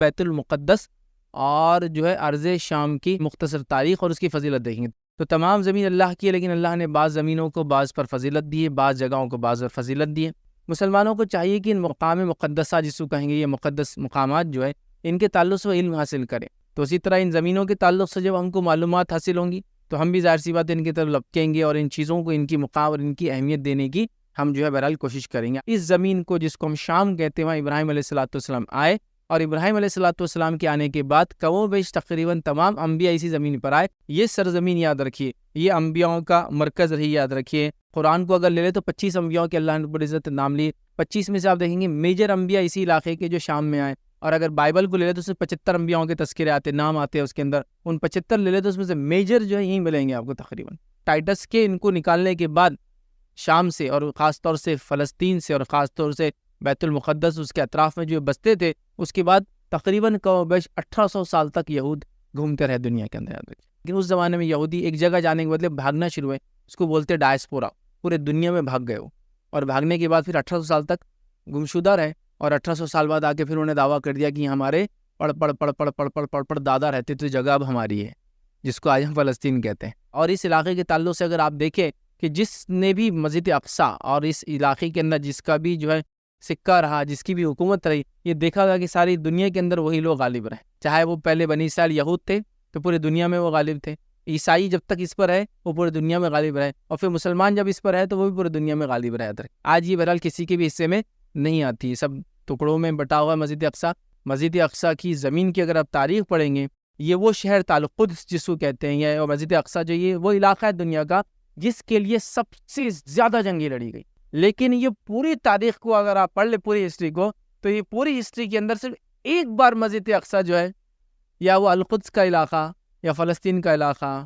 بیت المقدس اور جو ہے ارض شام کی مختصر تاریخ اور اس کی فضیلت دیکھیں گے۔ تو تمام زمین اللہ کی ہے، لیکن اللہ نے بعض زمینوں کو بعض پر فضیلت دی ہے، بعض جگہوں کو بعض پر فضیلت دی ہے۔ مسلمانوں کو چاہیے کہ ان مقام مقدسہ جس کو کہیں گے، یہ مقدس مقامات جو ہے، ان کے تعلق سے وہ علم حاصل کریں۔ تو اسی طرح ان زمینوں کے تعلق سے جب ہم کو معلومات حاصل ہوں گی تو ہم بھی ظاہر سی بات ان کی طرف لپکیں گے اور ان چیزوں کو، ان کی مقام اور ان کی اہمیت دینے کی ہم جو ہے بہرحال کوشش کریں گے۔ اس زمین کو جس کو ہم شام کہتے ہیں، وہاں ابراہیم علیہ السلام آئے، اور ابراہیم علیہ السلام کے آنے کے بعد کم و بیش تقریباً تمام انبیاء اسی زمین پر آئے۔ یہ سرزمین یاد رکھیے، یہ انبیاءوں کا مرکز رہی، یاد رکھیے۔ قرآن کو اگر لے لے تو 25 انبیاءوں کے اللہ نے رب العزت نام لیے، 25 میں سے آپ دیکھیں گے میجر انبیاء اسی علاقے کے جو شام میں آئے۔ اور اگر بائبل کو لے لے تو اس میں 75 انبیاؤں کے تذکرے آتے، نام آتے ہیں اس کے اندر، ان 75 لے لے تو اس میں سے میجر جو ہے یہیں ملیں گے آپ کو تقریباً۔ ٹائٹس کے ان کو نکالنے کے بعد شام سے اور خاص طور سے فلسطین سے اور خاص طور سے بیت المقدس اس کے اطراف میں جو بستے تھے، اس کے بعد تقریباً 1800 سال تک یہود گھومتے رہے دنیا کے اندر، یاد رکھیں۔ لیکن اس زمانے میں یہودی ایک جگہ جانے کے بدلے بھاگنا شروع ہوئے، اس کو بولتے ڈائسپورا، پورے دنیا میں بھاگ گئے وہ، اور بھاگنے کے بعد پھر 1800 سال تک گمشدہ رہے، اور 1800 سال بعد آ کے پھر انہوں نے دعویٰ کر دیا کہ ہمارے پڑ دادا رہتے تھے، جگہ اب ہماری ہے، جس کو آج ہم فلسطین کہتے ہیں۔ اور اس علاقے کے تعلق سے اگر آپ دیکھیں کہ جس نے بھی مسجد اقصیٰ اور اس علاقے کے اندر جس کا بھی جو ہے سکہ رہا، جس کی بھی حکومت رہی، یہ دیکھا گیا کہ ساری دنیا کے اندر وہی لوگ غالب رہے، چاہے وہ پہلے بنی اسرائیل یہود تھے تو پورے دنیا میں وہ غالب تھے، عیسائی جب تک اس پر ہے وہ پورے دنیا میں غالب رہے، اور پھر مسلمان جب اس پر ہے تو وہ بھی پورے دنیا میں غالب رہے۔ آج یہ بہرحال کسی کے بھی حصے میں نہیں آتی، سب ٹکڑوں میں بٹا ہوا مسجد اقصیٰ۔ مسجد اقصیٰ کی زمین کی اگر آپ تاریخ پڑھیں گے، یہ وہ شہر تعلق قدس جس کو کہتے ہیں، یا مسجد اقصیٰ جو یہ وہ علاقہ ہے دنیا کا جس کے لیے سب سے زیادہ جنگیں لڑی گئی۔ لیکن یہ پوری تاریخ کو اگر آپ پڑھ لیں، پوری ہسٹری کو، تو یہ پوری ہسٹری کے اندر صرف ایک بار مسجد اقصیٰ جو ہے، یا وہ القدس کا علاقہ یا فلسطین کا علاقہ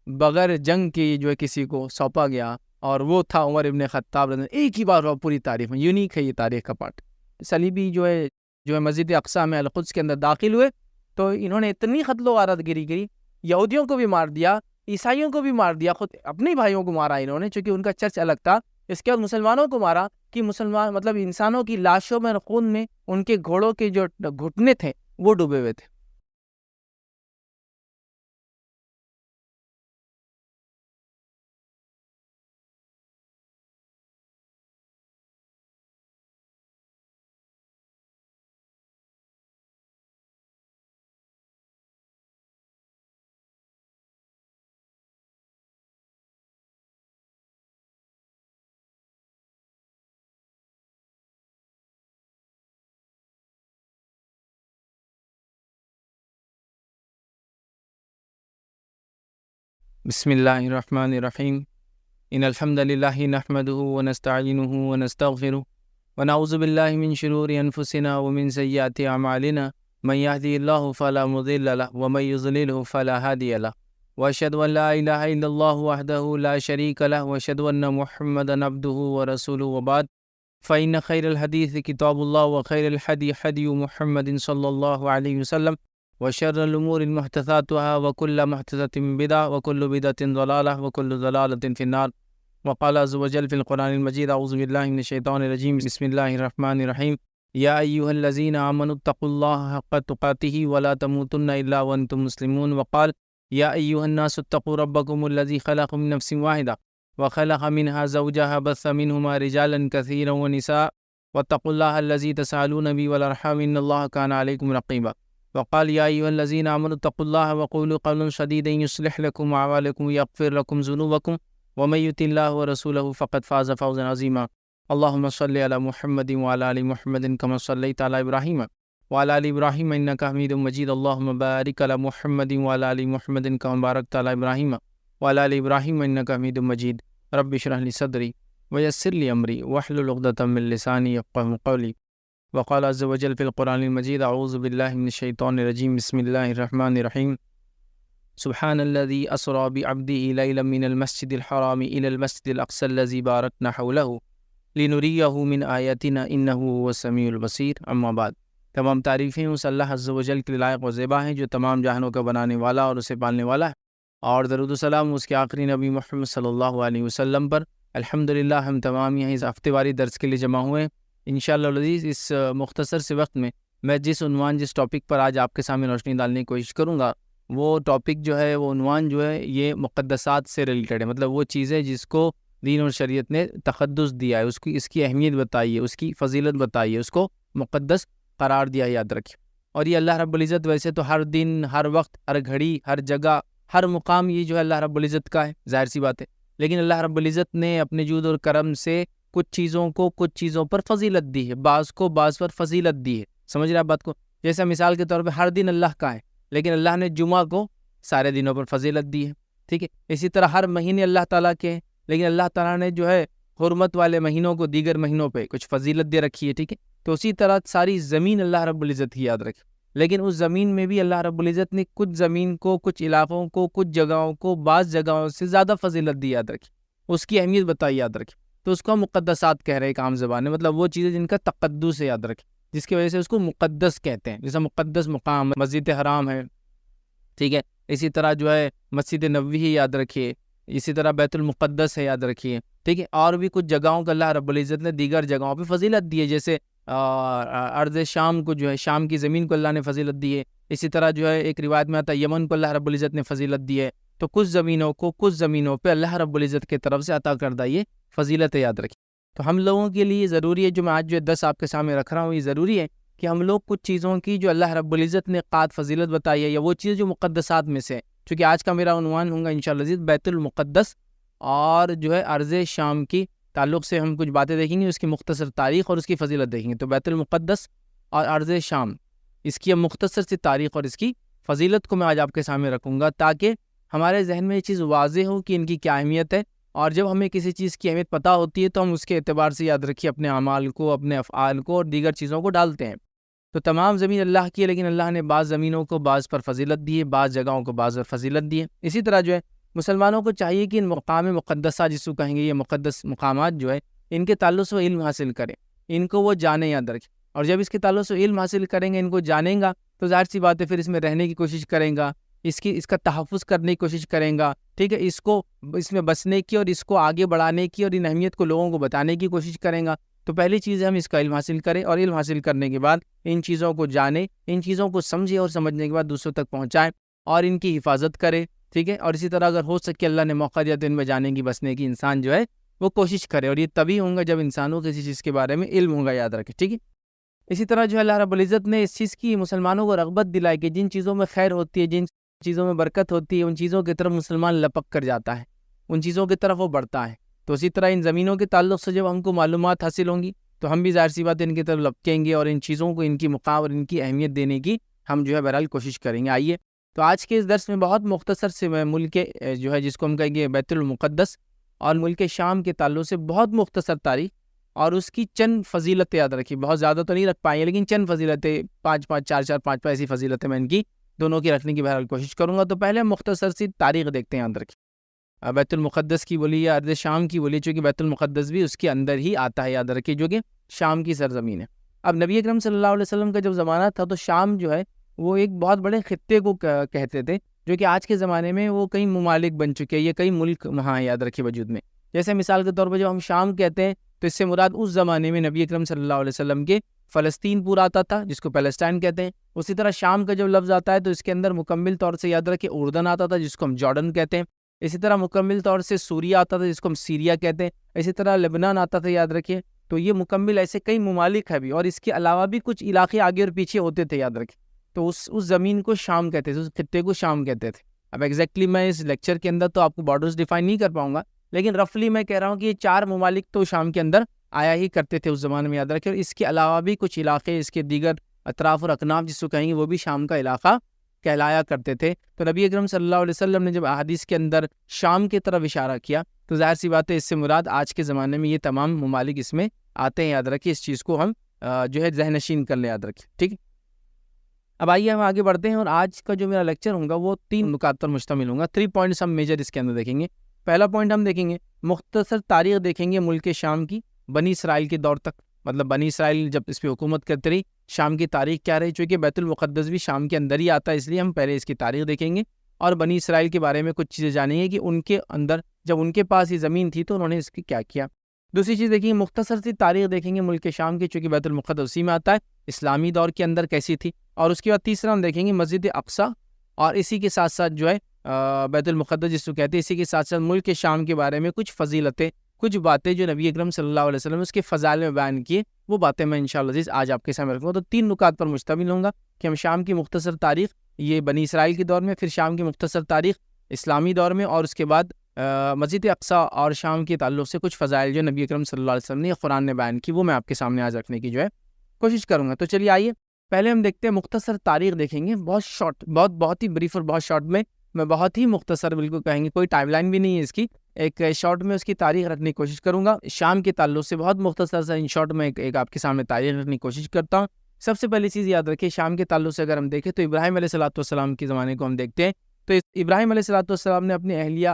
بغیر جنگ کی جو ہے کسی کو سونپا گیا، اور وہ تھا عمر ابن خطاب۔ ایک ہی بار ہوا پوری تاریخ میں، یونیک ہے یہ تاریخ کا پارٹ۔ صلیبی جو ہے مسجد اقصیٰ میں القدس کے اندر داخل ہوئے تو انہوں نے اتنی قتل و غارت گری کی، یہودیوں کو بھی مار دیا، عیسائیوں کو بھی مار دیا، خود اپنے بھائیوں کو مارا انہوں نے، چونکہ ان کا چرچ الگ تھا۔ اس کے بعد مسلمانوں کو مارا کہ مسلمان مطلب انسانوں کی لاشوں میں اور خون میں ان کے گھوڑوں کے جو گھٹنے تھے وہ ڈوبے ہوئے تھے۔ بسم اللہ الرحمن الرحیم، ان الحمد للہ نحمدہ ونستعینہ ونستغفرہ ونعوذ باللہ من شرور انفسنا ومن سیئات اعمالنا، من یہدی اللہ فلا مضل لہ ومن یضللہ فلا ہادی لہ، واشہد ان لا الہ الا اللہ وحدہ لا شریک لہ، واشہد ان محمدا عبدہ ورسولہ، وبعد فإن خیر الحدیث کتاب اللہ وخیر الحدی حدی محمد صلی اللہ علیہ وسلم، وشر الأمور محدثاتها وكل محدثة بدعة وكل بدعة ضلالة وكل ضلالة في النار۔ وقال عز وجل في القرآن المجيد، أعوذ بالله من الشيطان الرجيم، بسم الله الرحمن الرحيم، يا أيها الذين آمنوا اتقوا الله حق تقاته ولا تموتن إلا وأنتم مسلمون۔ وقال يا أيها الناس اتقوا ربكم الذي خلقكم من نفس واحدة وخلق منها زوجها بث منهما رجالا كثيرا ونساء واتقوا الله الذي تسألون به والأرحام إن الله كان عليكم رقيبا۔ وقال يا أيها الذين آمنوا اتقوا الله وقولوا قولا سديدا يصلح لكم أعمالكم ويغفر لكم ذنوبكم ومن يطع الله ورسوله فقد فاز فوزا عظيما۔ اللهم صل على محمد وعلى آل محمد كما صليت على إبراهيم وعلى آل إبراهيم إنك حميد مجيد۔ اللهم بارك على محمد وعلى آل محمد كما باركت على إبراهيم وعلى آل إبراهيم إنك حميد مجيد۔ رب اشرح لي صدري ويسر لي أمري واحلل عقدة من لساني يفقهوا قولي۔ وقال عز وجل في القرآن المجيد، أعوذ بالله من الشيطان الرجيم، بسم الله الرحمن الرحيم، سبحان الذي أسرى بعبده ليلا من المسجد الحرام إلى المسجد الأقصى الذي باركنا حوله لنريه من آياتنا إنه هو السميع البصير۔ أما بعد، تمام تعریفیں اس اللہ عز و جل کے لائق و زیبا ہیں جو تمام جہانوں کا بنانے والا اور اسے پالنے والا ہے، اور درود و سلام اس کے آخری نبی محمد صلی اللہ علیہ وسلم پر۔ الحمدللہ ہم تمام یہیں اس ہفتے واری درس کے لیے جمع ہوئے ہیں۔ انشاءاللہ العزیز اس مختصر سے وقت میں میں جس ٹاپک پر آج آپ کے سامنے روشنی ڈالنے کی کوشش کروں گا وہ ٹاپک جو ہے وہ عنوان جو ہے یہ مقدسات سے ریلیٹڈ ہے، مطلب وہ چیزیں جس کو دین اور شریعت نے تقدس دیا ہے، اس کی اہمیت بتائی ہے، اس کی فضیلت بتائی ہے، اس کو مقدس قرار دیا ہے، یاد رکھیں۔ اور یہ اللہ رب العزت ویسے تو ہر دن، ہر وقت، ہر گھڑی، ہر جگہ، ہر مقام یہ جو ہے اللہ رب العزت کا ہے، ظاہر سی بات ہے، لیکن اللہ رب العزت نے اپنے جود اور کرم سے کچھ چیزوں پر فضیلت دی ہے، بعض کو بعض پر فضیلت دی ہے، سمجھ رہے آپ بات کو؟ جیسے مثال کے طور پہ ہر دن اللہ کا ہے، لیکن اللہ نے جمعہ کو سارے دنوں پر فضیلت دی ہے، ٹھیک ہے؟ اسی طرح ہر مہینے اللہ تعالیٰ کے ہیں، لیکن اللہ تعالیٰ نے جو ہے حرمت والے مہینوں کو دیگر مہینوں پہ کچھ فضیلت دے رکھی ہے، ٹھیک ہے؟ تو اسی طرح ساری زمین اللہ رب العزت کی، یاد رکھیں، لیکن اس زمین میں بھی اللہ رب العزت نے کچھ زمین کو، کچھ علاقوں کو، کچھ جگہوں کو بعض جگہوں سے زیادہ فضیلت دی، یاد رکھیں، اس کی اہمیت بتائی، یاد رکھیں، تو اس کو ہم مقدسات کہہ رہے ہیں ایک عام زبان میں، مطلب وہ چیزیں جن کا تقدس ہے، یاد رکھیں، جس کی وجہ سے اس کو مقدس کہتے ہیں، جیسا مقدس مقام مسجد حرام ہے، ٹھیک ہے؟ اسی طرح جو ہے مسجد نبوی ہے، یاد رکھیے، اسی طرح بیت المقدس ہے، یاد رکھیے، ٹھیک ہے؟ اور بھی کچھ جگہوں کا اللہ رب العزت نے دیگر جگہوں پہ فضیلت دی ہے، جیسے ارض شام کو جو ہے، شام کی زمین کو اللہ نے فضیلت دی ہے، اسی طرح جو ہے ایک روایت میں آتا ہے یمن کو اللہ رب العزت نے فضیلت دی ہے، تو کچھ زمینوں پہ اللہ رب العزت کی طرف سے عطا کردہ یہ فضیلت ہے، یاد رکھیں۔ تو ہم لوگوں کے لیے ضروری ہے، جو میں آج جو 10 آپ کے سامنے رکھ رہا ہوں، یہ ضروری ہے کہ ہم لوگ کچھ چیزوں کی جو اللہ رب العزت نے قاط فضیلت بتائی ہے، یا وہ چیز جو مقدسات میں سے، چونکہ آج کا میرا عنوان ہوگا انشاءاللہ عزیز بیت المقدس، اور جو ہے ارض شام کی تعلق سے ہم کچھ باتیں دیکھیں گے، اس کی مختصر تاریخ اور اس کی فضیلت دیکھیں گے۔ تو بیت المقدس اور ارض شام، اس کی مختصر سی تاریخ اور اس کی فضیلت کو میں آج آپ کے سامنے رکھوں گا، تاکہ ہمارے ذہن میں یہ چیز واضح ہو کہ ان کی کیا اہمیت ہے، اور جب ہمیں کسی چیز کی اہمیت پتہ ہوتی ہے تو ہم اس کے اعتبار سے، یاد رکھیے، اپنے اعمال کو، اپنے افعال کو اور دیگر چیزوں کو ڈالتے ہیں۔ تو تمام زمین اللہ کی ہے، لیکن اللہ نے بعض زمینوں کو بعض پر فضیلت دی ہے، بعض جگہوں کو بعض پر فضیلت دی ہے۔ اسی طرح جو ہے مسلمانوں کو چاہیے کہ ان مقام مقدسہ جس کو کہیں گے، یہ مقدس مقامات جو ہے، ان کے تعلق سے وہ علم حاصل کریں، ان کو وہ جانیں، یاد رکھیں، اور جب اس کے تعلق سے علم حاصل کریں گے، ان کو جانیں گا، تو ظاہر سی بات ہے پھر اس میں رہنے کی کوشش کریں گا، اس کا تحفظ کرنے کی کوشش کریں گا، ٹھیک ہے؟ اس میں بسنے کی اور اس کو آگے بڑھانے کی اور ان اہمیت کو لوگوں کو بتانے کی کوشش کریں گا۔ تو پہلی چیز ہے ہم اس کا علم حاصل کریں، اور علم حاصل کرنے کے بعد ان چیزوں کو جانیں، ان چیزوں کو سمجھیں، اور سمجھنے کے بعد دوسروں تک پہنچائیں اور ان کی حفاظت کریں، ٹھیک ہے؟ اور اسی طرح اگر ہو سکے اللہ نے موقع دیا تو ان میں جانے کی، بسنے کی، انسان جو ہے وہ کوشش کرے، اور یہ تبھی ہوں گا جب انسانوں کو کسی چیز کے بارے میں علم ہوگا، یاد رکھیں، ٹھیک ہے؟ اسی طرح جو ہے اللہ رب العزت نے اس چیز کی مسلمانوں کو رغبت دلائی کہ جن چیزوں میں خیر ہوتی ہے، جن چیزوں میں برکت ہوتی ہے، ان چیزوں کی طرف مسلمان لپک کر جاتا ہے، ان چیزوں کی طرف وہ بڑھتا ہے۔ تو اسی طرح ان زمینوں کے تعلق سے جب ہم کو معلومات حاصل ہوں گی تو ہم بھی ظاہر سی بات ان کی طرف لپکیں گے، اور ان چیزوں کو، ان کی مقام اور ان کی اہمیت دینے کی ہم جو ہے بہرحال کوشش کریں گے۔ آئیے تو آج کے اس درس میں بہت مختصر سے میں ملک جو ہے جس کو ہم کہیں گے بیت المقدس اور ملک شام کے تعلق سے بہت مختصر تاریخ اور اس کی چند فضیلتیں یاد رکھی، بہت زیادہ تو نہیں رکھ پائیں لیکن چند فضیلتیں، 5 ایسی فضیلتیں میں ان کی دونوں کی رکھنے کی بہرحال کوشش کروں گا۔ تو پہلے ہم مختصر سی تاریخ دیکھتے ہیں، یاد رکھیں، بیت المقدس کی بولی یا ارض شام کی بولی، چونکہ بیت المقدس بھی اس کے اندر ہی آتا ہے، یاد رکھیے، جو کہ شام کی سرزمین ہے۔ اب نبی اکرم صلی اللہ علیہ وسلم کا جب زمانہ تھا تو شام جو ہے وہ ایک بہت بڑے خطے کو کہتے تھے، جو کہ آج کے زمانے میں وہ کئی ممالک بن چکے ہیں، یہ کئی ملک وہاں یاد رکھیے وجود میں۔ جیسے مثال کے طور پر جب ہم شام کہتے ہیں تو اس سے مراد اس زمانے میں نبی اکرم صلی اللہ علیہ وسلم کے فلسطین پورا آتا تھا، جس کو پیلسٹائن کہتے ہیں۔ اسی طرح شام کا جب لفظ آتا ہے تو اس کے اندر مکمل طور سے یاد رکھیں اردن آتا تھا، جس کو ہم جارڈن کہتے ہیں۔ اسی طرح مکمل طور سے سوریہ آتا تھا، جس کو ہم سیریا کہتے ہیں۔ اسی طرح لبنان آتا تھا، یاد رکھیں۔ تو یہ مکمل ایسے کئی ممالک ہیں بھی، اور اس کے علاوہ بھی کچھ علاقے آگے اور پیچھے ہوتے تھے، یاد رکھیں۔ تو اس زمین کو شام کہتے تھے، اس خطے کو شام کہتے تھے۔ اب ایگزیکٹلی میں اس لیکچر کے اندر تو آپ کو بارڈرز ڈیفائن نہیں کر پاؤں گا، لیکن رفلی میں کہہ رہا ہوں کہ یہ 4 ممالک تو شام کے اندر آیا ہی کرتے تھے اس زمانے میں، یاد رکھیں۔ اور اس کے علاوہ بھی کچھ علاقے، اس کے دیگر اطراف اور اکناف جس کو کہیں گے، وہ بھی شام کا علاقہ کہلایا کرتے تھے۔ تو نبی اکرم صلی اللہ علیہ وسلم نے جب احادیث کے اندر شام کی طرف اشارہ کیا تو ظاہر سی بات ہے اس سے مراد آج کے زمانے میں یہ تمام ممالک اس میں آتے ہیں، یاد رکھیں۔ اس چیز کو ہم جو ہے ذہن نشین کر لیں، یاد رکھیں، ٹھیک ہے؟ اب آئیے ہم آگے بڑھتے ہیں، اور آج کا جو میرا لیکچر ہوگا وہ 3 نکات پر مشتمل ہوگا۔ 3 پوائنٹس ہم میجر اس کے اندر دیکھیں گے۔ پہلا پوائنٹ ہم دیکھیں گے مختصر تاریخ دیکھیں گے ملک شام کی، بنی اسرائیل کے دور تک، مطلب بنی اسرائیل جب اس پہ حکومت کرتے رہی، شام کی تاریخ کیا رہی، چونکہ بیت المقدس بھی شام کے اندر ہی آتا ہے، اس لیے ہم پہلے اس کی تاریخ دیکھیں گے، اور بنی اسرائیل کے بارے میں کچھ چیزیں جانیں گے کہ ان کے اندر جب ان کے پاس یہ زمین تھی تو انہوں نے اس کی کیا کیا۔ دوسری چیز دیکھیں گے، مختصر سی تاریخ دیکھیں گے ملک شام کی، چونکہ بیت المقدس اسی میں آتا ہے، اسلامی دور کے اندر کیسی تھی. اور اس کے بعد تیسرا ہم دیکھیں گے مسجد اقصیٰ، اور اسی کے ساتھ ساتھ جو ہے بیت المقدس جس کو کہتے ہیں، اسی کے ساتھ ساتھ ملک شام کے بارے میں کچھ فضیلتیں، کچھ باتیں جو نبی اکرم صلی اللہ علیہ وسلم نے اس کے فضائل میں بیان کیے، وہ باتیں میں انشاءاللہ عزیز آج آپ کے سامنے رکھوں گا. تو 3 نکات پر مشتمل ہوں گا کہ ہم شام کی مختصر تاریخ، یہ بنی اسرائیل کے دور میں، پھر شام کی مختصر تاریخ اسلامی دور میں، اور اس کے بعد مسجد اقصیٰ اور شام کے تعلق سے کچھ فضائل جو نبی اکرم صلی اللہ علیہ وسلم نے قرآن نے بیان کی، وہ میں آپ کے سامنے آج رکھنے کی جو ہے کوشش کروں گا. تو چلیے آئیے پہلے ہم دیکھتے ہیں مختصر تاریخ دیکھیں گے، بہت شارٹ، بہت ہی بریف اور بہت شارٹ میں بہت ہی مختصر بالکل کہیں گے، کوئی ٹائم لائن بھی نہیں ہے اس کی، ایک شارٹ میں اس کی تاریخ رکھنے کی کوشش کروں گا. شام کے تعلق سے بہت مختصر سا ان شارٹ میں ایک آپ کے سامنے تاریخ رکھنے کی کوشش کرتا ہوں. سب سے پہلی چیز یاد رکھیں، شام کے تعلق سے اگر ہم دیکھیں تو ابراہیم علیہ السلام کے زمانے کو ہم دیکھتے ہیں. تو ابراہیم علیہ السلام نے اپنی اہلیہ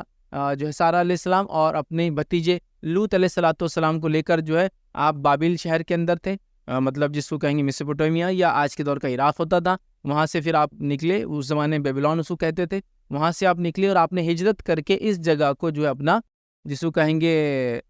جو ہے سارہ علیہ السلام اور اپنے بھتیجے لوط علیہ السلام کو لے کر جو ہے آپ بابل شہر کے اندر تھے، مطلب جس کو کہیں گے میسوپوٹیمیا یا آج کے دور کا عراق ہوتا تھا. وہاں سے پھر آپ نکلے، اس زمانے میں بیبلون اس کو کہتے تھے، وہاں سے آپ نکلے اور آپ نے ہجرت کر کے اس جگہ کو جو ہے اپنا جس کو کہیں گے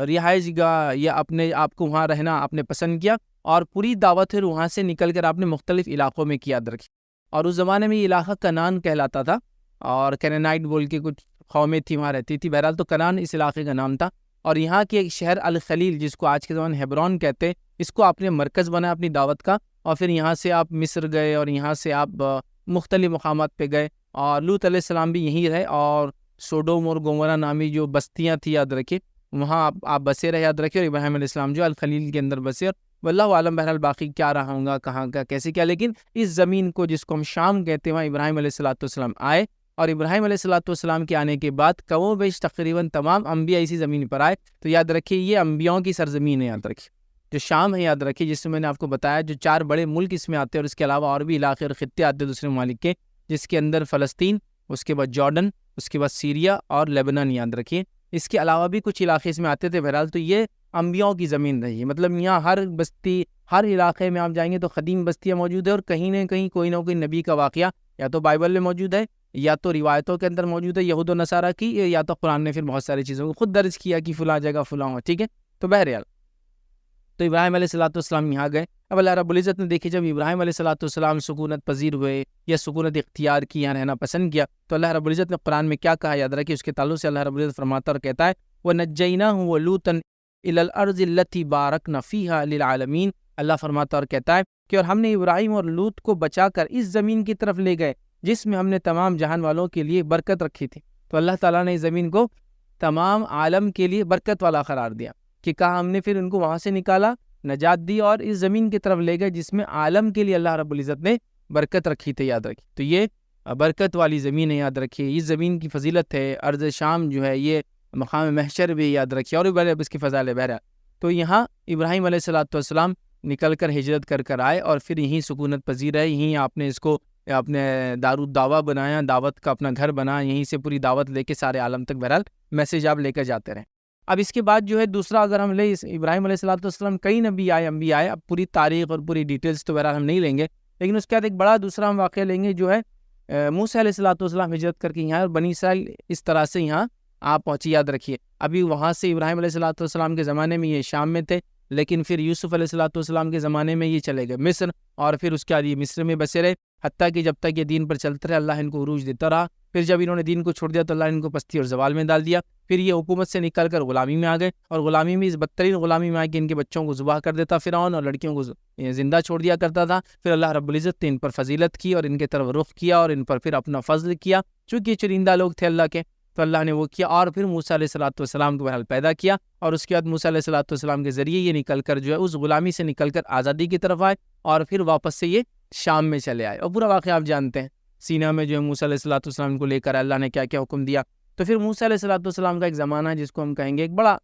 رہائش گاہ یا اپنے آپ کو وہاں رہنا آپ نے پسند کیا، اور پوری دعوت پھر وہاں سے نکل کر آپ نے مختلف علاقوں میں کیا درکی. اور اس زمانے میں یہ علاقہ کنان کہلاتا تھا، اور کینانائٹ بول کے کچھ قومیں تھی وہاں رہتی تھی. بہرحال تو کنان اس علاقے کا نام تھا، اور یہاں کے ایک شہر الخلیل جس کو آج کے زمانے ہیبرون کہتے ہیں، اس کو آپ نے مرکز بنا اپنی دعوت کا. اور پھر یہاں سے آپ مصر گئے، اور یہاں سے آپ مختلف مقامات پہ گئے، اور لوط علیہ السلام بھی یہیں رہے، اور سوڈوم اور گومورہ نامی جو بستیاں تھیں یاد رکھے وہاں آپ بسے رہے یاد رکھے، اور ابراہیم علیہ السلام جو الخلیل کے اندر بسے. اور واللہ عالم بہرحال باقی کیا رہا ہوں گا، کہاں کا کیسے کیا، لیکن اس زمین کو جس کو ہم شام کہتے ہیں وہاں ابراہیم علیہ السلام آئے. اور ابراہیم علیہ السلام کے آنے کے بعد کم و بیش تقریباً تمام انبیاء اسی زمین پر آئے. تو یاد رکھیے یہ انبیاؤں کی سرزمین ہے، یاد رکھیے جو شام ہے، یاد رکھیے جس میں نے آپ کو بتایا جو 4 بڑے ملک اس میں آتے ہیں، اور اس کے علاوہ اور بھی علاقے اور خطے آتے ہیں دوسرے ممالک کے، جس کے اندر فلسطین، اس کے بعد جارڈن، اس کے بعد سیریا اور لیبنان، یاد رکھیے. اس کے علاوہ بھی کچھ علاقے اس میں آتے تھے. بہرحال تو یہ انبیاؤں کی زمین رہی ہے، مطلب یہاں ہر بستی، ہر علاقے میں آپ جائیں گے تو قدیم بستیاں موجود ہیں، اور کہیں نہ کہیں کوئی نہ کوئی نبی کا واقعہ یا تو بائبل میں موجود ہے، یا تو روایتوں کے اندر موجود ہے یہود و نصارہ کی، یا تو قرآن نے پھر بہت ساری چیزوں کو خود درج کیا کہ فلاں جگہ فلاں ہو. ٹھیک ہے، تو بہرحال تو ابراہیم علیہ السلام یہاں گئے. اب اللہ رب العزت نے دیکھے جب ابراہیم علیہ السلام سکونت پذیر ہوئے یا سکونت اختیار کی، یہاں رہنا پسند کیا، تو اللہ رب العزت نے قرآن میں کیا کہا یاد رکھیے. اس کے تعلق سے اللہ رب العزت فرماتا اور کہتا ہے وَنَجَّيْنَاهُ وَلُوطًا إِلَى الْأَرْضِ الَّتِي بَارَكْنَا فِيهَا لِلْعَالَمِينَ. اللہ فرماتا اور کہتا ہے کہ اور ہم نے ابراہیم اور لوط کو بچا کر اس زمین کی طرف لے گئے جس میں ہم نے تمام جہان والوں کے لیے برکت رکھی تھی. تو اللہ تعالیٰ نے اس زمین کو تمام عالم کے لیے برکت والا قرار دیا کہ کہا ہم نے پھر ان کو وہاں سے نکالا، نجات دی، اور اس زمین کی طرف لے گئے جس میں عالم کے لیے اللہ رب العزت نے برکت رکھی تھی، یاد رکھی. تو یہ برکت والی زمین ہے، یاد رکھیے. اس زمین کی فضیلت ہے. ارض شام جو ہے یہ مقام محشر بھی یاد رکھیے، اور بھی اس کی فضائل ہے. بہرحال تو یہاں ابراہیم علیہ السلام نکل کر ہجرت کر آئے، اور پھر یہیں سکونت پذیر ہے. یہیں آپ نے اس کو اپنے دارالدعوہ بنایا، دعوت کا اپنا گھر بنا، یہیں سے پوری دعوت لے کے سارے عالم تک بہرحال میسیج آپ لے کر جاتے رہیں. اب اس کے بعد جو ہے دوسرا اگر ہم لیں ابراہیم علیہ السلام کئی نبی آئے. اب پوری تاریخ اور پوری ڈیٹیلز تو بہرحال ہم نہیں لیں گے، لیکن اس کے بعد ایک بڑا دوسرا ہم واقعہ لیں گے جو ہے موسیٰ علیہ السلام ہجرت کر کے یہاں، اور بنی اسرائیل اس طرح سے یہاں آپ پہنچی. یاد رکھیے ابھی وہاں سے ابراہیم علیہ السلام کے زمانے میں یہ شام میں تھے، لیکن پھر یوسف علیہ السلام کے زمانے میں یہ چلے گئے مصر، اور پھر اس کے بعد یہ مصر میں بسے رہے، حتیٰ کہ جب تک یہ دین پر چلتے رہے اللہ ان کو عروج دیتا رہا. پھر جب انہوں نے دین کو چھوڑ دیا تو اللہ نے ان کو پستی اور زوال میں ڈال دیا. پھر یہ حکومت سے نکل کر غلامی میں آ گئے، اور غلامی میں اس بدترین غلامی میں آ کے ان کے بچوں کو ذبح کر دیتا فرعون، اور لڑکیوں کو زندہ چھوڑ دیا کرتا تھا. پھر اللہ رب العزت نے ان پر فضیلت کی اور ان کے طرف رخ کیا اور ان پر پھر اپنا فضل کیا، چونکہ یہ چرندہ لوگ تھے اللہ کے، تو اللہ نے وہ کیا، اور پھر موسیٰ علیہ السلام کو بہرحال پیدا کیا. اور اس کے بعد موسیٰ علیہ السلام کے ذریعے یہ نکل کر جو ہے اس غلامی سے نکل کر آزادی کی طرف آئے، اور پھر واپس سے یہ شام میں چلے آئے. اور پورا واقعہ آپ جانتے ہیں، سینا میں جو ہے موسیٰ علیہ السلام کو لے کر اللہ نے کیا کیا حکم دیا. تو پھر موسیٰ علیہ السلام کا ایک زمانہ جس کو ہم کہیں گے ایک بڑا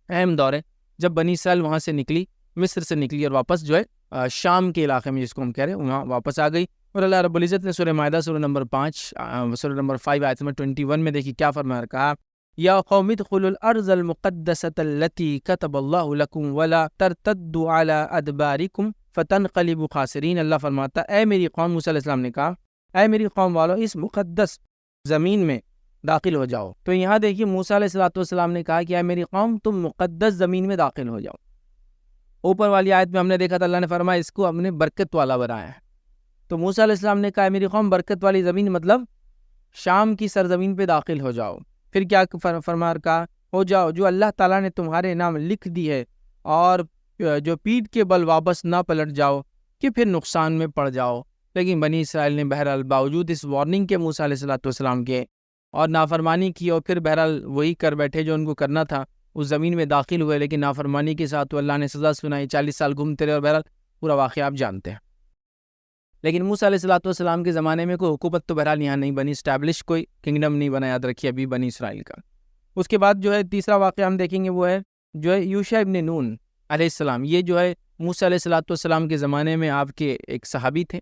اہم دور ہے، جب بنی اسرائیل وہاں سے نکلی، مصر سے نکلی، اور واپس جو ہے شام کے علاقے میں جس کو ہم کہہ رہے ہیں وہاں واپس آ گئی. اور اللہ رب العزت نے سورہ مائدہ سورہ نمبر 5 آیت نمبر 21 میں دیکھیے کیا فرمایا، کہا یا قوم ادخلوا الارض المقدسة التي كتب الله لكم ولا ترتدوا على ادباركم فتنقلبوا خاسرین. اللہ فرماتا اے میری قوم، موسیٰ علیہ السلام نے کہا اے میری قوم والو، اس مقدس زمین میں داخل ہو جاؤ۔ تو یہاں دیکھیے موسیٰ علیہ السلام نے کہا کہ اے میری قوم تم مقدس زمین میں داخل ہو جاؤ۔ اوپر والی آیت میں ہم نے دیکھا تھا اللہ نے فرمایا اس کو ہم نے برکت والا بنایا ہے۔ تو موسیٰ علیہ السلام نے کہا میری قوم برکت والی زمین مطلب شام کی سرزمین پہ داخل ہو جاؤ۔ پھر کیا فرمار کہا ہو جاؤ جو اللہ تعالیٰ نے تمہارے نام لکھ دی ہے، اور جو پیٹھ کے بل واپس نہ پلٹ جاؤ کہ پھر نقصان میں پڑ جاؤ۔ لیکن بنی اسرائیل نے بہرحال باوجود اس وارننگ کے موسیٰ علیہ السلام کے اور نافرمانی کی، اور پھر بہرحال وہی کر بیٹھے جو ان کو کرنا تھا، اس زمین میں داخل ہوئے لیکن نافرمانی کے ساتھ تو اللہ نے سزا سنائی، 40 سال گھومتے رہے، اور بہرحال پورا واقعہ آپ جانتے ہیں۔ لیکن موسیٰ علیہ السلام کے زمانے میں کوئی حکومت تو بہرحال یہاں نہیں بنی، اسٹیبلش کوئی کنگڈم نہیں بنا، یاد رکھیے ابھی بنی اسرائیل کا۔ اس کے بعد جو ہے تیسرا واقعہ ہم دیکھیں گے وہ ہے جو ہے یوشع ابن نون علیہ السلام۔ یہ جو ہے موسیٰ علیہ السلام کے زمانے میں آپ کے ایک صحابی تھے۔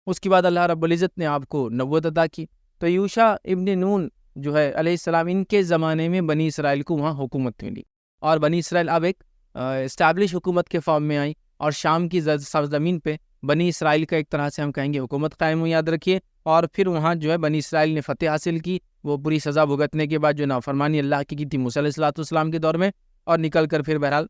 اس کے بعد اللہ رب العزت نے آپ کو نبوت عطا کی۔ تو یوشع ابن نون جو ہے علیہ السلام، ان کے زمانے میں بنی اسرائیل کو وہاں حکومت ملی، اور بنی اسرائیل اب ایک اسٹیبلش حکومت کے فارم میں آئی، اور شام کی سرزمین پہ بنی اسرائیل کا ایک طرح سے ہم کہیں گے حکومت قائم ہوئی، یاد رکھیے۔ اور پھر وہاں جو ہے بنی اسرائیل نے فتح حاصل کی، وہ پوری سزا بھگتنے کے بعد جو نافرمانی اللہ کی تھی موسیٰ علیہ السلام کے دور میں، اور نکل کر پھر بہرحال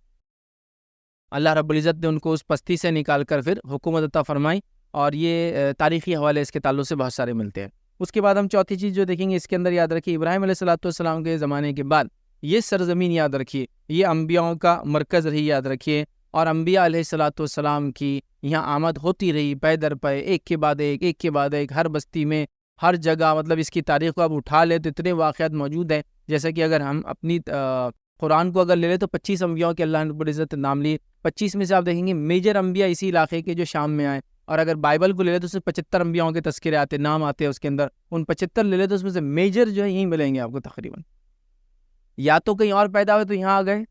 اللہ رب العزت نے ان کو اس پستی سے نکال کر پھر حکومت عطا فرمائی، اور یہ تاریخی حوالے اس کے تعلق سے بہت سارے ملتے ہیں۔ اس کے بعد ہم چوتھی چیز جو دیکھیں گے اس کے اندر، یاد رکھیے ابراہیم علیہ السلام کے زمانے کے بعد یہ سرزمین، یاد رکھیے یہ انبیاؤں کا مرکز رہی، یاد رکھیے، اور انبیاء علیہ السلام کی یہاں آمد ہوتی رہی پے در پے، ایک کے بعد ایک، ایک کے بعد ایک، ہر بستی میں، ہر جگہ، مطلب اس کی تاریخ کو آپ اٹھا لے تو اتنے واقعات موجود ہیں۔ جیسے کہ اگر ہم اپنی قرآن کو اگر لے لیں تو 25 انبیاءوں کے اللہ رب العزت نام لیے، 25 میں سے آپ دیکھیں گے میجر انبیاء اسی علاقے کے جو شام میں آئے، اور اگر بائبل کو لے لیں تو اس میں 75 انبیاؤں کے تذکرے آتے، نام آتے ہیں اس کے اندر، ان 75 لے لیں تو اس میں سے میجر جو ہے یہیں ملیں گے آپ کو تقریباً، یا تو کہیں اور پیدا ہوئے تو یہاں آ گئے،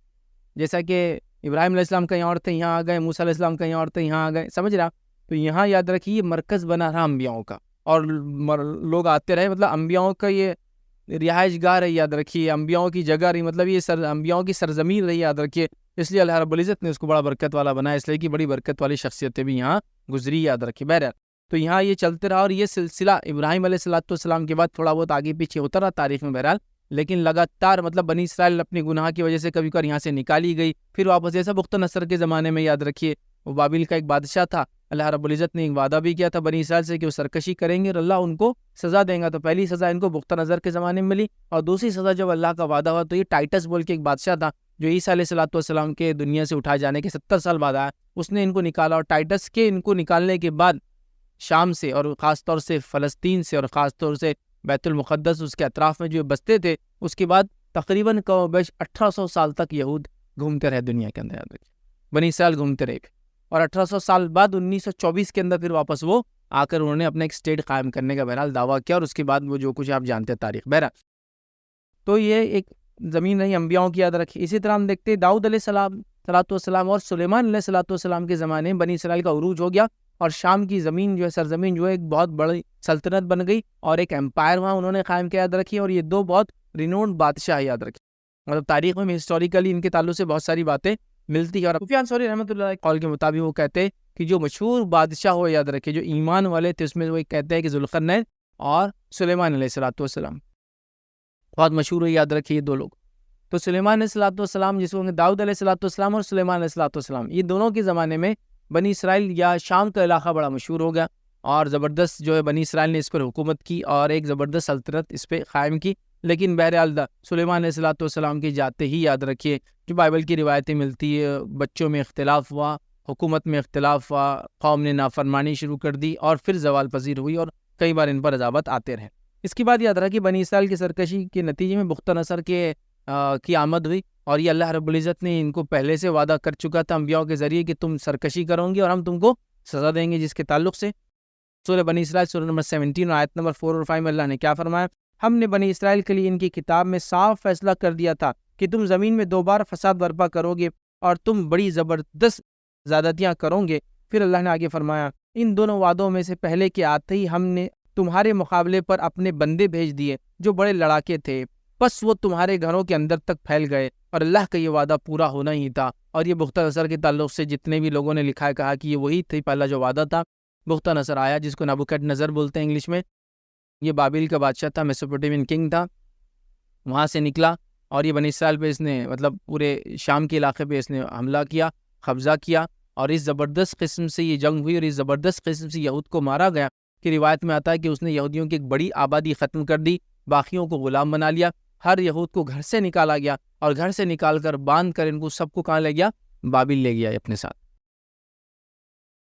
جیسا کہ ابراہیم علیہ السلام کہیں اور تھے یہاں آ گئے، موسیٰ علیہ السلام کہیں اور تھے یہاں آ گئے، سمجھ رہا؟ تو یہاں یاد رکھیے یہ مرکز بنا رہا انبیاؤں کا، اور لوگ آتے رہے، مطلب انبیاؤں کا یہ رہائش گاہ رہی، یاد رکھیے انبیاؤں کی جگہ رہی، مطلب یہ انبیاؤں کی سرزمین رہی، یاد رکھیے۔ اس لیے اللہ رب العزت نے اس کو بڑا برکت والا بنایا، اس لیے کہ بڑی برکت والی شخصیتیں بھی یہاں گزری، یاد رکھیے۔ بہرحال تو یہاں یہ چلتے رہا، اور یہ سلسلہ ابراہیم علیہ السلام کے بعد تھوڑا بہت آگے پیچھے ہوتا رہا تاریخ میں، بہرحال لیکن لگاتار، مطلب بنی اسرائیل اپنی گناہ کی وجہ سے کبھی کبھار یہاں سے نکالی گئی، پھر واپس، جیسا بخت نصر کے زمانے میں، یاد رکھیے وہ بابل کا ایک بادشاہ تھا، اللہ رب العزت نے ایک وعدہ بھی کیا تھا بنی اسرائیل سے کہ وہ سرکشی کریں گے اور اللہ ان کو سزا دیں گا۔ تو پہلی سزا ان کو بخت نظر کے زمانے میں ملی، اور دوسری سزا جب اللہ کا وعدہ ہوا تو یہ ٹائٹس بول کے ایک بادشاہ تھا جو عیسیٰ علیہ السلام کے دنیا سے اٹھائے جانے کے 70 سال بعد آیا، اس نے ان کو نکالا، اور ٹائٹس کے ان کو نکالنے کے بعد شام سے، اور خاص طور سے فلسطین سے، اور خاص طور سے بیت المقدس اس کے اطراف میں جو بستے تھے، اس کے بعد تقریباً 1800 سال تک یہود گھومتے رہے دنیا کے اندر، یاد رکھیے بنی اسرائیل گھومتے رہے، اور 1800 سال بعد 1924 کے اندر پھر واپس وہ آ کر انہوں نے اپنا ایک اسٹیٹ قائم کرنے کا بہرحال دعویٰ کیا، اور اس کے بعد وہ جو کچھ آپ جانتے ہیں تاریخ، بہرحال تو یہ ایک زمین رہی انبیاؤں کی، یاد رکھیے۔ اسی طرح ہم دیکھتے ہیں داؤد علیہ السلام اور سلیمان علیہ السلام کے زمانے میں بنی اسرائیل کا عروج ہو گیا، اور شام کی زمین جو ہے سرزمین جو ہے ایک بہت بڑی سلطنت بن گئی، اور ایک امپائر وہاں انہوں نے قائم کیا، یاد رکھیے، اور یہ دو بہت رینونڈ بادشاہ، یاد رکھیے، مطلب تاریخ میں ہسٹوریکلی ان کے تعلق سے بہت ساری باتیں ملتی ہے۔ اور سفیان ثوری رحمۃ اللہ علیہ قول کے مطابق وہ کہتے ہیں کہ جو مشہور بادشاہ ہو، یاد رکھیے جو ایمان والے تھے، اس میں وہ کہتے ہیں کہ ذوالقرنین اور سلیمان علیہ السلام بہت مشہور ہے، یاد رکھیے یہ دو لوگ۔ تو سلیمان علیہ السلام جس کو داؤد علیہ السلام اور سلیمان علیہ السلام، یہ دونوں کے زمانے میں بنی اسرائیل یا شام کا علاقہ بڑا مشہور ہو گیا، اور زبردست جو ہے بنی اسرائیل نے اس پر حکومت کی، اور ایک زبردست سلطنت اس پہ قائم کی۔ لیکن بہرحال سلیمان علیہ السلام کے جاتے ہی، یاد رکھیے جو بائبل کی روایتیں ملتی ہے، بچوں میں اختلاف ہوا، حکومت میں اختلاف ہوا، قوم نے نافرمانی شروع کر دی، اور پھر زوال پذیر ہوئی، اور کئی بار ان پر عذابات آتے رہے۔ اس کے بعد یاد رکھا کہ بنی اسرائیل کی سرکشی کے نتیجے میں بخت نصر کی آمد ہوئی، اور یہ اللہ رب العزت نے ان کو پہلے سے وعدہ کر چکا تھا انبیاء کے ذریعے کہ تم سرکشی کرو گے اور ہم تم کو سزا دیں گے، جس کے تعلق سے سورہ بنی اسرائیل سورہ نمبر 17 آیت نمبر 4 اور 5 میں اللہ نے کیا فرمایا؟ ہم نے بنی اسرائیل کے لیے ان کی کتاب میں صاف فیصلہ کر دیا تھا کہ تم زمین میں 2 بار فساد برپا کرو گے اور تم بڑی زبردست زیادتیاں کرو گے۔ پھر اللہ نے آگے فرمایا ان دونوں وعدوں میں سے پہلے کے آتے ہی ہم نے تمہارے مقابلے پر اپنے بندے بھیج دیے جو بڑے لڑاکے تھے، بس وہ تمہارے گھروں کے اندر تک پھیل گئے، اور اللہ کا یہ وعدہ پورا ہونا ہی تھا۔ اور یہ بختہ نصر کے تعلق سے جتنے بھی لوگوں نے لکھا ہے کہا کہ یہ وہی تھی پہلا جو وعدہ تھا، بختہ نصر آیا جس کو نبوکڈ نظر بولتے ہیں انگلش میں۔ یہ بابل کا بادشاہ تھا، میسوپوٹیمین کنگ تھا، وہاں سے نکلا اور یہ بنی اسرائیل پہ اس نے مطلب پورے شام کے علاقے پہ اس نے حملہ کیا، قبضہ کیا، اور اس زبردست قسم سے یہ جنگ ہوئی اور اس زبردست قسم سے یہود کو مارا گیا کہ روایت میں آتا ہے کہ اس نے یہودیوں کی ایک بڑی آبادی ختم کر دی، باقیوں کو غلام بنا لیا، ہر یہود کو گھر سے نکالا گیا اور گھر سے نکال کر باندھ کر ان کو سب کو کہاں لے گیا؟ بابل لے گیا اپنے ساتھ۔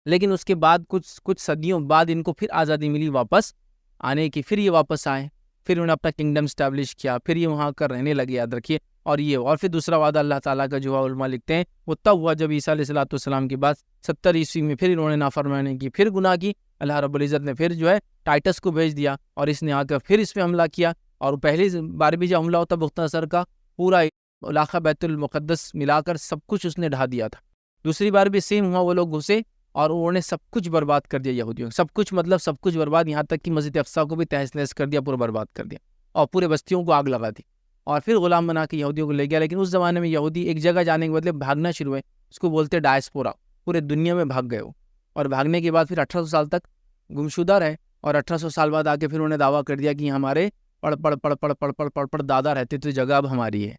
لیکن اس کے بعد کچھ صدیوں بعد ان کو پھر آزادی ملی واپس آنے کی، پھر یہ واپس آئے، پھر انہوں نے اپنا کنگڈم اسٹیبلش کیا، پھر یہ وہاں کر رہنے لگے، یاد رکھیے۔ اور پھر دوسرا وعدہ اللہ تعالیٰ کا جو علماء لکھتے ہیں وہ تب ہوا جب عیسیٰ علیہ السلام کے بعد 70 عیسوی میں پھر انہوں نے نافرمانی کی، پھر گناہ کی، اللہ رب العزت نے پھر جو ہے ٹائٹس کو بھیج دیا اور اس نے آ کر پھر اس پہ حملہ کیا، اور پہلی بار بھی جب حملہ ہوتا بخت نصر کا پورا علاقہ بیت المقدس ملا کر سب کچھ اس نے ڈھا دیا تھا۔ دوسری بار بھی سیم ہوا، وہ لوگ گھسے اور انہوں نے سب کچھ برباد کر دیا یہودیوں، سب کچھ مطلب سب کچھ برباد، یہاں تک کہ مسجد اقصیٰ کو بھی تہس نہس کر دیا، پورا برباد کر دیا اور پورے بستیوں کو آگ لگا دی اور پھر غلام بنا کے یہودیوں کو لے گیا۔ لیکن اس زمانے میں یہودی ایک جگہ جانے کے بدلے بھاگنا شروع ہوئے، اس کو بولتے ڈائسپورا، پورے دنیا میں بھاگ گئے وہ، اور بھاگنے کے بعد پھر 1800 سال تک گمشدہ رہے، اور 1800 سال بعد آ کے پھر انہوں نے دعویٰ کر دیا کہ ہمارے پڑ دادا رہتے تھے، جگہ اب ہماری ہے،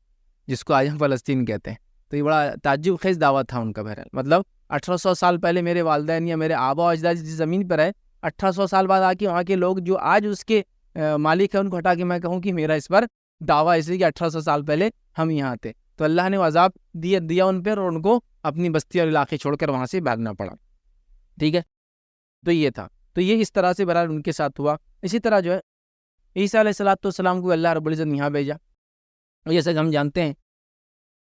جس کو آج ہم فلسطین کہتے ہیں۔ تو یہ بڑا تعجب خیز دعویٰ تھا ان کا، بہرحال مطلب 1800 سال پہلے میرے والدین یا میرے آبا و اجداد جس زمین پر ہے، 1800 سال بعد آ کے وہاں کے لوگ جو آج اس کے مالک ہیں ان کو ہٹا کے میں کہوں کہ میرا اس پر دعویٰ اس لیے کہ 1800 سال پہلے ہم یہاں تھے۔ تو اللہ نے عذاب دیا ان پر اور ان کو اپنی بستی اور علاقے چھوڑ کر وہاں سے بھاگنا پڑا، ٹھیک ہے۔ تو یہ تھا، تو یہ اس طرح سے بہرحال ان کے ساتھ ہوا۔ اسی طرح جو ہے عیسیٰ علیہ السلام کو اللہ رب العزت یہاں بھیجا، جیسا کہ ہم جانتے ہیں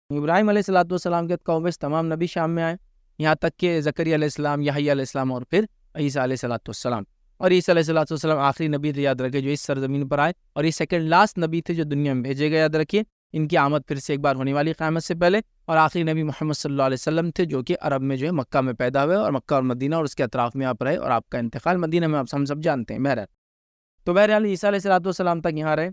ابراہیم علیہ السلام کے قوم میں تمام نبی شام میں آئے، یہاں تک کہ زکریا علیہ السلام، یحییٰ علیہ السلام اور پھر عیسیٰ علیہ السلام، اور عیسیٰ علیہ السلام آخری نبی تھے، یاد رکھے، جو اس سرزمین پر آئے، اور یہ سیکنڈ لاسٹ نبی تھے جو دنیا میں بھیجے گئے، یاد رکھیے۔ ان کی آمد پھر سے ایک بار ہونے والی قیامت سے پہلے، اور آخری نبی محمد صلی اللہ علیہ وسلم تھے جو کہ عرب میں جو ہے مکہ میں پیدا ہوئے اور مکہ اور مدینہ اور اس کے اطراف میں آپ رہے، اور آپ کا انتقال مدینہ میں ہم سب جانتے ہیں۔ بہرحال عیسیٰ علیہ السلام تک یہاں رہے۔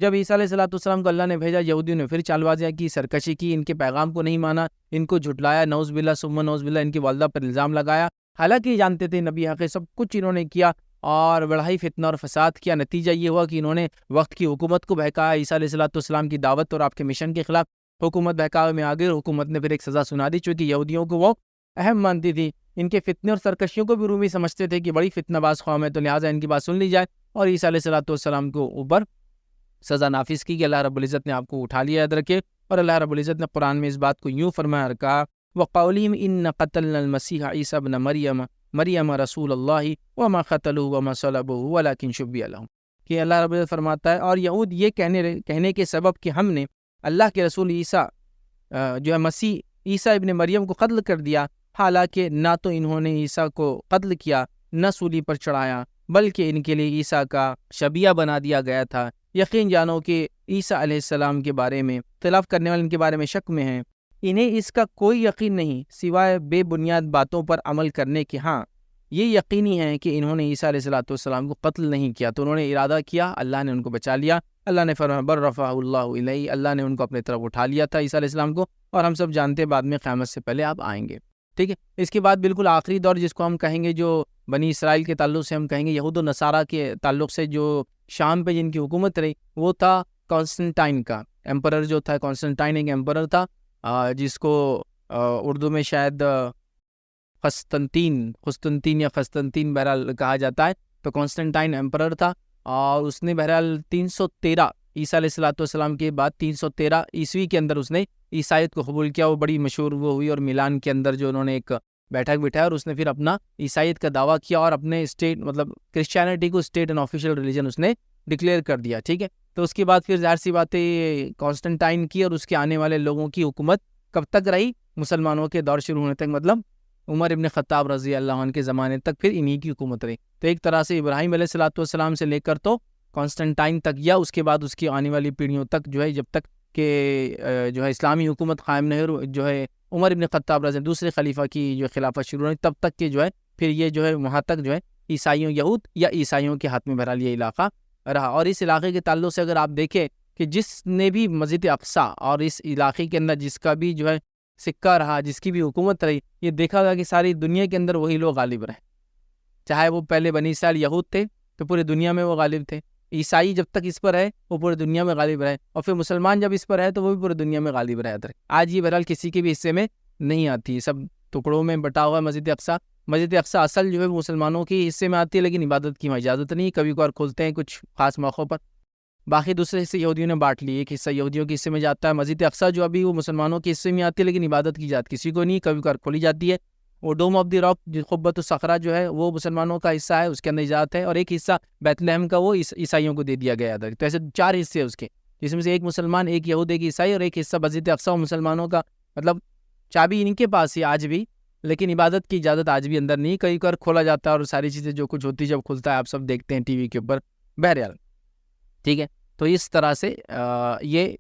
جب عیسیٰ علیہ السلام کو اللہ نے بھیجا، یہودیوں نے پھر چالبازیاں کی، سرکشی کی، ان کے پیغام کو نہیں مانا، ان کو جھٹلایا، نعوذ باللہ ثم نعوذ باللہ، ان کی والدہ پر الزام لگایا، حالانکہ یہ جانتے تھے نبی حق، سب کچھ انہوں نے کیا اور بڑا ہی فتنہ اور فساد کیا۔ نتیجہ یہ ہوا کہ انہوں نے وقت کی حکومت کو بہکایا، عیسیٰ علیہ السلام کی دعوت اور آپ کے مشن کے خلاف حکومت بہکاوے میں آ گئی، حکومت نے پھر ایک سزا سنا دی، چونکہ یہودیوں کو وہ اہم مانتی تھی، ان کے فتنے اور سرکشیوں کو بھی رومی سمجھتے تھے کہ بڑی فتنہ باز قوم ہے، تو لہٰذا ان کی بات سن لی جائے، اور عیسیٰ علیہ السلام کو اوپر سزا نافذ کی کہ اللہ رب العزت نے آپ کو اٹھا لیا، یاد رکھے۔ اور اللہ رب العزت نے قرآن میں اس بات کو یوں فرمایا اور کہا، وَقَوْلِهِمْ إِنَّ قَتَلْنَا الْمَسِيحَ عِيسَى ابْنَ مَرْيَمَ رَسُولَ اللَّهِ وَمَا قَتَلُوهُ وَمَا صَلَبُوهُ وَلَكِنْ شُبِّهَ لَهُمْ، کہ اللہ رب العزت فرماتا ہے، اور یہود یہ کہنے کے سبب کہ ہم نے اللہ کے رسول عیسیٰ جو ہے مسیح عیسیٰ ابن مریم کو قتل کر دیا، حالانکہ نہ تو انہوں نے عیسیٰ کو قتل کیا، نہ سولی پر چڑھایا، بلکہ ان کے لیے عیسیٰ کا شبیہ بنا دیا گیا تھا۔ یقین جانو کہ عیسیٰ علیہ السلام کے بارے میں اختلاف کرنے والے ان کے بارے میں شک میں ہیں، انہیں اس کا کوئی یقین نہیں سوائے بے بنیاد باتوں پر عمل کرنے کے۔ ہاں یہ یقینی ہے کہ انہوں نے عیسیٰ علیہ السلام کو قتل نہیں کیا، تو انہوں نے ارادہ کیا، اللہ نے ان کو بچا لیا۔ اللہ نے فرمایا بل رفعہ اللہ الیہ، اللہ نے ان کو اپنے طرف اٹھا لیا تھا عیسیٰ علیہ السلام کو، اور ہم سب جانتے ہیں بعد میں قیامت سے پہلے آپ آئیں گے، ٹھیک ہے۔ اس کے بعد بالکل آخری دور جس کو ہم کہیں گے، جو بنی اسرائیل کے تعلق سے ہم کہیں گے یہود و نصارہ کے تعلق سے جو شام پہ جن کی حکومت رہی، وہ تھا کانسٹنٹائن کا ایمپرر، جو تھا کانسٹنٹائن ایک ایمپرر تھا، جس کو اردو میں شاید قسطنطین یا قسطنطین بہرحال کہا جاتا ہے۔ تو کانسٹنٹائن ایمپرر تھا، اور اس نے بہرحال 313 عیسیٰ علیہ السلام کے بعد 313 عیسوی کے اندر اس نے عیسائیت کو قبول کیا۔ وہ بڑی مشہور وہ ہوئی، اور میلان کے اندر جو انہوں نے ایک بیٹھک بٹھایا اور اس نے پھر اپنا عیسائیت کا دعویٰ کیا اور اپنے اسٹیٹ مطلب کرسچینٹی کو اسٹیٹ اینڈ آفیشیل ریلیجن اس نے ڈکلیئر کر دیا، ٹھیک ہے۔ تو اس کے بعد پھر ظاہر سی بات ہے کانسٹنٹائن کی اور اس کے آنے والے لوگوں کی حکومت کب تک رہی؟ مسلمانوں کے دور شروع ہونے تک، مطلب عمر ابن خطاب رضی اللہ عنہ کے زمانے تک پھر انہی کی حکومت رہی۔ تو ایک طرح سے ابراہیم علیہ السلام سے لے کر تو کانسٹنٹائن تک، یا اس کے بعد اس کی آنے والی پیڑھیوں تک جو ہے، جب تک کہ جو ہے اسلامی حکومت قائم نہیں ہو، جو ہے عمر ابن خطاب رضی دوسرے خلیفہ کی جو خلافت شروع ہوئی، تب تک کہ جو ہے پھر یہ جو ہے وہاں تک جو ہے عیسائیوں یہود یا عیسائیوں کے ہاتھ میں بہرحال یہ علاقہ رہا۔ اور اس علاقے کے تعلق سے اگر آپ دیکھیں کہ جس نے بھی مسجد اقصیٰ اور اس علاقے کے اندر جس کا بھی جو ہے سکہ رہا، جس کی بھی حکومت رہی، یہ دیکھا گیا کہ ساری دنیا کے اندر وہی لوگ غالب رہے، چاہے وہ پہلے بنی اسرائیل یہود تھے تو پوری دنیا میں وہ غالب تھے، عیسائی جب تک اس پر ہے وہ پورے دنیا میں غالب رہے، اور پھر مسلمان جب اس پر ہے تو وہ بھی پورے دنیا میں غالب رہے. آج یہ بہرحال کسی کے بھی حصے میں نہیں آتی، سب ٹکڑوں میں بٹا ہوا ہے مسجد اقصیٰ. مسجد اقصیٰ اصل جو ہے مسلمانوں کے حصے میں آتی ہے، لیکن عبادت کی وہاں اجازت نہیں، کبھی کبھار کھولتے ہیں کچھ خاص موقعوں پر. باقی دوسرے حصے یہودیوں نے بانٹ لیے، ایک حصہ یہودیوں کے حصے میں جاتا ہے. مسجد اقصیٰ جو ابھی وہ مسلمانوں کے حصے میں آتی ہے، لیکن عبادت کی اجازت کسی کو نہیں، کبھی کبھار کھولی جاتی ہے. وہ ڈوم آف دی راک جو قبۃ الصخرہ جو ہے وہ مسلمانوں کا حصہ ہے، اس کے اندر اجازت ہے، اور ایک حصہ بیت لحم کا وہ عیسائیوں کو دے دیا گیا ہے. تو ایسے 4 حصے اس کے، جس میں سے ایک مسلمان، ایک یہود، ایک عیسائی، اور ایک حصہ مسجد اقصیٰ مسلمانوں کا. مطلب چابی ان کے پاس ہی آج بھی، لیکن عبادت کی اجازت آج بھی اندر نہیں. کئی بار کھولا جاتا ہے اور ساری چیزیں جو کچھ ہوتی ہے جب کھلتا ہے آپ سب دیکھتے ہیں ٹی وی کے اوپر. بہرحال ٹھیک ہے، تو اس طرح سے یہ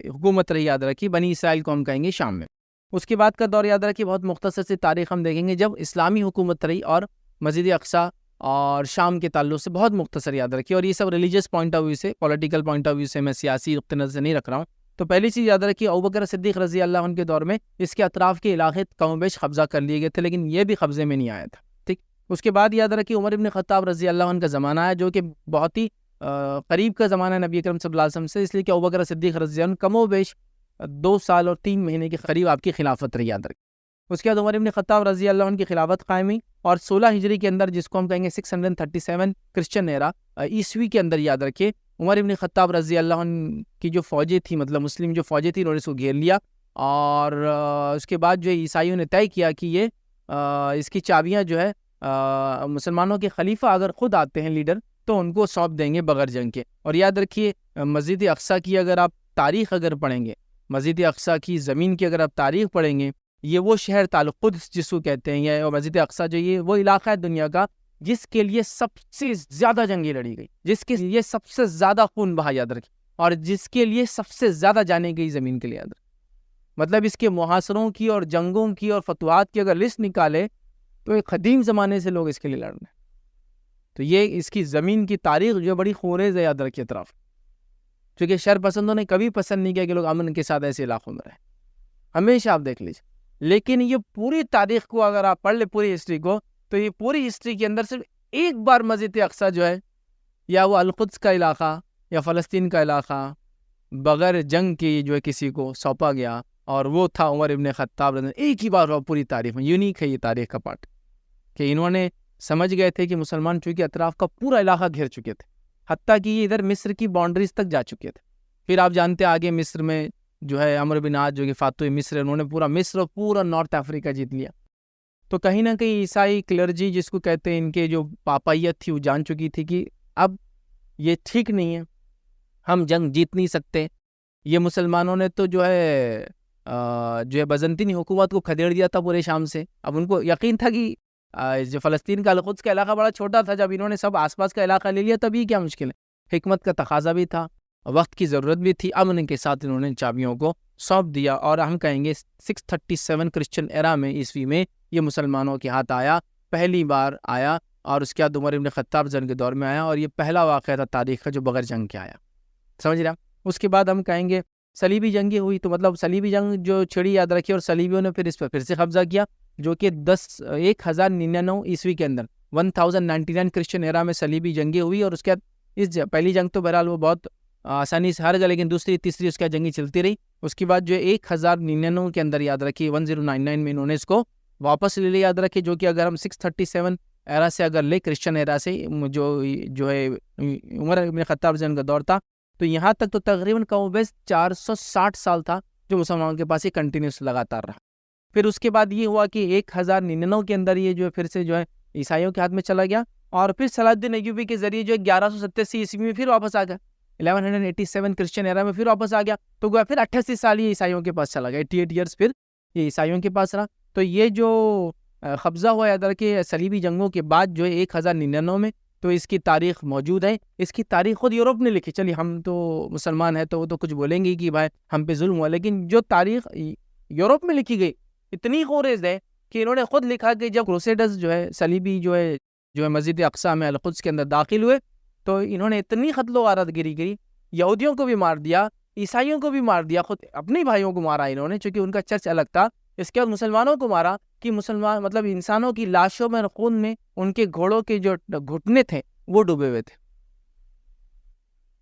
حکومت رہی، یاد رکھیے، بنی اسرائیل کو ہم کہیں گے شام میں. اس کے بعد کا دور یاد رکھیے، بہت مختصر سی تاریخ ہم دیکھیں گے جب اسلامی حکومت رہی، اور مسجد اقصیٰ اور شام کے تعلق سے بہت مختصر یاد رکھیے. اور یہ سب ریلیجیس پوائنٹ آف ویو سے، پولیٹیکل پوائنٹ آف ویو سے، میں سیاسی نقطہ نظر سے نہیں رکھ رہا ہوں. تو پہلی چیز یاد رکھیے، ابوبکر صدیق رضی اللہ عنہ کے دور میں اس کے اطراف کے علاقے کم و بیش قبضہ کر لیے گئے تھے، لیکن یہ بھی قبضے میں نہیں آیا تھا. ٹھیک، اس کے بعد یاد رکھیے عمر ابن خطاب رضی اللہ عنہ کا زمانہ ہے، جو کہ بہت ہی قریب کا زمانہ ہے نبی اکرم صلی اللہ علیہ وسلم سے، اس لیے کہ ابوبکر صدیق رضی اللہ عنہ کم و بیش 2 سال اور 3 مہینے کے قریب آپ کی خلافت رہی، یاد رکھیے. اس کے بعد عمر ابن خطاب رضی اللہ عنہ کی خلافت قائم ہوئی، اور 16 ہجری کے اندر، جس کو ہم کہیں گے 637 کرسچن ایرا عیسوی کے اندر، یاد رکھیے عمر ابن خطاب رضی اللہ عنہ کی جو فوجیں تھیں، مطلب مسلم جو فوجیں تھیں، انہوں نے اس کو گھیر لیا. اور اس کے بعد جو عیسائیوں نے طے کیا کہ یہ اس کی چابیاں جو ہے مسلمانوں کے خلیفہ اگر خود آتے ہیں لیڈر تو ان کو سونپ دیں گے بغیر جنگ کے. اور یاد رکھیے مسجد اقصیٰ کی اگر آپ تاریخ اگر پڑھیں گے، مسجد اقصیٰ کی زمین کی اگر آپ تاریخ پڑھیں گے، یہ وہ شہر قدس جس کو کہتے ہیں، یا مسجد اقصیٰ جو یہ وہ علاقہ ہے دنیا کا جس کے لیے سب سے زیادہ جنگیں لڑی گئی، جس کے لیے سب سے زیادہ خون بہا، یاد رکھیں، اور جس کے لیے سب سے زیادہ جانے گئی زمین کے لیے، یاد رکھیں. مطلب اس کے محاصروں کی اور جنگوں کی اور فتوحات کی اگر لسٹ نکالے تو ایک قدیم زمانے سے لوگ اس کے لیے لڑ رہے ہیں. تو یہ اس کی زمین کی تاریخ جو بڑی خونریز ہے، یاد رکھیے اطراف، کیونکہ شر پسندوں نے کبھی پسند نہیں کیا کہ لوگ امن کے ساتھ ایسے علاقوں میں رہیں، ہمیشہ آپ دیکھ لیجیے. لیکن یہ پوری تاریخ کو اگر آپ پڑھ لیں، پوری ہسٹری کو، تو یہ پوری ہسٹری کے اندر صرف ایک بار مسجد اقصیٰ جو ہے، یا وہ القدس کا علاقہ یا فلسطین کا علاقہ بغیر جنگ کی جو ہے کسی کو سونپا گیا، اور وہ تھا عمر ابن خطاب. ایک ہی بار ہوا پوری تاریخ میں. یونیک ہے یہ تاریخ کا پارٹ کہ انہوں نے سمجھ گئے تھے کہ مسلمان چونکہ اطراف کا پورا علاقہ گھیر چکے تھے، حتیٰ کہ یہ ادھر مصر کی باؤنڈریز تک جا چکے تھے. پھر آپ جانتے ہیں آگے مصر میں جو ہے عمرو بن عاص جو کہ فاتح مصر ہے، انہوں نے پورا مصر اور پورا نارتھ افریقہ جیت لیا. تو کہیں نہ کہیں عیسائی کلرجی جس کو کہتے ہیں، ان کے جو پاپائیت تھی وہ جان چکی تھی کہ اب یہ ٹھیک نہیں ہے، ہم جنگ جیت نہیں سکتے. یہ مسلمانوں نے تو جو ہے بزنطینی حکومت کو کھدیڑ دیا تھا پورے شام سے. اب ان کو یقین تھا کہ جو فلسطین کا القدس کا علاقہ بڑا چھوٹا تھا، جب انہوں نے سب آس پاس کا علاقہ لے لیا تب یہ کیا مشکل ہے. حکمت کا تقاضا بھی تھا، وقت کی ضرورت بھی تھی، امن کے ساتھ انہوں نے چابیوں کو سونپ دیا. اور ہم کہیں گے 637 کرسچن ایرا میں عیسوی میں یہ مسلمانوں کے ہاتھ آیا، پہلی بار آیا. اور اس کے بعد عمر ابن خطاب زن کے دور میں آیا، اور یہ پہلا واقعہ تھا تاریخ کا جو بغیر جنگ کے آیا. سمجھ رہے ہیں؟ اس کے بعد ہم کہیں گے صلیبی جنگیں ہوئی. تو مطلب صلیبی جنگ جو چھڑی، یاد رکھیے، اور صلیبیوں نے پھر اس پر پھر سے قبضہ کیا، جو کہ 1099 عیسوی کے اندر 1099 کرسچن ایرا میں صلیبی جنگیں ہوئی. اور اس کے بعد اس پہلی جنگ تو بہرحال وہ بہت آسانی سے ہار گیا، لیکن دوسری تیسری اس کا جنگیں چلتی رہی. اس کے بعد جو 1099 کے اندر، یاد رکھیے 1099 میں انہوں نے اس کو واپس لے لیا. یاد رکھیے جو کہ اگر ہم 637 ایرا سے اگر لے، کرسچن ایرا سے جو ہے عمر ابن خطاب زن کا دور تھا، تو یہاں تک تو تقریباً کم و بیش 460 سال تھا جو مسلمانوں کے پاس یہ کنٹینیوس لگاتار رہا. پھر اس کے بعد یہ ہوا کہ 1099 کے اندر یہ جو ہے پھر سے جو ہے عیسائیوں کے ہاتھ میں چلا گیا، اور پھر صلاح الدین ایوبی کے ذریعے جو ہے 1187 عیسوی میں پھر واپس آ گیا. 1187 کرسچن ایرا میں پھر واپس آ گیا. تو گویا پھر 88 سال یہ عیسائیوں کے پاس چلا گیا، 88 ایئرس پھر یہ عیسائیوں کے پاس رہا. تو یہ جو قبضہ ہوا، یاد رکھیے صلیبی جنگوں کے بعد جو ہے 1099 میں، تو اس کی تاریخ موجود ہے. اس کی تاریخ خود یورپ نے لکھی. چلیے ہم تو مسلمان ہیں تو وہ تو کچھ بولیں گے کہ بھائی ہم پہ ظلم ہوا، لیکن جو تاریخ یورپ میں لکھی گئی اتنی خونریز ہے کہ انہوں نے خود لکھا کہ جب کروسیڈرز جو ہے صلیبی جو ہے مسجد اقصیٰ میں القدس کے اندر داخل ہوئے، تو انہوں نے اتنی قتل و غارت گری کی، یہودیوں کو بھی مار دیا، عیسائیوں کو بھی مار دیا، خود اپنے بھائیوں کو مارا انہوں نے، چونکہ ان کا چرچ الگ تھا. اس کے بعد مسلمانوں کو مارا کہ مسلمان مطلب انسانوں کی لاشوں میں خون میں ان کے گھوڑوں کے جو گھٹنے تھے وہ ڈوبے ہوئے تھے.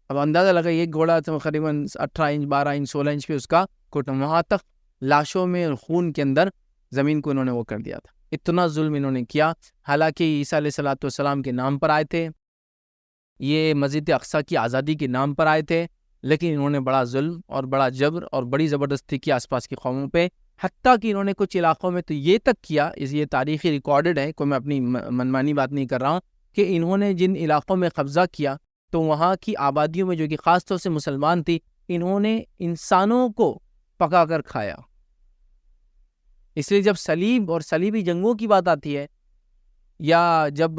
اب اندازہ لگائیے ایک گھوڑا تقریباً 18 انچ 12 انچ 16 انچ پہ اس کا گھٹنا، وہاں تک لاشوں میں اور خون کے اندر زمین کو انہوں نے وہ کر دیا تھا. اتنا ظلم انہوں نے کیا. حالانکہ عیسیٰ علیہ الصلوۃ والسلام کے نام پر آئے تھے، یہ مسجد اقصیٰ کی آزادی کے نام پر آئے تھے، لیکن انہوں نے بڑا ظلم اور بڑا جبر اور بڑی زبردستی کی آس پاس کی قوموں پہ. حتیٰ کہ انہوں نے کچھ علاقوں میں تو یہ تک کیا، یہ تاریخی ریکارڈڈ ہے، کوئی میں اپنی منمانی بات نہیں کر رہا ہوں، کہ انہوں نے جن علاقوں میں قبضہ کیا تو وہاں کی آبادیوں میں جو کہ خاص طور سے مسلمان تھی، انہوں نے انسانوں کو پکا کر کھایا. اس لیے جب صلیب اور صلیبی جنگوں کی بات آتی ہے، یا جب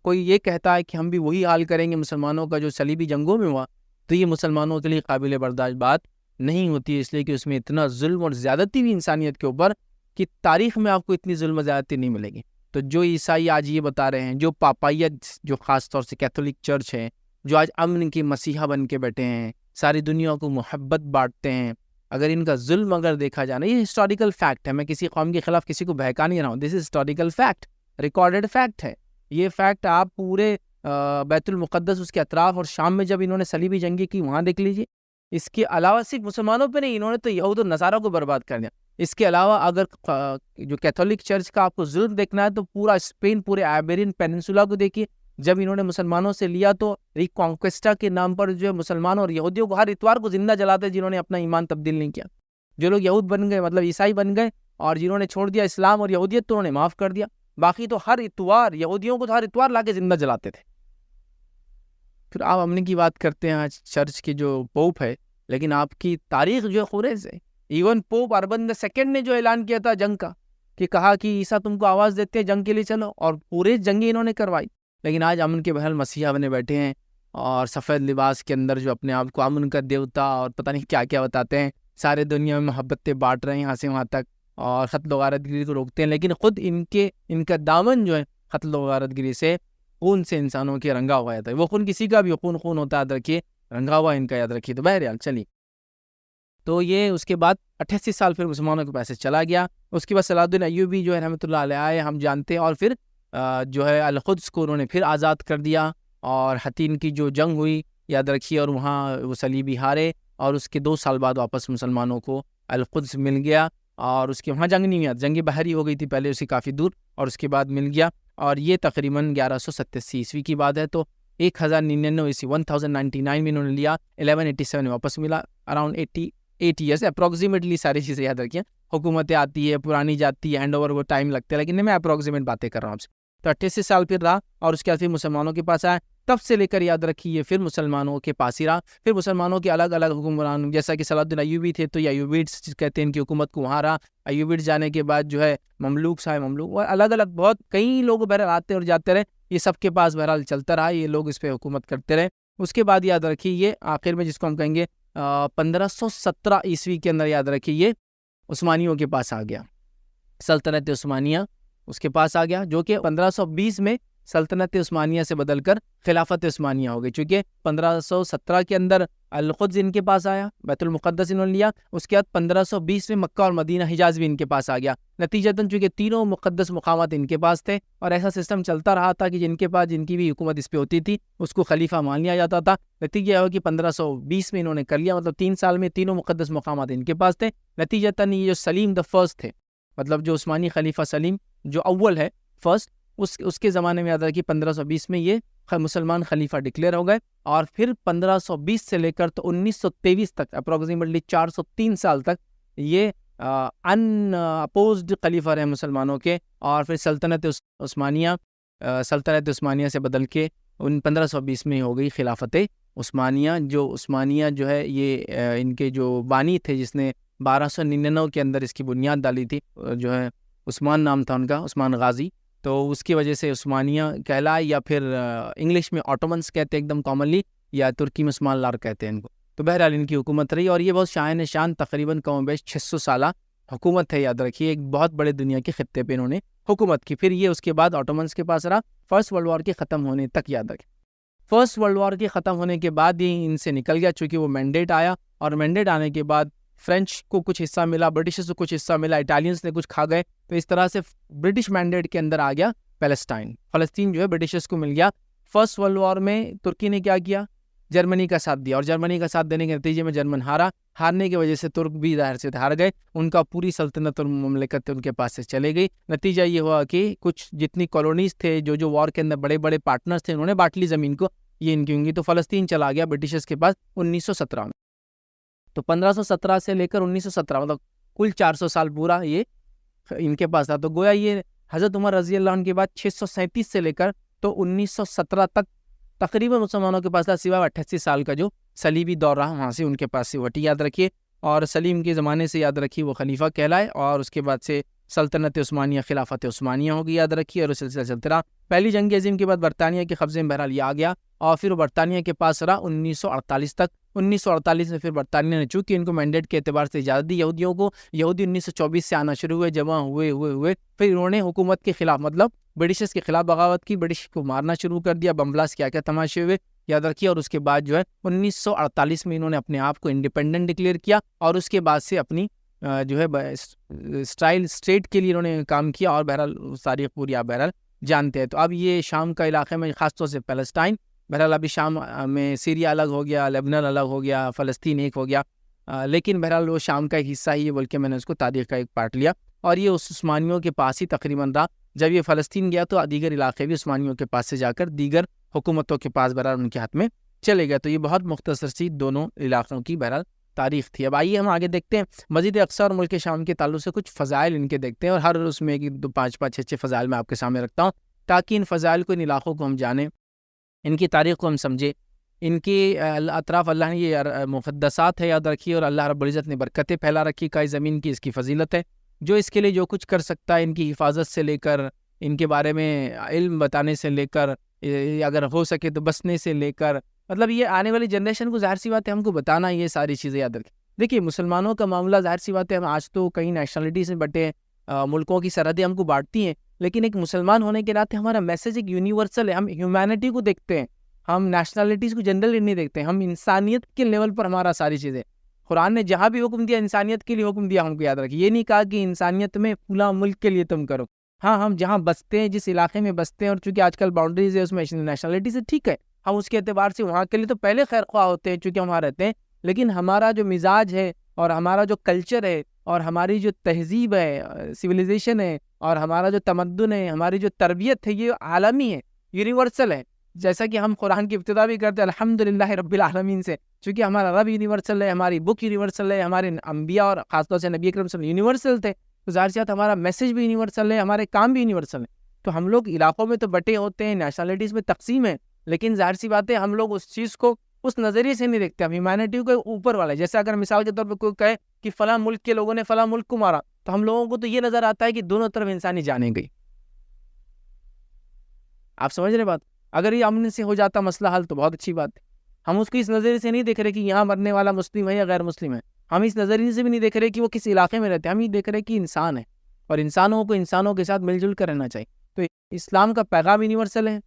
کوئی یہ کہتا ہے کہ ہم بھی وہی حال کریں گے مسلمانوں کا جو صلیبی جنگوں میں ہوا، تو یہ مسلمانوں کے لیے قابل برداشت بات نہیں ہوتی، اس لیے کہ اس میں اتنا ظلم اور زیادتی بھی انسانیت کے اوپر کہ تاریخ میں آپ کو اتنی ظلم و زیادتی نہیں ملے گی. تو جو عیسائی آج یہ بتا رہے ہیں، جو پاپائیت جو خاص طور سے کیتھولک چرچ ہے، جو آج امن کی مسیحا بن کے بیٹھے ہیں، ساری دنیا کو محبت بانٹتے ہیں، اگر ان کا ظلم اگر دیکھا جانا، یہ ہسٹوریکل فیکٹ ہے، میں کسی قوم کے خلاف کسی کو بہکا نہیں رہا ہوں، دس از ہسٹوریکل فیکٹ، ریکارڈڈ فیکٹ ہے. یہ فیکٹ آپ پورے بیت المقدس اس کے اطراف اور شام میں جب انہوں نے صلیبی جنگی کی وہاں دیکھ لیجیے. اس کے علاوہ صرف مسلمانوں پہ نہیں، انہوں نے تو یہود اور نصارہ کو برباد کر دیا. اس کے علاوہ اگر جو کیتھولک چرچ کا آپ کو ظلم دیکھنا ہے تو پورا اسپین، پورے آئبیرین پیننسولا کو دیکھیے. جب انہوں نے مسلمانوں سے لیا تو ریکانکویسٹا کے نام پر جو ہے مسلمان اور یہودیوں کو ہر اتوار کو زندہ جلاتے، جنہوں نے اپنا ایمان تبدیل نہیں کیا. جو لوگ یہود بن گئے مطلب عیسائی بن گئے، اور جنہوں نے چھوڑ دیا اسلام اور یہودیت تو انہوں نے معاف کر دیا. باقی تو ہر اتوار یہودیوں کو تو ہر اتوار لا کے زندہ جلاتے تھے. پھر آپ امن کی بات کرتے ہیں آج چرچ کے جو پوپ ہے، لیکن آپ کی تاریخ جو ہے خورز ہے. ایون پوپ اربن II نے جو اعلان کیا تھا جنگ کا، کہ کہا کہ عیسیٰ تم کو آواز دیتے ہیں جنگ کے لیے چلو، اور پورے جنگیں انہوں نے کروائی. لیکن آج امن کے بہرحال مسیحا بنے بیٹھے ہیں، اور سفید لباس کے اندر جو اپنے آپ کو امن کا دیوتا اور پتہ نہیں کیا کیا بتاتے ہیں، سارے دنیا میں محبتیں بانٹ رہے ہیں یہاں سے وہاں تک، اور قتل و غارت گری کو روکتے ہیں. لیکن خود ان کا دامن جو ہے قتل و غارت گری سے، خون سے انسانوں کے رنگا ہوا ہے. وہ خون کسی کا بھی خون ہوتا ہے، یاد رکھیے، رنگا ہوا ان کا یاد رکھیے. تو بہرحال چلیے، تو یہ اس کے بعد 88 سال پھر مسلمانوں کے پاس چلا گیا. اس کے بعد صلاح الدین ایوبی جو ہے رحمۃ اللہ علیہ ہم جانتے ہیں، اور پھر جو ہے القدس کو انہوں نے پھر آزاد کر دیا، اور حطین کی جو جنگ ہوئی یاد رکھیے، اور وہاں وہ صلیبی ہارے، اور اس کے 2 سال بعد واپس مسلمانوں کو القدس مل گیا. اور اس کے وہاں جنگ نہیں ہوئی، جنگ بحری ہو گئی تھی پہلے اسی کافی دور، اور اس کے بعد مل گیا. اور یہ تقریباً 1187 عیسوی کی بات ہے. تو 1099 عیسوی 1099 میں انہوں نے لیا، 1187 میں واپس ملا. اراؤنڈ 88 ایئرس اپروکسیمیٹلی ساری چیزیں یاد رکھیں. حکومتیں آتی ہے، پرانی جاتی ہے، ہینڈ اوور کو ٹائم لگتا ہے، لیکن میں اپروکسیمیٹ باتیں کر رہا ہوں آپ سے. تو 88 سال پھر رہا، اور اس کے بعد پھر مسلمانوں کے پاس آیا. تب سے لے کر یاد رکھیے پھر مسلمانوں کے پاس ہی رہا. پھر مسلمانوں کے الگ الگ حکمران، جیسا کہ صلاح الدین ایوبی تھے تو یہ ایوبیڈس کہتے ہیں ان کی حکومت کو وہاں رہا. ایوبیڈس جانے کے بعد جو ہے مملوک وہ الگ الگ بہت کئی لوگ بہرحال آتے اور جاتے رہے. یہ سب کے پاس بہرحال چلتا رہا، یہ لوگ اس پہ حکومت کرتے رہے. اس کے بعد یاد رکھیے یہ آخر میں جس کو ہم کہیں گے 1517 عیسوی کے اندر یاد رکھیے یہ عثمانیوں کے پاس آ گیا. سلطنت عثمانیہ اس کے پاس آ گیا، جو کہ 1520 میں سلطنت عثمانیہ سے بدل کر خلافت عثمانیہ ہو گئی. چونکہ 1517 کے اندر القدس ان کے پاس آیا، بیت المقدس انہوں نے لیا. اس کے بعد 1520 میں مکہ اور مدینہ حجاز بھی ان کے پاس آ گیا. نتیجتاً چونکہ تینوں مقدس مقامات ان کے پاس تھے، اور ایسا سسٹم چلتا رہا تھا کہ جن کے پاس جن کی بھی حکومت اس پہ ہوتی تھی اس کو خلیفہ مان لیا جاتا تھا. نتیجہ یہ ہوا کہ 1520 میں انہوں نے کر لیا، مطلب 3 سال میں تینوں مقدس مقامات ان کے پاس تھے. نتیجتاً یہ جو سلیم the first تھے، مطلب جو عثمانی خلیفہ سلیم جو اول ہے فرسٹ، اس کے زمانے میں یاد رکھیے 1520 میں یہ مسلمان خلیفہ ڈکلیئر ہو گئے. اور پھر 1520 سے لے کر تو 1923 تک اپروکسیمیٹلی 403 سال تک یہ ان اپوزڈ خلیفہ رہے مسلمانوں کے. اور پھر سلطنت عثمانیہ سے بدل کے 1520 میں ہو گئی خلافت عثمانیہ. جو عثمانیہ جو ہے یہ ان کے جو بانی تھے، جس نے 1299 کے اندر اس کی بنیاد ڈالی تھی، جو ہے عثمان نام تھا ان کا، عثمان غازی. تو اس کی وجہ سے عثمانیہ کہلائے، یا پھر انگلش میں آٹومنس کہتے ہیں ایک دم کامنلی، یا ترکی میں عثمان لار کہتے ہیں ان کو. تو بہرحال ان کی حکومت رہی، اور یہ بہت شاہن شان تقریباً کم و بیش 600 سالہ حکومت ہے. یاد رکھیے ایک بہت بڑے دنیا کے خطے پہ انہوں نے حکومت کی. پھر یہ اس کے بعد آٹومنس کے پاس رہا فرسٹ ورلڈ وار کے ختم ہونے تک. یاد رکھیں فرسٹ ورلڈ وار کے ختم ہونے کے بعد ہی ان سے نکل گیا، چونکہ وہ مینڈیٹ آیا، اور مینڈیٹ آنے کے بعد فرینچ کو کچھ حصہ ملا، برٹشز کو کچھ حصہ ملا، اٹالینس نے کچھ کھا گئے. تو اس طرح سے برٹش مینڈیٹ کے اندر آ گیا فلسطین جو ہے برٹشز کو مل گیا. فرسٹ ورلڈ وار میں ترکی نے کیا کیا، جرمنی کا ساتھ دیا، اور جرمنی کا ساتھ دینے کے نتیجے میں جرمن ہارنے کی وجہ سے ترک بھی ظاہر سے ہار گئے، ان کا پوری سلطنت اور مملکت ان کے پاس سے چلے گئی۔ نتیجہ یہ ہوا کہ کچھ جتنی کالونیز تھے جو وار کے اندر بڑے بڑے پارٹنرز تھے، انہوں نے بانٹ لی زمین کو، یہ ان کی ہوں گی، تو فلسطین چلا گیا برٹشرز کے پاس 1917 میں۔ تو 1517 سے لے کر 1917 مطلب کل 400 سال پورا یہ ان کے پاس تھا۔ تو گویا یہ حضرت عمر رضی اللہ عنہ کے بعد 637 سے لے کر تو 1917 تک تقریباً مسلمانوں کے پاس تھا، سوائے 88 سال کا جو صلیبی دور رہا وہاں سے ان کے پاس سے وٹی یاد رکھیے، اور سلیم کے زمانے سے یاد رکھیے وہ خلیفہ کہلائے، اور اس کے بعد سے سلطنت عثمانیہ خلافت عثمانیہ ہوگی یاد رکھیے، اور اس سلسلہ چلتے رہا۔ پہلی جنگ عظیم کے بعد برطانیہ کے قبضے میں بہرحال یہ آ گیا، اور پھر برطانیہ کے پاس رہا 1948 تک۔ 1948 میں پھر برطانیہ نے چونکہ ان کو مینڈیٹ کے اعتبار سے اجازت دی یہودیوں کو، یہودی 1924 سے آنا شروع ہوئے، جمع ہوئے، پھر انہوں نے حکومت کے خلاف مطلب برٹشرز کے خلاف بغاوت کی، برٹش کو مارنا شروع کر دیا، بم بلاسٹ کیا تماشے ہوئے یاد رکھیے، اور اس کے بعد جو ہے 1948 میں انہوں نے اپنے آپ کو انڈیپینڈنٹ ڈکلیئر کیا، اور اس کے بعد سے اپنی جو ہے اسٹیٹ کے لیے انہوں نے کام کیا، اور بہرحال تاریخ پوری آپ بہرحال جانتے ہیں۔ تو اب یہ شام کا علاقے میں خاص طور سے پیلسٹائن، بہرحال ابھی شام میں سیریا الگ ہو گیا، لیبنان الگ ہو گیا، فلسطین ایک ہو گیا، لیکن بہرحال وہ شام کا ایک حصہ ہی ہے بول کے میں نے اس کو تاریخ کا ایک پارٹ لیا، اور یہ اس عثمانیوں کے پاس ہی تقریباً رہا۔ جب یہ فلسطین گیا تو دیگر علاقے بھی عثمانیوں کے پاس سے جا کر دیگر حکومتوں کے پاس بہرحال ان کے ہاتھ میں چلے گئے۔ تو یہ بہت مختصر سی دونوں علاقوں کی بہرحال تاریخ تھی۔ اب آئیے ہم آگے دیکھتے ہیں مسجد اقصی اور ملک شام کے تعلق سے کچھ فضائل ان کے دیکھتے ہیں، اور ہر اس میں 1 2 5 5 6 فضائل میں آپ کے سامنے رکھتا ہوں تاکہ ان فضائل کو، ان علاقوں کو ہم جانیں، ان کی تاریخ کو ہم سمجھیں، ان کے اطراف اللہ نے یہ مقدسات ہے یاد رکھیے، اور اللہ رب العزت نے برکتیں پھیلا رکھی کئی زمین کی، اس کی فضیلت ہے، جو اس کے لیے جو کچھ کر سکتا ہے، ان کی حفاظت سے لے کر، ان کے بارے میں علم بتانے سے لے کر، اگر ہو سکے تو بسنے سے لے کر، مطلب یہ آنے والی جنریشن کو ظاہر سی بات ہے ہم کو بتانا، یہ ساری چیزیں یاد رکھیں۔ دیکھیے مسلمانوں کا معاملہ ظاہر سی بات ہے، ہم آج تو کئی نیشنلٹی سے بٹے ملکوں کی سرحدیں ہم کو بانٹتی ہیں، لیکن ایک مسلمان ہونے کے ناطے ہمارا میسج ایک یونیورسل ہے، ہم ہیومینٹی کو دیکھتے ہیں، ہم نیشنلٹیز کو جنرلی نہیں دیکھتے، ہم انسانیت کے لیول پر ہمارا ساری چیزیں، قرآن نے جہاں بھی حکم دیا انسانیت کے لیے حکم دیا، ہم کو یاد رکھیے، یہ نہیں کہا کہ انسانیت میں پورا ملک کے لیے تم کرو، ہاں ہم جہاں بستے ہیں، جس علاقے میں بستے ہیں، اور چونکہ آج کل باؤنڈریز ہے اس میں نیشنلٹی سے ٹھیک ہے، ہم اس کے اعتبار سے وہاں کے لیے تو پہلے خیر خواہ ہوتے ہیں چونکہ ہم وہاں رہتے ہیں، لیکن ہمارا جو مزاج ہے، اور ہمارا جو کلچر ہے، اور ہماری جو تہذیب ہے، سویلائزیشن ہے، اور ہمارا جو تمدن ہے، ہماری جو تربیت ہے، یہ عالمی ہے، یونیورسل ہے، جیسا کہ ہم قرآن کی ابتدا بھی کرتے ہیں الحمدللہ رب العالمین سے، چونکہ ہمارا رب یونیورسل ہے، ہماری بک یونیورسل ہے، ہمارے انبیاء اور خاص طور سے نبی اکرم صلی اللہ علیہ وسلم یونیورسل تھے، تو ظاہر سی بات ہمارا میسج بھی یونیورسل ہے، ہمارے کام بھی یونیورسل ہیں۔ تو ہم لوگ علاقوں میں تو بٹے ہوتے ہیں، نیشنلٹیز میں تقسیم ہے، لیکن ظاہر سی بات ہے ہم لوگ اس چیز کو اس نظریے سے نہیں دیکھتے، ہم ہیومینٹی کو اوپر والا ہے، جیسے اگر مثال کے طور پہ کوئی کہے کہ فلاں ملک کے لوگوں نے فلاں ملک کو مارا، تو ہم لوگوں کو تو یہ نظر آتا ہے کہ دونوں طرف انسانی جانیں گئی۔ آپ سمجھ رہے بات؟ اگر یہ امن سے ہو جاتا مسئلہ حل تو بہت اچھی بات ہے، ہم اس کو اس نظریے سے نہیں دیکھ رہے کہ یہاں مرنے والا مسلم ہے یا غیر مسلم ہے، ہم اس نظریے سے بھی نہیں دیکھ رہے کہ وہ کس علاقے میں رہتے ہیں، ہم یہ دیکھ رہے کہ انسان ہے، اور انسانوں کو انسانوں کے ساتھ مل جل کر رہنا چاہیے۔ تو اسلام کا پیغام یونیورسل ہے،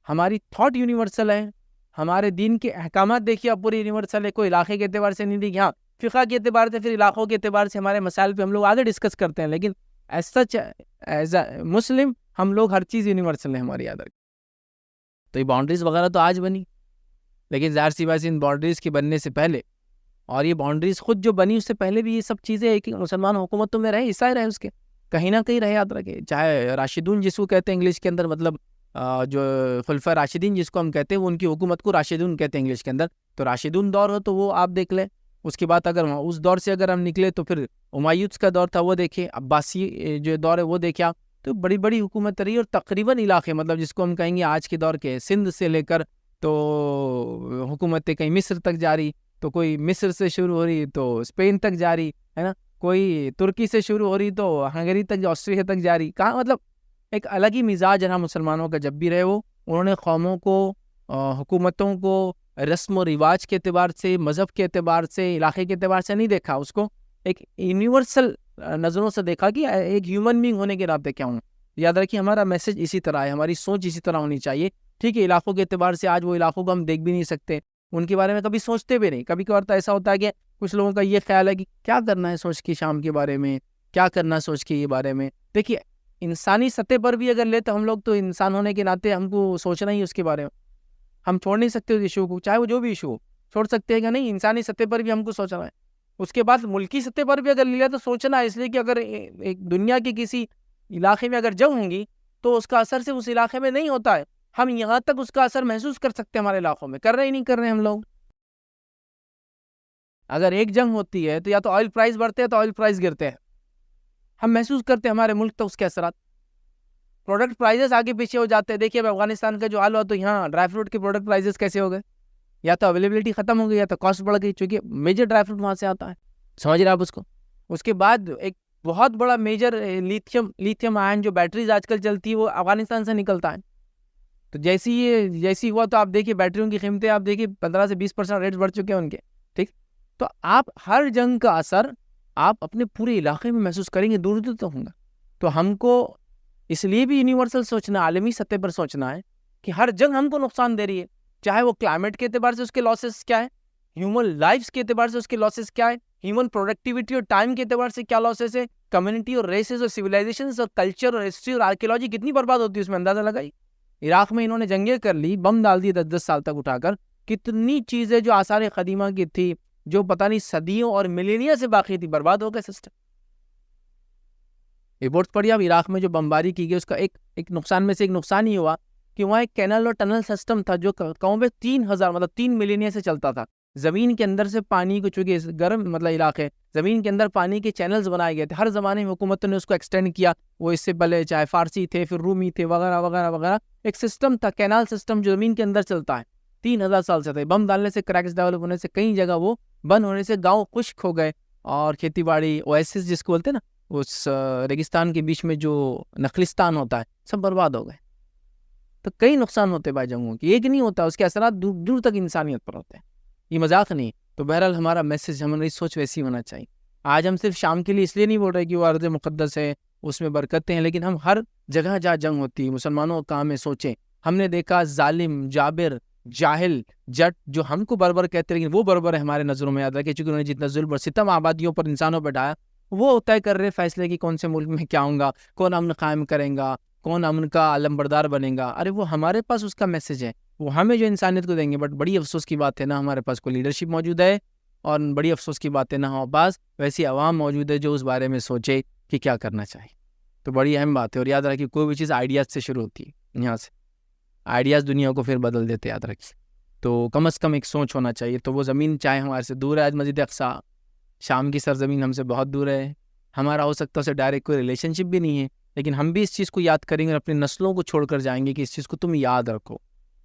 ہماری تھاٹ یونیورسل ہے، ہمارے دین کے احکامات دیکھیے آپ پورے یونیورسل ہے، کوئی علاقے کے اعتبار سے نہیں دیکھیے، ہاں فقہ کے اعتبار سے، پھر علاقوں کے اعتبار سے ہمارے مسائل پہ ہم لوگ آگے ڈسکس کرتے ہیں، لیکن ایز سچ ایز اے مسلم ہم لوگ ہر چیز یونیورسل ہے ہماری یاد رکھیں۔ تو یہ باؤنڈریز وغیرہ تو آج بنی، لیکن ظاہر سی بات ان باؤنڈریز کے بننے سے پہلے، اور یہ باؤنڈریز خود جو بنی اس سے پہلے بھی یہ سب چیزیں ایک مسلمان حکومتوں میں رہے، حصہ رہے اس کے، کہیں نہ کہیں رہے یاد رکھے، چاہے راشدون جس کو کہتے ہیں انگلش کے اندر، مطلب جو خلفۂ راشدین جس کو ہم کہتے ہیں، وہ ان کی حکومت کو راشدون کہتے ہیں انگلش کے اندر، تو راشدون دور ہو تو وہ آپ دیکھ لیں، اس کے بعد اگر اس دور سے اگر ہم نکلے تو پھر امویدز کا دور تھا وہ دیکھے، عباسی جو دور ہے وہ دیکھا، تو بڑی بڑی حکومت رہی، اور تقریباً علاقے مطلب جس کو ہم کہیں گے آج کے دور کے سندھ سے لے کر تو حکومتیں کہیں مصر تک جاری، تو کوئی مصر سے شروع ہو رہی تو اسپین تک جاری ہے نا، کوئی ترکی سے شروع ہو رہی تو ہنگری تک، آسٹریا تک جاری، کہاں مطلب ایک الگ ہی مزاج رہا مسلمانوں کا جب بھی رہے، وہ انہوں نے قوموں کو، حکومتوں کو رسم و رواج کے اعتبار سے، مذہب کے اعتبار سے، علاقے کے اعتبار سے نہیں دیکھا، اس کو ایک یونیورسل نظروں سے دیکھا کہ ایک ہیومن بینگ ہونے کے ناطے کیا ہوں۔ یاد رکھیے ہمارا میسج اسی طرح ہے، ہماری سوچ اسی طرح ہونی چاہیے، ٹھیک ہے؟ علاقوں کے اعتبار سے آج وہ علاقوں کو ہم دیکھ بھی نہیں سکتے، ان کے بارے میں کبھی سوچتے بھی نہیں، کبھی کبھار تو ایسا ہوتا ہے کہ کچھ لوگوں کا یہ خیال ہے کہ کیا کرنا ہے سوچ کے شام کے بارے میں، کیا کرنا ہے سوچ کے یہ بارے میں۔ دیکھیے انسانی سطح پر بھی اگر لے تو ہم لوگ تو انسان ہونے کے ناطے ہم کو سوچنا ہی اس کے بارے میں، ہم چھوڑ نہیں سکتے اس ایشو کو، چاہے وہ جو بھی ایشو ہو، چھوڑ سکتے ہیں کہ نہیں؟ انسانی سطح پر بھی ہم کو سوچنا ہے، اس کے بعد ملکی سطح پر بھی اگر لیا تو سوچنا ہے، اس لیے کہ اگر ایک دنیا کے کسی علاقے میں اگر جنگ ہوں گی تو اس کا اثر صرف اس علاقے میں نہیں ہوتا ہے، ہم یہاں تک اس کا اثر محسوس کر سکتے ہیں ہمارے علاقوں میں، کر رہے ہی نہیں کر رہے ہم لوگ۔ اگر ایک جنگ ہوتی ہے تو یا تو آئل پرائز بڑھتے ہیں تو آئل پرائز گرتے ہیں، ہم محسوس کرتے ہیں ہمارے ملک تک اس کے اثرات، پروڈکٹ پرائزز آگے پیچھے ہو جاتے ہیں۔ دیکھیے افغانستان کا جو حال ہوا تو یہاں ڈرائی فروٹ کے پروڈکٹ پرائزز کیسے ہو گئے، یا تو اویلیبلٹی ختم ہو گئی یا تو کاسٹ بڑھ گئی، چونکہ میجر ڈرائی فروٹ وہاں سے آتا ہے، سمجھ رہے آپ اس کو۔ اس کے بعد ایک بہت بڑا میجر لیتھیم آئن جو بیٹریز آج کل چلتی ہے وہ افغانستان سے نکلتا ہے، تو جیسی ہوا تو آپ دیکھیے بیٹریوں کی قیمتیں آپ دیکھیے 15 سے 20% ریٹ بڑھ چکے ہیں ان کے، ٹھیک۔ تو آپ ہر جنگ کا اثر آپ اپنے پورے علاقے میں محسوس کریں گے، دور دور تک ہوں گا۔ تو ہم کو اس لیے بھی یونیورسل سوچنا، عالمی سطح پر سوچنا ہے کہ ہر جنگ ہم کو نقصان دے رہی ہے، چاہے وہ کلائمیٹ کے اعتبار سے اس کے لاسز کیا ہے، ہیومن لائفز کے اعتبار سے اس کے لاسز کیا ہے، ہیومن پروڈکٹیوٹی اور ٹائم کے اعتبار سے کیا لاسز ہے، کمیونٹی اور ریسز اور سویلائزیشنز اور کلچر اور ہسٹری اور آرکیولوجی کتنی برباد ہوتی ہے اس میں اندازہ لگائی۔ عراق میں انہوں نے جنگیں کر لی، بم ڈال دیے 10 سال تک اٹھا کر، کتنی چیزیں جو آثار قدیمہ کی تھی جو پتہ نہیں صدیوں اور ملینیا سے باقی تھی، برباد ہو گئے سسٹم۔ رپورٹس پڑھی اب عراق میں جو بمباری کی گئی اس کا ایک نقصان میں سے ایک نقصان ہی ہوا کہ وہاں ایک کینل اور ٹنل سسٹم تھا جو قوم 3000 مطلب 3 ملینیا سے چلتا تھا، زمین کے اندر سے پانی کو، چونکہ گرم مطلب علاقے، زمین کے اندر پانی کے چینلز بنائے گئے تھے، ہر زمانے میں حکومتوں نے اس کو ایکسٹینڈ کیا، وہ اس سے پہلے چاہے فارسی تھے پھر رومی تھے وغیرہ وغیرہ وغیرہ، ایک سسٹم تھا کینال سسٹم جو زمین کے اندر چلتا ہے 3000 سال سے تھا۔ بم ڈالنے سے، کریکس ڈیولپ ہونے سے، کئی جگہ وہ بند ہونے سے گاؤں خشک ہو گئے، اور کھیتی باڑی اویسس جس کو بولتے ہیں نا، اس ریگستان کے بیچ میں جو نخلستان ہوتا ہے، سب برباد ہو گئے۔ تو کئی نقصان ہوتے بھائی جنگوں کی، ایک نہیں ہوتا، اس کے اثرات دور دور تک انسانیت پر ہوتے ہیں، یہ مذاق نہیں۔ تو بہرحال ہمارا میسج، ہماری سوچ ویسی ہونا چاہیے۔ آج ہم صرف شام کے لیے اس لیے نہیں بول رہے کہ وہ ارض مقدس ہے، اس میں برکتیں ہیں، لیکن ہم ہر جگہ جہاں جنگ ہوتی ہے مسلمانوں کا کام ہے سوچیں۔ ہم نے دیکھا ظالم، جابر، جاہل، جٹ جو ہم کو بربر کہتے ہیں لیکن وہ بربر ہے ہمارے نظروں میں، یاد رکھیں، چونکہ انہوں نے جتنا ظلم اور ستم آبادیوں پر انسانوں پر ڈھایا، وہ طے کر رہے فیصلے کی کون سے ملک میں کیا ہوں گا، کون امن قائم کریں گا، کون امن کا علمبردار بنے گا۔ ارے وہ ہمارے پاس اس کا میسج ہے، وہ ہمیں جو انسانیت کو دیں گے، بٹ بڑی افسوس کی بات ہے نا ہمارے پاس کوئی لیڈرشپ موجود ہے، اور بڑی افسوس کی بات ہے نا ہمارے پاس ویسی عوام موجود ہے جو اس بارے میں سوچے کہ کیا کرنا چاہیے۔ تو بڑی اہم بات ہے، اور یاد رکھیے کوئی بھی چیز آئیڈیاز سے شروع ہوتی ہے، یہاں سے آئیڈیاز دنیا کو پھر بدل دیتے، یاد رکھیے۔ تو کم از کم ایک سوچ ہونا چاہیے۔ تو وہ زمین چاہے ہمارے سے دور ہے، آج مسجد اقصیٰ شام کی سرزمین ہم سے بہت دور ہے، ہمارا ہو سکتا ہے اسے ڈائریکٹ کوئی ریلیشن شپ بھی نہیں ہے، لیکن ہم بھی اس چیز کو یاد کریں گے اور اپنی نسلوں کو چھوڑ کر جائیں گے کہ اس چیز کو تم یاد رکھو،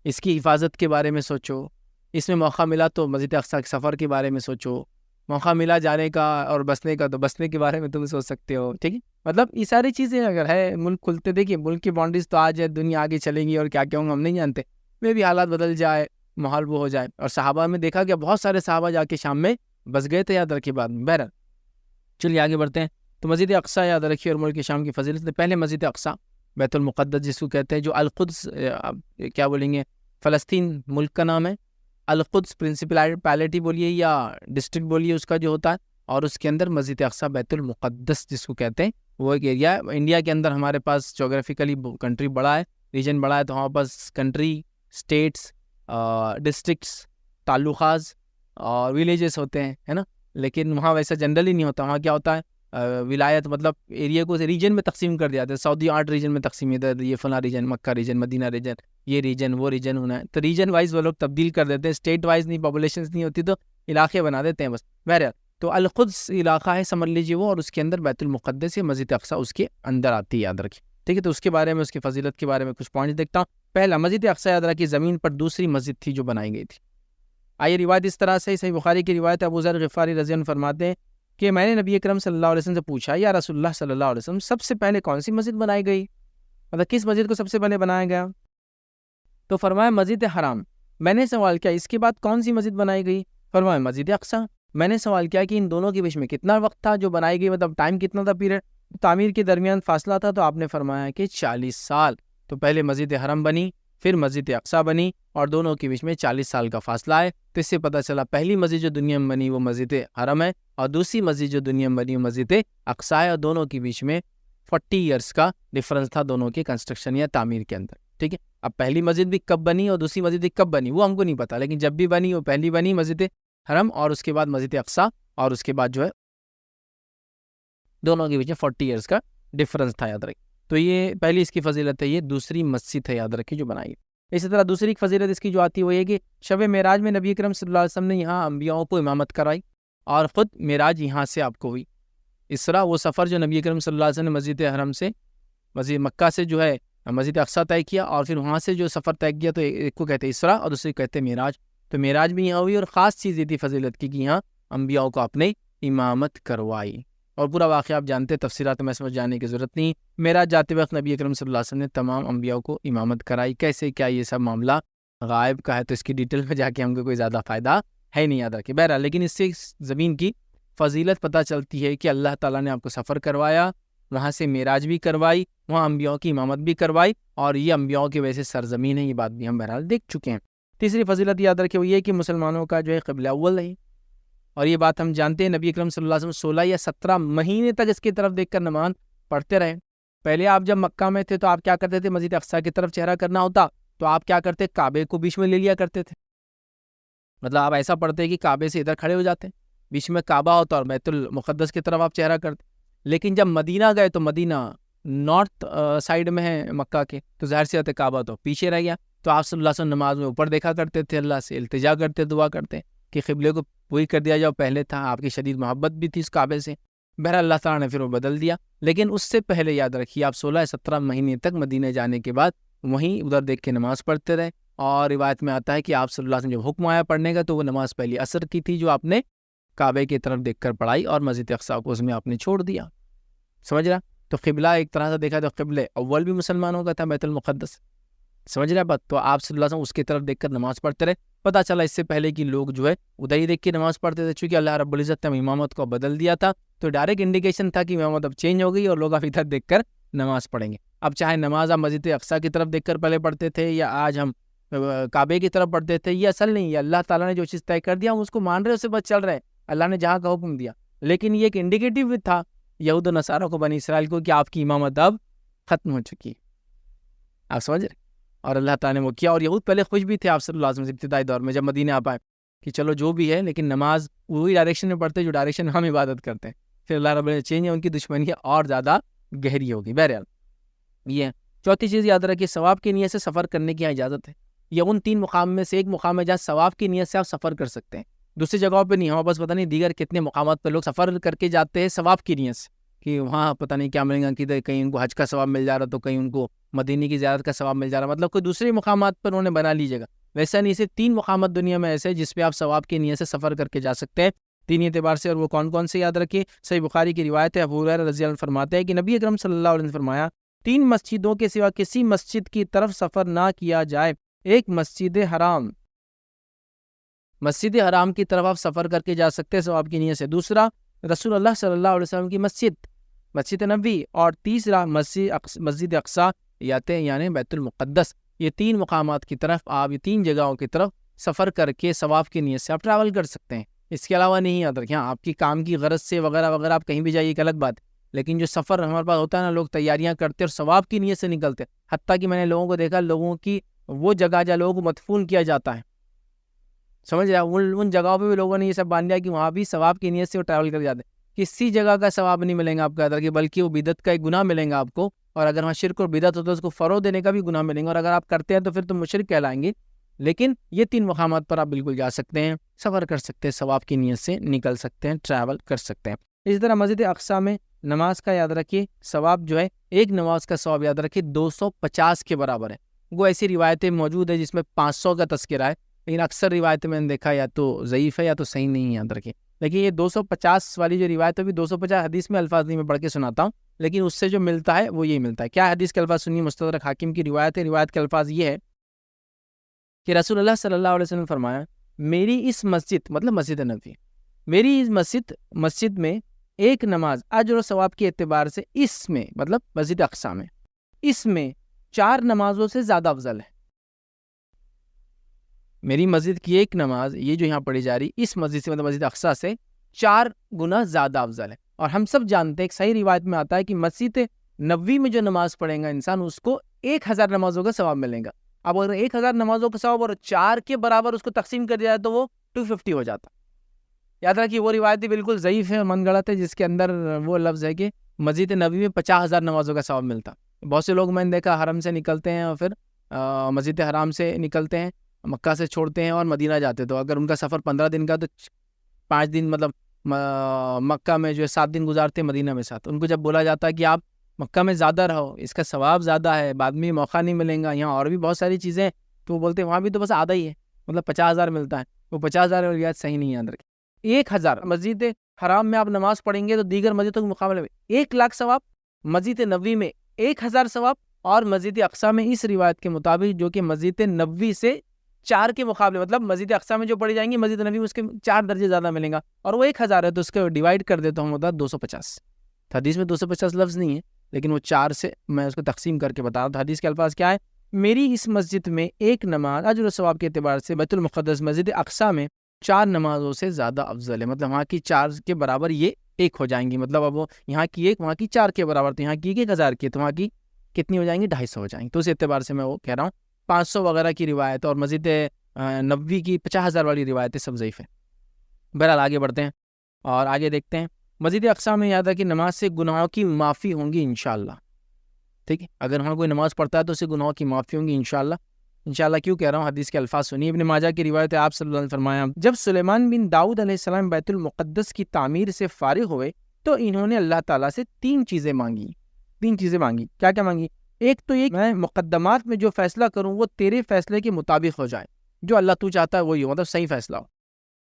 اس کی حفاظت کے بارے میں سوچو، اس میں موقع ملا تو مسجد اقصیٰ کے سفر کے بارے میں سوچو، موقع ملا جانے کا اور بسنے کا تو بسنے کے بارے میں تم سوچ سکتے ہو، ٹھیک ہے۔ مطلب یہ ساری چیزیں اگر ہے، ملک کھلتے دیکھیے، ملک کی باؤنڈریز تو آج ہے، دنیا آگے چلے گی اور کیا کیا ہوں گا ہم نہیں جانتے، میں بھی حالات بدل جائے، ماحول وہ ہو جائے۔ اور صحابہ میں دیکھا کہ بہت سارے صحابہ جا کے شام میں بس گئے تھے، یاد رکھیے بعد میں۔ بہرحال چلیے آگے بڑھتے ہیں۔ تو مسجد اقصیٰ یاد رکھیے اور ملک شام کی فضیلت، پہلے مسجد اقصیٰ بیت المقدس جس کو کہتے ہیں، جو القدس کیا بولیں گے، فلسطین ملک کا نام ہے، القدس پرنسپلیٹی بولیے یا ڈسٹرکٹ بولیے اس کا جو ہوتا ہے، اور اس کے اندر مسجد اقصیٰ بیت المقدس جس کو کہتے ہیں وہ ایک ایریا ہے۔ انڈیا کے اندر ہمارے پاس جغرافیکلی کنٹری بڑا ہے، ریجن بڑا ہے، تو ہمارے پاس کنٹری، اسٹیٹس، ڈسٹرکٹس، تعلقات اور ولیجز ہوتے ہیں، ہے نا، لیکن وہاں ویسا جنرلی نہیں ہوتا۔ وہاں کیا ہوتا ہے، ولایت مطلب ایریا کو ریجن میں تقسیم کر دیا جاتا ہے، سعودی 8 ریجن میں تقسیم ہے، یہ فلاں ریجن، مکہ ریجن، مدینہ ریجن، یہ ریجن وہ ریجن ہونا ہے، تو ریجن وائز وہ لوگ تبدیل کر دیتے ہیں، اسٹیٹ وائز نہیں، پاپولیشنز نہیں ہوتی تو علاقے بنا دیتے ہیں بس۔ بہرحال تو القدس علاقہ ہے، سمجھ لیجیے وہ، اور اس کے اندر بیت المقدس یا مسجد اقصیٰ اس کے اندر آتی ہے، یاد رکھیے، ٹھیک ہے۔ تو اس کے بارے میں، اس کی فضیلت کے بارے میں کچھ پوائنٹ دیکھتا ہوں۔ پہلا، مسجد اقصیٰ یاد رکھیے زمین پر دوسری مسجد تھی جو بنائی گئی تھی۔ آئیے روایت اس طرح سے، صحیح بخاری کی روایت، ابو ذر غفاری رضی اللہ عنہ فرماتے ہیں کہ میں نے نبی اکرم صلی اللہ علیہ وسلم سے پوچھا، یا رسول اللہ صلی اللہ علیہ وسلم، سب سے پہلے کون سی مسجد بنائی گئی، مطلب کس مسجد کو سب سے پہلے بنایا گیا؟ تو فرمایا مسجد حرام۔ میں نے سوال کیا اس کے بعد کون سی مسجد بنائی گئی؟ فرمایا مسجد اقصیٰ۔ میں نے سوال کیا کہ ان دونوں کے بیچ میں کتنا وقت تھا جو بنائی گئی، مطلب ٹائم کتنا تھا، پیریڈ تعمیر کے درمیان فاصلہ تھا؟ تو آپ نے فرمایا کہ 40 سال۔ تو پہلے مسجد حرم بنی، پھر مسجد اقصیٰ بنی، اور دونوں کے بیچ میں 40 سال کا فاصلہ ہے۔ تو اس سے پتہ چلا پہلی مسجد جو دنیا میں بنی وہ مسجد حرم ہے، اور دوسری مسجد جو دنیا میں بنی وہ مسجد اقصیٰ ہے، اور دونوں کے بیچ میں 40 ایئرس کا ڈفرنس تھا دونوں کے کنسٹرکشن یا تعمیر کے اندر، ٹھیک۔ ٹھیک ہے. اب پہلی مسجد بھی کب بنی اور دوسری مسجد بھی کب بنی وہ ہم کو نہیں پتا، لیکن جب بھی بنی وہ پہلی بنی مسجد حرم اور اس کے بعد مسجد اقصیٰ، اور اس کے بعد جو ہے دونوں کے بیچ میں 40 ایئرس کا ڈفرنس تھا، یاد رکھیں. تو یہ پہلی اس کی فضیلت ہے، یہ دوسری مسجد ہے، یاد رکھیں جو بنائی ہے. اسی طرح دوسری فضیلت اس کی جو آتی ہے وہ یہ کہ شب معراج میں نبی اکرم صلی اللہ علیہ وسلم نے یہاں انبیاءوں کو امامت کرائی اور خود معراج یہاں سے آپ کو ہوئی. اسرا وہ سفر جو نبی اکرم صلی اللہ علیہ وسلم نے مسجد حرم سے مسجد مکہ سے جو ہے مسجد اقصیٰ طے کیا اور پھر وہاں سے جو سفر طے کیا، تو ایک کو کہتے ہیں اسرا اور دوسری کہتے ہیں معراج. تو معراج بھی یہاں ہوئی اور خاص چیز یہ تھی فضیلت کی کہ یہاں انبیاءوں کو اپنے امامت کروائی. اور پورا واقعہ آپ جانتے ہیں، تفسیرات میں سمجھ جانے کی ضرورت نہیں. معراج جاتے وقت نبی اکرم صلی اللہ علیہ وسلم نے تمام انبیاء کو امامت کرائی. کیسے کیا یہ سب معاملہ غائب کا ہے تو اس کی ڈیٹیل میں جا کے ہم کو کوئی زیادہ فائدہ ہے نہیں، یاد رکھے. بہرحال لیکن اس سے زمین کی فضیلت پتہ چلتی ہے کہ اللہ تعالیٰ نے آپ کو سفر کروایا، وہاں سے معراج بھی کروائی، وہاں انبیاء کی امامت بھی کروائی، اور یہ انبیاء کی وجہ سے سرزمین ہے. یہ بات بھی ہم بہرحال دیکھ چکے ہیں. تیسری فضیلت یاد رکھے وہ یہ کہ مسلمانوں کا جو ہے قبلہ اول ہے، اور یہ بات ہم جانتے ہیں. نبی اکرم صلی اللہ علیہ وسلم 16 یا 17 مہینے تک اس کی طرف دیکھ کر نماز پڑھتے رہے. پہلے آپ جب مکہ میں تھے تو آپ کیا کرتے تھے، مسجد اقصیٰ کی طرف چہرہ کرنا ہوتا تو آپ کیا کرتے، کعبے کو بیچ میں لے لیا کرتے تھے. مطلب آپ ایسا پڑھتے کہ کعبے سے ادھر کھڑے ہو جاتے، بیچ میں کعبہ ہوتا اور بیت المقدس کی طرف آپ چہرہ کرتے. لیکن جب مدینہ گئے تو مدینہ نارتھ سائیڈ میں ہے مکہ کے، تو ظاہر سی بات ہے کعبہ تو پیچھے رہ گیا. تو آپ صلی اللہ علیہ وسلم نماز میں اوپر دیکھا کرتے تھے، اللہ سے التجا کرتے، دعا کرتے کہ قبلے کو وہی کر دیا جاؤ. پہلے تھا آپ کی شدید محبت بھی تھی اس کعبے سے. بہرحال اللہ تعالیٰ نے پھر وہ بدل دیا. لیکن اس سے پہلے یاد رکھیے آپ 16-17 مہینے تک مدینہ جانے کے بعد وہیں ادھر دیکھ کے نماز پڑھتے رہے. اور روایت میں آتا ہے کہ آپ صلی اللہ علیہ وسلم جب حکم آیا پڑھنے کا تو وہ نماز پہلی عصر کی تھی جو آپ نے کعبے کی طرف دیکھ کر پڑھائی، اور مسجد اقصیٰ کو اس میں آپ نے چھوڑ دیا. سمجھ رہا؟ تو قبلہ ایک طرح سے دیکھا تو قبلہ اول بھی مسلمانوں کا تھا بیت المقدس. سمجھ رہا بات؟ تو آپ صلی اللہ علیہ وسلم اس کی طرف دیکھ کر نماز پڑھتے رہے. پتہ چلا اس سے پہلے کہ لوگ جو ہے ادھر ہی دیکھ کے نماز پڑھتے تھے، چونکہ اللہ رب العزت نے امامت کو بدل دیا تھا تو ڈائریکٹ انڈیکیشن تھا کہ امامت اب چینج ہو گئی اور لوگ اب ادھر دیکھ کر نماز پڑھیں گے. اب چاہے نماز آپ مسجد اقصیٰ کی طرف دیکھ کر پہلے پڑھتے تھے یا آج ہم کعبے کی طرف پڑھتے تھے، یہ اصل نہیں ہے. اللہ تعالیٰ نے جو چیز طے کر دیا ہم اس کو مان رہے، اس سے بس چل رہے. اللہ نے جہاں کا حکم دیا، لیکن یہ ایک انڈیکیٹو بھی تھا یہود و نصارہ کو، بنی اسرائیل کو، کہ آپ کی امامت اب ختم ہو چکی ہے. آپ سمجھ رہے؟ اور اللہ تعالیٰ نے وہ کیا. اور یہود پہلے خوش بھی تھے آپ صلی اللہ علیہ وسلم ابتدائی دور میں جب مدینہ آپ آئے کہ چلو جو بھی ہے لیکن نماز وہی ڈائریکشن میں پڑھتے جو ڈائریکشن ہم عبادت کرتے ہیں. پھر اللہ رب العزت چینج ہے، ان کی دشمنیاں اور زیادہ گہری ہوگی. بہرحال یہ چوتھی چیز یاد رکھیے، ثواب کی نیت سے سفر کرنے کی اجازت ہے. یہ ان 3 مقام میں سے ایک مقام ہے جہاں ثواب کی نیت سے آپ سفر کر سکتے ہیں، دوسری جگہوں پہ نہیں. ہمارے پاس پتہ نہیں دیگر کتنے مقامات پہ لوگ سفر کر کے جاتے ہیں ثواب کی نیت سے کہ وہاں پتہ نہیں کیا ملے گا، کدھر کہیں ان کو حج کا ثواب مل جا رہا تو کہیں ان کو مدینے کی زیارت کا ثواب مل جا رہا. مطلب کوئی دوسرے مقامات پر انہوں نے بنا لی جگہ. ویسا نہیں، صرف 3 مقامات دنیا میں ایسے جس پہ آپ ثواب کی نیت سے سفر کر کے جا سکتے ہیں 3 اعتبار سے. اور وہ کون کون سے یاد رکھیے؟ صحیح بخاری کی روایت ہے، ابو ہریرہ رضی اللہ عنہ فرماتے ہیں کہ نبی اکرم صلی اللہ علیہ وسلم نے فرمایا 3 مسجدوں کے سوا کسی مسجد کی طرف سفر نہ کیا جائے. ایک مسجد حرام کی طرف آپ سفر کر کے جا سکتے ہیں ثواب کی نیت سے. دوسرا رسول اللہ صلی اللہ علیہ وسلم کی مسجد نبوی. اور تیسرا مسجد اقصیٰ یعنی بیت المقدس. یہ 3 مقامات کی طرف آپ، یہ 3 جگہوں کی طرف سفر کر کے ثواب کی نیت سے آپ ٹریول کر سکتے ہیں. اس کے علاوہ نہیں. یاد رکھیں آپ کی کام کی غرض سے وغیرہ وغیرہ آپ کہیں بھی جائیے ایک الگ بات، لیکن جو سفر ہمارے پاس ہوتا ہے نا، لوگ تیاریاں کرتے اور ثواب کی نیت سے نکلتے. حتیٰ کہ میں نے لوگوں کو دیکھا، لوگوں کی وہ جگہ جہاں لوگوں کو مدفون کیا جاتا ہے، سمجھ رہے ہیں، ان جگہوں پہ بھی لوگوں نے یہ سب باندھ دیا کہ وہاں بھی ثواب کی نیت سے وہ ٹریول کر جاتے ہیں. کسی جگہ کا ثواب نہیں ملیں گا آپ کو یاد رکھیے، بلکہ وہ بدعت کا ایک گناہ ملیں گا آپ کو. اور اگر وہاں شرک اور بدعت ہوتا ہے اس کو فروغ دینے کا بھی گناہ ملیں گا، اور اگر آپ کرتے ہیں تو پھر تو مشرک کہلائیں گے. لیکن یہ 3 مقامات پر آپ بالکل جا سکتے ہیں، سفر کر سکتے ہیں، ثواب کی نیت سے نکل سکتے ہیں، ٹریول کر سکتے ہیں. اسی طرح مسجد اقصیٰ میں نماز کا یاد رکھیے ثواب جو ہے، ایک نماز کا ثواب یاد رکھیے 250 کے برابر ہے. وہ ایسی روایتیں موجود ہیں جس میں 500 کا تذکرہ ہے، لیکن اکثر روایتیں میں نے دیکھا یا تو ضعیف ہے یا تو صحیح نہیں ہے. یاد رکھیں، لیکن یہ 250 والی جو روایت ہے بھی 250 حدیث میں الفاظ نہیں میں پڑھ کے سناتا ہوں، لیکن اس سے جو ملتا ہے وہ یہی ملتا ہے. کیا حدیث کے الفاظ سنیے، مستدرک حاکم کی روایت ہے. روایت کے الفاظ یہ ہے کہ رسول اللہ صلی اللہ علیہ وسلم نے فرمایا، میری اس مسجد، مطلب مسجد نبوی، میری اس مسجد میں ایک نماز اجر و ثواب کے اعتبار سے اس میں، مطلب مسجد اقصیٰ میں، اس میں 4 نمازوں سے زیادہ افضل ہے. میری مسجد کی ایک نماز، یہ جو یہاں پڑھی جا رہی، اس مسجد سے مطلب مسجد اقصیٰ سے 4 گنا زیادہ افضل ہے. اور ہم سب جانتے ہیں، ایک صحیح روایت میں آتا ہے کہ مسجد نبوی میں جو نماز پڑھے گا انسان، اس کو 1000 نمازوں کا ثواب ملے گا. اب اگر 1000 نمازوں کا ثواب اور 4 کے برابر اس کو تقسیم کر دیا جائے تو وہ 250 ہو جاتا. یاد رکھیے وہ روایت بالکل ضعیف ہے اور من گڑت ہے، جس کے اندر وہ لفظ ہے کہ مسجد نبوی میں 50,000 نمازوں کا ثواب ملتا. بہت سے لوگ میں نے دیکھا حرم سے نکلتے ہیں اور پھر مسجد حرام سے نکلتے ہیں، مکہ سے چھوڑتے ہیں اور مدینہ جاتے، تو اگر ان کا سفر 15 دن کا تو 5 دن مطلب مکہ میں جو ہے 7 دن گزارتے ہیں، مدینہ میں 7. ان کو جب بولا جاتا ہے کہ آپ مکہ میں زیادہ رہو، اس کا ثواب زیادہ ہے، بعد میں موقع نہیں ملیں گا، یہاں اور بھی بہت ساری چیزیں، تو وہ بولتے ہیں وہاں بھی تو بس آدھا ہی ہے، مطلب 50,000 ملتا ہے. وہ 50,000 روایت صحیح نہیں ہے. یاد رکھیں 1000 مسجد حرام میں آپ نماز پڑھیں گے تو دیگر مسجدوں کے مقابلے میں 1,00,000 ثواب، مسجد نبوی میں 1000 ثواب، اور مسجد اقصیٰ میں اس روایت کے مطابق جو کہ مسجد نبوی سے 4 کے مقابلے، مطلب مسجد اقصیٰ میں جو پڑھی جائیں گی مسجد نبوی میں اس کے 4 درجے زیادہ ملیں گا، اور وہ 1000 ہے تو اس کو ڈیوائڈ کر دیتا ہوں ہوتا ہے 250. حدیث میں 250 لفظ نہیں ہے، لیکن وہ 4 سے میں اس کو تقسیم کر کے بتا رہا ہوں. حدیث کے الفاظ کیا ہے؟ میری اس مسجد میں ایک نماز اجر و ثواب کے اعتبار سے بیت المقدس مسجد اقصیٰ میں 4 نمازوں سے زیادہ افضل ہے. مطلب وہاں کی 4 کے برابر یہ 1 ہو جائیں گی، مطلب اب وہ یہاں کی 1 وہاں کی 4 کے برابر، تو یہاں کی 1000 کی تو وہاں کی کتنی ہو جائیں گی؟ 250 ہو جائیں گی. تو اس اعتبار سے میں وہ کہہ رہا ہوں 500 وغیرہ کی روایت اور مسجد نبوی کی 50,000 والی روایتیں سب ضعیف ہیں. بہرحال آگے بڑھتے ہیں اور آگے دیکھتے ہیں. مسجد اقصیٰ میں یاد ہے کہ نماز سے گناہوں کی معافی ہوں گی انشاءاللہ. ٹھیک ہے، اگر وہاں کوئی نماز پڑھتا ہے تو اسے گناہوں کی معافی ہوں گی انشاءاللہ. انشاءاللہ کیوں کہہ رہا ہوں؟ حدیث کے الفاظ سنیے. ابن ماجہ کی روایت ہے، آپ صلی اللہ علیہ وسلم فرمایا جب سلیمان بن داؤد علیہ السلام بیت المقدس کی تعمیر سے فارغ ہوئے تو انہوں نے اللہ تعالیٰ سے 3 چیزیں مانگی. 3 چیزیں مانگی. کیا کیا مانگی؟ ایک تو یہ میں مقدمات میں جو فیصلہ کروں وہ تیرے فیصلے کے مطابق ہو جائے، جو اللہ تو چاہتا ہے وہی ہو، مطلب صحیح فیصلہ ہو.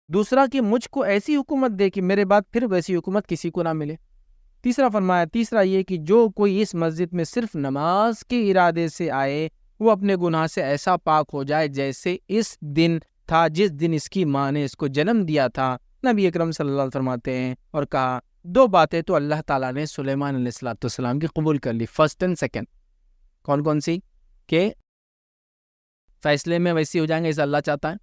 دوسرا کہ مجھ کو ایسی حکومت دے کہ میرے بعد پھر ویسی حکومت کسی کو نہ ملے. تیسرا یہ کہ جو کوئی اس مسجد میں صرف نماز کے ارادے سے آئے وہ اپنے گناہ سے ایسا پاک ہو جائے جیسے اس دن تھا جس دن اس کی ماں نے اس کو جنم دیا تھا. نبی اکرم صلی اللہ علیہ وسلم فرماتے ہیں اور کہا 2 باتیں تو اللہ تعالیٰ نے سلیمان علیہ السلام کی قبول کر لی، فرسٹ اینڈ سیکنڈ. کون سی؟ کہ فیصلے میں ویسی ہو جائیں گے جیسا اللہ چاہتا ہے.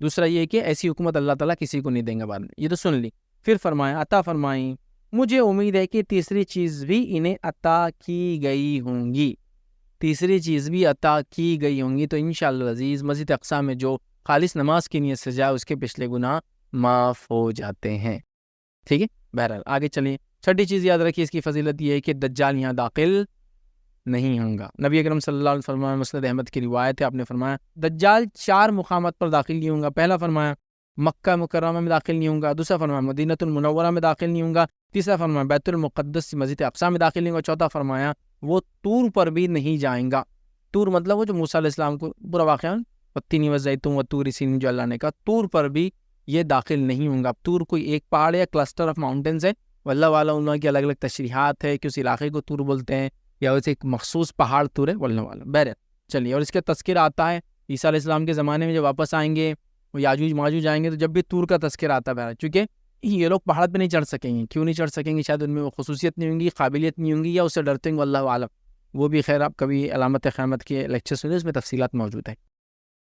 دوسرا یہ کہ ایسی حکومت اللہ تعالیٰ کسی کو نہیں دیں گا بعد میں. یہ تو سن لی. پھر فرمایا عطا فرمائیں، مجھے امید ہے کہ تیسری چیز بھی انہیں عطا کی گئی ہوں گی. تیسری چیز بھی عطا کی گئی ہوں گی. تو انشاءاللہ عزیز مسجد اقصیٰ میں جو خالص نماز کی نیت سے جائے اس کے پچھلے گناہ معاف ہو جاتے ہیں. ٹھیک ہے، بہرحال آگے چلیے. چھٹی چیز یاد رکھیے اس کی فضیلت یہ ہے کہ دجال یہاں داخل نہیں ہوں گا. نبی اکرم صلی اللہ علیہ وسلم مسند احمد کی روایت ہے، آپ نے فرمایا دجال 4 مقامات پر داخل نہیں ہوں گا. پہلا فرمایا مکہ مکرمہ میں داخل نہیں ہوں گا. دوسرا فرمایا مدینہ المنورہ میں داخل نہیں ہوں گا. تیسرا فرمایا بیت المقدس مسجد اقصیٰ میں داخل نہیں ہوں گا. چوتھا فرمایا وہ طور پر بھی نہیں جائیں گا. طور مطلب وہ جو موسیٰ علیہ السلام کو برا واقعہ والتین والزیتون والطور سینین جو اللہ نے کہا، طور پر بھی یہ داخل نہیں ہوں گا. طور کوئی ایک پہاڑ یا کلسٹر آف ماؤنٹینز ہے، واللہ والا انہوں کی الگ الگ تشریحات ہے کہ اس علاقے کو طور بولتے ہیں یا اسے ایک مخصوص پہاڑ طور ہے، واللہ والا. بہرحال چلیے، اور اس کا تذکرہ آتا ہے عیسیٰ علیہ السلام کے زمانے میں جب واپس آئیں گے وہ یاجوج ماجوج آئیں گے تو جب بھی طور کا تذکرہ آتا ہے، چونکہ یہ لوگ پہاڑ پہ نہیں چڑھ سکیں گے. کیوں نہیں چڑھ سکیں گے؟ شاید ان میں وہ خصوصیت نہیں ہوں گی، قابلیت نہیں ہوں گی، یا اسے ڈرتے ہیں، واللہ عالم. وہ بھی خیر آپ کبھی علامت قیامت کے لیکچر سنیں، اس میں تفصیلات موجود ہیں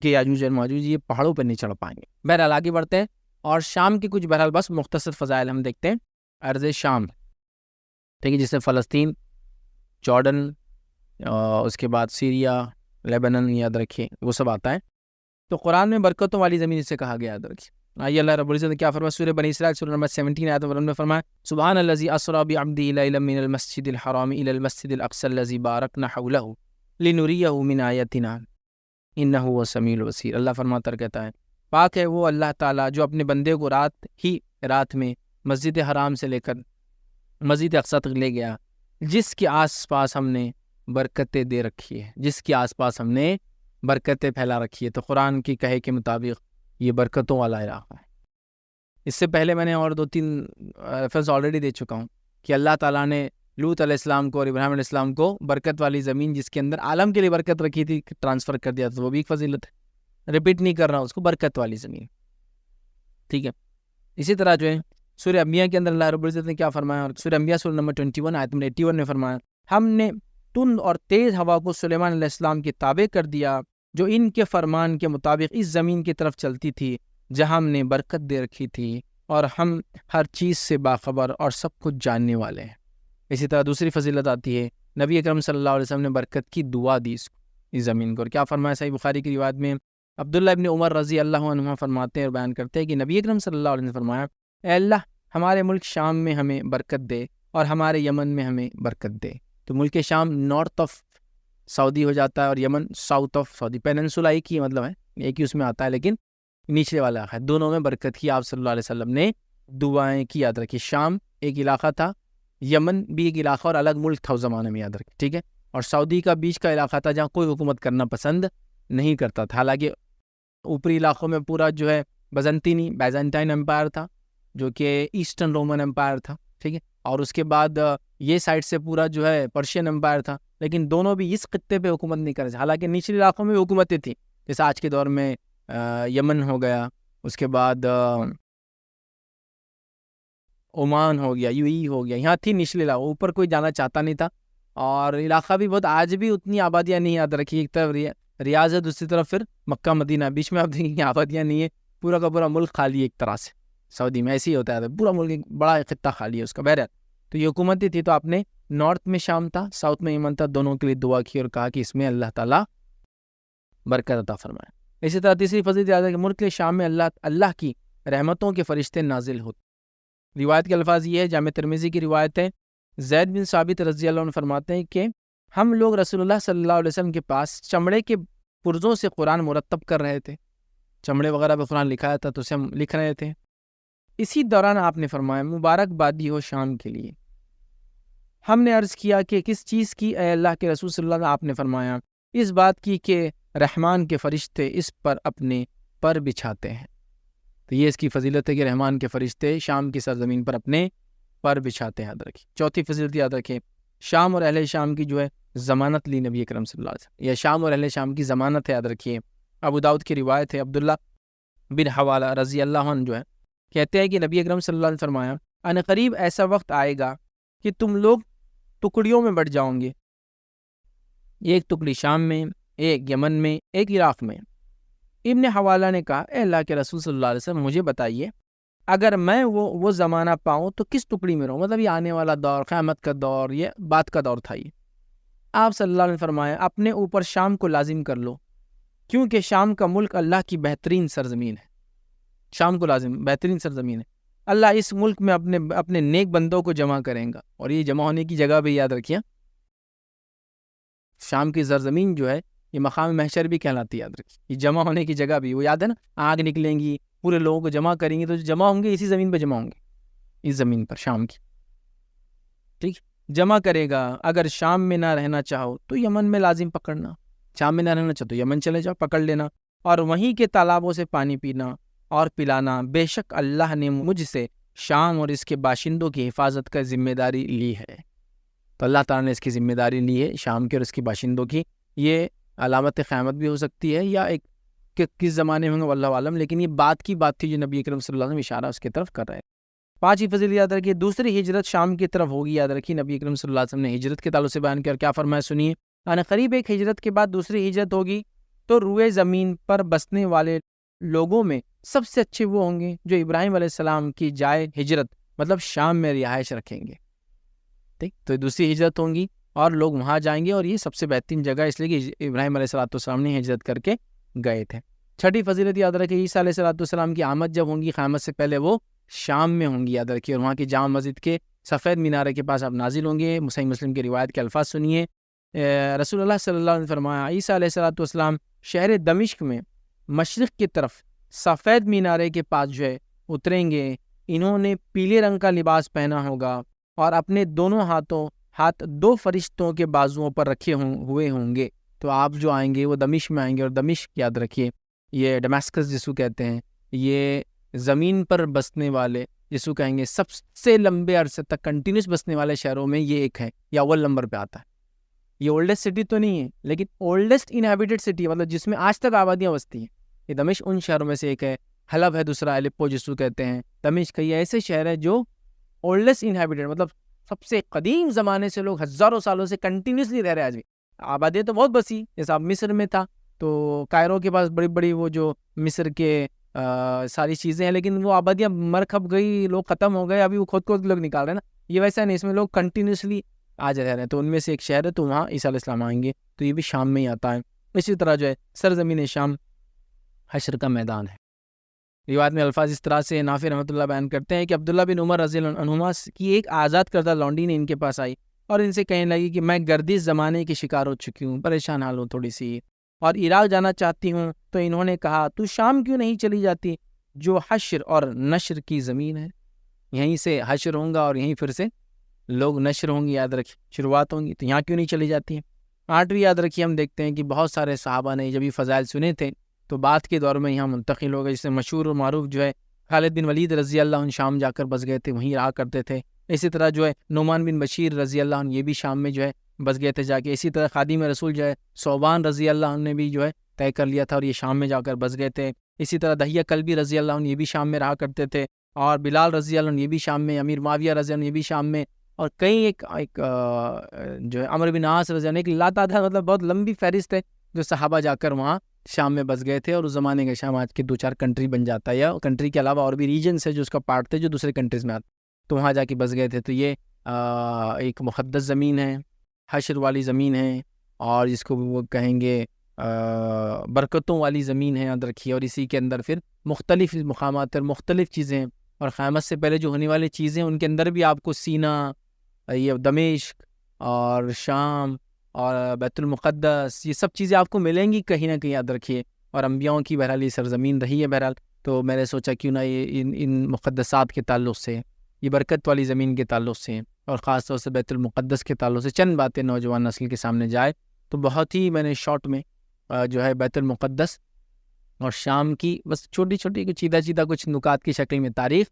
کہ یاجوج اور ماجوج یہ پہاڑوں پر نہیں چڑھ پائیں گے. بہرحال آگے بڑھتے ہیں اور شام کی کچھ بہرحال بس مختصر فضائل ہم دیکھتے ہیں. ارض شام، ٹھیک ہے، جسے فلسطین، جارڈن، اس کے بعد سیریا، لیبنن یاد رکھیے وہ سب آتا ہے. تو قرآن میں برکتوں والی زمین اسے کہا گیا، یاد رکھیے. آئیے اللہ رب العزت نے کیا فرمایا سورہ بنی اسرائیل سورہ نمبر 17 آیت نمبر 1 میں فرمایا سبحان الذی اسری بعبدہ لیلا من المسجد الحرام الی المسجد الاقصی الذی بارکنا حولہ لنریہ من آیاتنا انہ هو السمیع البصیر. اللہ فرماتا کہتا ہے پاک ہے وہ اللہ تعالیٰ جو اپنے بندے کو رات میں مسجد حرام سے لے کر مسجد اقصی تک لے گیا، جس کے آس پاس ہم نے برکتیں دے رکھی ہے، جس کے آس پاس ہم نے برکتیں پھیلا رکھی ہے. تو قرآن کی کہے کے مطابق یہ برکتوں والا علاقہ ہے. اس سے پہلے میں نے اور 2-3 ریفرنس آلریڈی دے چکا ہوں کہ اللہ تعالیٰ نے لوط علیہ السلام کو اور ابراہیم علیہ السلام کو برکت والی زمین جس کے اندر عالم کے لیے برکت رکھی تھی ٹرانسفر کر دیا تھا. وہ بھی ایک فضیلت ہے، ریپیٹ نہیں کر رہا ہوں اس کو، برکت والی زمین. ٹھیک ہے، اسی طرح جو ہے سورہ انبیاء کے اندر اللہ رب العزت نے کیا فرمایا، اور سورہ انبیاء سورہ نمبر 21 آیت نمبر 81 میں فرمایا ہم نے تند اور تیز ہوا کو سلیمان علیہ السلام کے تابع کر دیا جو ان کے فرمان کے مطابق اس زمین کی طرف چلتی تھی جہاں ہم نے برکت دے رکھی تھی، اور ہم ہر چیز سے باخبر اور سب کچھ جاننے والے ہیں. اسی طرح دوسری فضیلت آتی ہے نبی اکرم صلی اللہ علیہ وسلم نے برکت کی دعا دی اس زمین کو. اور کیا فرمایا صحیح بخاری کی روایت میں عبداللہ ابن عمر رضی اللہ عنہ فرماتے ہیں اور بیان کرتے ہیں کہ نبی اکرم صلی اللہ علیہ وسلم نے فرمایا اے اللہ ہمارے ملک شام میں ہمیں برکت دے اور ہمارے یمن میں ہمیں برکت دے. تو ملک شام نارتھ آف سعودی ہو جاتا ہے اور یمن ساؤتھ آف سعودی. پیننسولا ایک ہی مطلب ہے, ایک ہی اس میں آتا ہے لیکن نیچے والا ہے. دونوں میں برکت کی آپ صلی اللہ علیہ وسلم نے دعائیں کی. یاد رکھیے شام ایک علاقہ تھا, یمن بھی ایک علاقہ اور الگ ملک تھا اس زمانے میں, یاد رکھیے ٹھیک ہے. اور سعودی کا بیچ کا علاقہ تھا جہاں کوئی حکومت کرنا پسند نہیں کرتا تھا. حالانکہ اوپری علاقوں میں پورا جو ہے بیزنٹائن امپائر تھا جو کہ ایسٹرن رومن امپائر تھا ٹھیک ہے. اور اس کے بعد یہ سائڈ سے پورا جو ہے پرشین امپائر تھا. لیکن دونوں بھی اس خطے پہ حکومت نہیں کر رہے تھے. حالانکہ نچلے علاقوں میں بھی حکومتیں تھیں, جیسے آج کے دور میں یمن ہو گیا, اس کے بعد عمان ہو گیا, یو ای ہو گیا, یہاں تھی نچلے علاقہ, اوپر کوئی جانا چاہتا نہیں تھا. اور علاقہ بھی بہت, آج بھی اتنی آبادیاں نہیں. یاد رکھیے ایک طرف ریاض ہے, دوسری طرف پھر مکہ مدینہ, بیچ میں آپ دیکھیں گے آبادیاں نہیں ہے. پورا کا پورا ملک خالی ہے ایک طرح سے. سعودی میں ایسے ہی ہوتا ہے, پورا ملک ایک بڑا خطہ خالی ہے اس کا. بہرحال تو یہ حکومتیں تھی, تو آپ نے نارتھ میں شام تھا, ساؤتھ میں یمن تھا, دونوں کے لیے دعا کی اور کہا کہ اس میں اللہ تعالیٰ برکت عطا فرمائے. اسی طرح تیسری فضیلت یاد ہے کہ ملک شام میں اللہ کی رحمتوں کے فرشتے نازل ہوتے. روایت کے الفاظ یہ ہے, جامع ترمذی کی روایت ہے, زید بن ثابت رضی اللہ عنہ فرماتے ہیں کہ ہم لوگ رسول اللہ صلی اللہ علیہ وسلم کے پاس چمڑے کے پرزوں سے قرآن مرتب کر رہے تھے. چمڑے وغیرہ پہ قرآن لکھایا تھا تو اسے ہم لکھ رہے تھے. اسی دوران آپ نے فرمایا مبارک بادی ہو شام کے لیے. ہم نے عرض کیا کہ کس چیز کی اے اللہ کے رسول صلی اللہ علیہ وسلم؟ آپ نے فرمایا اس بات کی کہ رحمان کے فرشتے اس پر اپنے پر بچھاتے ہیں. تو یہ اس کی فضیلت ہے کہ رحمان کے فرشتے شام کی سرزمین پر اپنے پر بچھاتے ہیں. یاد رکھیں. چوتھی فضیلت یاد رکھیں, شام اور اہل شام کی جو ہے ضمانت لی نبی اکرم صلی اللہ علیہ وسلم. یہ شام اور اہل شام کی ضمانت ہے, یاد رکھیے. ابو داؤد کی روایت ہے, عبداللہ بن حوالہ رضی اللہ عنہ جو ہے کہتے ہیں کہ نبی اکرم صلی اللہ علیہ وسلم فرمایا ان قریب ایسا وقت آئے گا کہ تم لوگ ٹکڑیوں میں بٹ جاؤں گے, ایک ٹکڑی شام میں, ایک یمن میں, ایک عراق میں. ابن حوالہ نے کہا اے اللہ کے رسول صلی اللہ علیہ وسلم مجھے بتائیے اگر میں وہ زمانہ پاؤں تو کس ٹکڑی میں رہوں؟ مطلب یہ آنے والا دور, قیامت کا دور, یہ بات کا دور تھا. یہ آپ صلی اللہ علیہ وسلم فرمایا اپنے اوپر شام کو لازم کر لو کیونکہ شام کا ملک اللہ کی بہترین سرزمین ہے. شام کو لازم, بہترین سرزمین ہے. اللہ اس ملک میں اپنے نیک بندوں کو جمع کریں گا. اور یہ جمع ہونے کی جگہ بھی یاد رکھیے, شام کی سرزمین جو ہے یہ مقام محشر بھی کہلاتی ہے. یاد رکھیے یہ جمع ہونے کی جگہ بھی, وہ یاد ہے نا, آگ نکلیں گی, پورے لوگوں کو جمع کریں گے, تو جمع ہوں گے اسی زمین پہ جمع ہوں گے, اس زمین پر شام کی ٹھیک جمع کرے گا. اگر شام میں نہ رہنا چاہو تو یمن میں لازم پکڑنا, شام میں نہ رہنا چاہو تو یمن چلے جاؤ, پکڑ لینا, اور وہیں کے تالابوں سے پانی پینا اور پلانا. بے شک اللہ نے مجھ سے شام اور اس کے باشندوں کی حفاظت کا ذمہ داری لی ہے. تو اللہ تعالیٰ نے اس کی ذمہ داری لی ہے شام کے اور اس کی باشندوں کی. یہ علامت قیامت بھی ہو سکتی ہے یا ایک کس زمانے میں ہوں گے واللہ عالم, لیکن یہ بات کی بات تھی جو نبی اکرم صلی اللہ علیہ وسلم اشارہ اس کی طرف کر رہے ہیں. پانچویں فضیلت یاد رکھیے, دوسری ہجرت شام کی طرف ہوگی. یاد رکھیے نبی اکرم صلی اللہ علیہ وسلم نے ہجرت کے تعلق سے بیان کیا اور کیا فرمایا سنیے. قریب ایک ہجرت کے بعد دوسری ہجرت ہوگی تو روئے زمین پر بسنے والے لوگوں میں سب سے اچھے وہ ہوں گے جو ابراہیم علیہ السلام کی جائے ہجرت مطلب شام میں رہائش رکھیں گے. ٹھیک, تو دوسری ہجرت ہوں گی اور لوگ وہاں جائیں گے, اور یہ سب سے بہترین جگہ اس لیے کہ ابراہیم علیہ السلام نے ہجرت کر کے گئے تھے. چھٹی فضیلت یاد رکھیے, عیسیٰ علیہ السلام کی آمد جب ہوں گی قیامت سے پہلے وہ شام میں ہوں گی. یاد رکھیے, اور وہاں کی جامع مسجد کے سفید مینارے کے پاس آپ نازل ہوں گے. صحیح مسلم کی روایت کے الفاظ سنیے. رسول اللہ صلی اللہ علیہ وسلم فرمایا عیسیٰ علیہ السلام شہر دمشق میں مشرق کی طرف سفید مینارے کے پاس جو ہے اتریں گے. انہوں نے پیلے رنگ کا لباس پہنا ہوگا اور اپنے دونوں ہاتھ دو فرشتوں کے بازوؤں پر رکھے ہوئے ہوں گے. تو آپ جو آئیں گے وہ دمشق میں آئیں گے, اور دمشق یاد رکھیے یہ ڈماسکس جسو کہتے ہیں, یہ زمین پر بسنے والے جسو کہیں گے سب سے لمبے عرصے تک کنٹینیوس بسنے والے شہروں میں یہ ایک ہے, یہ اول نمبر پہ آتا ہے. یہ اولڈسٹ سٹی تو نہیں ہے لیکن اولڈسٹ انہیبیٹڈ سٹی, مطلب جس میں آج تک آبادیاں بستی ہیں. یہ دمشق ان شہروں میں سے ایک ہے. حلب ہے دوسرا, الیپو جسو کہتے ہیں. دمشق یہ ایسے شہر ہے جو اولڈسٹ انہیبیٹڈ مطلب سب سے قدیم زمانے سے لوگ ہزاروں سالوں سے کنٹینیوسلی رہ رہے ہیں. آج بھی آبادیاں تو بہت بسی, جیسا اب مصر میں تھا تو کائرو کے پاس بڑی بڑی وہ جو مصر کے ساری چیزیں ہیں, لیکن وہ آبادیاں مر کھپ گئی, لوگ ختم ہو گئے, ابھی وہ خود لوگ نکال رہے ہیں نا. یہ ویسا نہیں, اس میں لوگ کنٹینیوسلی آج رہ رہے ہیں، تو ان میں سے ایک شہر ہے، تو وہاں عیسیٰ علیہ السلام آئیں گے، تو یہ بھی شام میں ہی آتا ہے۔ اسی طرح جو ہے سرزمین شام حشر کا میدان ہے۔ روایت میں الفاظ اس طرح سے نافع رحمۃ اللہ بیان کرتے ہیں کہ عبداللہ بن عمر رضی اللہ عنہما کی ایک آزاد کردہ لونڈی نے ان کے پاس آئی اور ان سے کہنے لگی کہ میں گردش زمانے کی شکار ہو چکی ہوں، پریشان حال ہوں تھوڑی سی، اور عراق جانا چاہتی ہوں۔ تو انہوں نے کہا تو شام کیوں نہیں چلی جاتی، جو حشر اور نشر کی زمین ہے، یہیں سے حشر ہوں گا اور یہیں پھر سے لوگ نشر ہوں گے، یاد رکھیں شروعات ہوں گی، تو یہاں کیوں نہیں چلی جاتی ہیں۔ آٹھویں یاد رکھیے، ہم دیکھتے ہیں کہ بہت سارے صحابہ نے جب یہ فضائل سنے تھے تو بعد کے دور میں یہاں منتقل ہو گئے، جس سے مشہور و معروف جو ہے خالد بن ولید رضی اللہ عنہ شام جا کر بس گئے تھے، وہیں رہا کرتے تھے۔ اسی طرح جو ہے نعمان بن بشیر رضی اللہ عنہ یہ بھی شام میں جو ہے بس گئے تھے جا کے۔ اسی طرح خادم رسول جو ہے صوبان رضی اللہ عنہ نے بھی جو ہے طے کر لیا تھا اور یہ شام میں جا کر بس گئے تھے۔ اسی طرح دہیہ کلبی رضی اللہ عنہ یہ بھی شام میں رہا کرتے تھے، اور بلال رضی اللہ عنہ یہ بھی شام میں، امیر معاویہ رضی اللہ عنہ یہ بھی شام میں، اور کئی ایک جو ہے عمرو بن عاص رضی اللہ عنہ ایک لاتعداد، مطلب بہت لمبی فہرست ہے جو صحابہ جا کر وہاں شام میں بس گئے تھے۔ اور اس زمانے کا شام آج کے 2-4 کنٹری بن جاتا ہے، یا کنٹری کے علاوہ اور بھی ریجنس ہے جو اس کا پارٹ تھے جو دوسرے کنٹریز میں آتے، تو وہاں جا کے بس گئے تھے۔ تو یہ ایک مقدس زمین ہے، حشر والی زمین ہے، اور جس کو وہ کہیں گے برکتوں والی زمین ہے، یاد رکھیے۔ اور اسی کے اندر پھر مختلف مقامات اور مختلف چیزیں ہیں، اور قیامت سے پہلے جو ہونے والی چیزیں ان کے اندر بھی آپ کو سینہ، یہ دمشق اور شام اور بیت المقدس، یہ سب چیزیں آپ کو ملیں گی کہیں نہ کہیں، یاد رکھیے۔ اور انبیاؤں کی بہرحال یہ سرزمین رہی ہے بہرحال، تو میں نے سوچا کیوں نہ یہ ان مقدسات کے تعلق سے، یہ برکت والی زمین کے تعلق سے، اور خاص طور سے بیت المقدس کے تعلق سے چند باتیں نوجوان نسل کے سامنے جائے۔ تو بہت ہی میں نے شارٹ میں جو ہے بیت المقدس اور شام کی بس چھوٹی چھوٹی کچھ سیدھا کچھ نکات کی شکل میں تاریخ،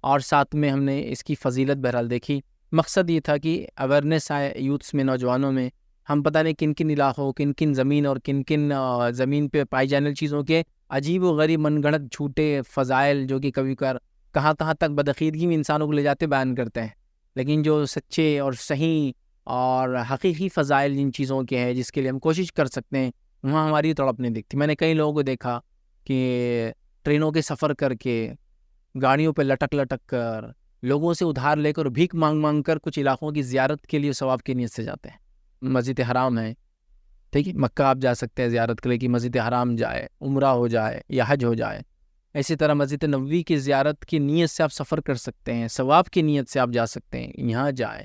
اور ساتھ میں ہم نے اس کی فضیلت بہرحال دیکھی۔ مقصد یہ تھا کہ اویئرنیس آئے یوتھس میں، نوجوانوں میں، ہم پتہ نہیں کن کن علاقوں، کن کن زمین اور کن کن زمین پہ پائی جانے والی چیزوں کے عجیب و غریب من گھڑت جھوٹے فضائل جو کہ کبھی کہاں تک بدعقیدگی میں انسانوں کو لے جاتے بیان کرتے ہیں، لیکن جو سچے اور صحیح اور حقیقی فضائل جن چیزوں کے ہیں جس کے لیے ہم کوشش کر سکتے ہیں، وہاں ہماری تڑپ نہیں دکھتی۔ میں نے کئی لوگوں کو دیکھا کہ ٹرینوں کے سفر کر کے، گاڑیوں پہ لٹک کر، لوگوں سے ادھار لے کر، بھیک مانگ کر کچھ علاقوں کی زیارت کے لیے ثواب کی نیت سے جاتے ہیں۔ مسجد حرام ہے، ٹھیک ہے، مکہ آپ جا سکتے ہیں زیارت کے لیے کہ مسجد حرام جائے، عمرہ ہو جائے یا حج ہو جائے۔ اسی طرح مسجد نبوی کی زیارت کی نیت سے آپ سفر کر سکتے ہیں، ثواب کی نیت سے آپ جا سکتے ہیں، یہاں جائے۔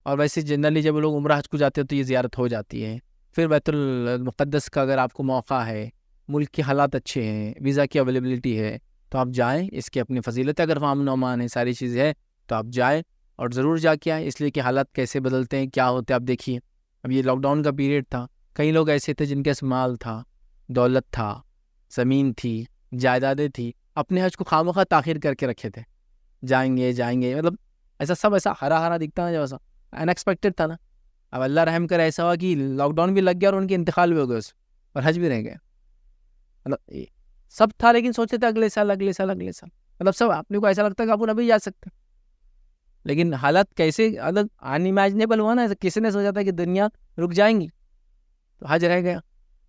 اور ویسے جنرلی جب لوگ عمرہ حج کو جاتے ہیں تو یہ زیارت ہو جاتی ہے۔ پھر بیت المقدس کا اگر آپ کو موقع ہے، ملک کے حالات اچھے ہیں، ویزا کی اویلیبلٹی ہے، تو آپ جائیں، اس کی اپنی فضیلت ہے۔ اگر وہاں امن و امان ہے، ساری چیزیں ہیں، تو آپ جائیں اور ضرور جا کے آئیں، اس لیے کہ حالات کیسے بدلتے ہیں، کیا ہوتے ہیں آپ دیکھیے۔ اب یہ لاک ڈاؤن کا پیریڈ تھا، کئی لوگ ایسے تھے جن کے پاس مال تھا، دولت تھا، زمین تھی، جائیدادیں تھی، اپنے حج کو خواہ تاخیر کر کے رکھے تھے، جائیں گے، مطلب ایسا ہرا دکھتا نا، جو ایسا ان ایکسپیکٹڈ تھا نا۔ اب اللہ رحم کر ایسا ہوا کہ لاک ڈاؤن بھی لگ گیا اور ان کے انتقال بھی ہو گئے، اور حج بھی رہ گئے۔ مطلب سب تھا، لیکن سوچتے تھے اگلے سال، مطلب سب اپنے کو ایسا لگتا ہے کہ آپ ابھی جا سکتے، لیکن حالت کیسے انیمیجنیبل ہوا نا۔ کسی نے سوچا تھا کہ دنیا رک جائیں گی، تو حج رہ گیا،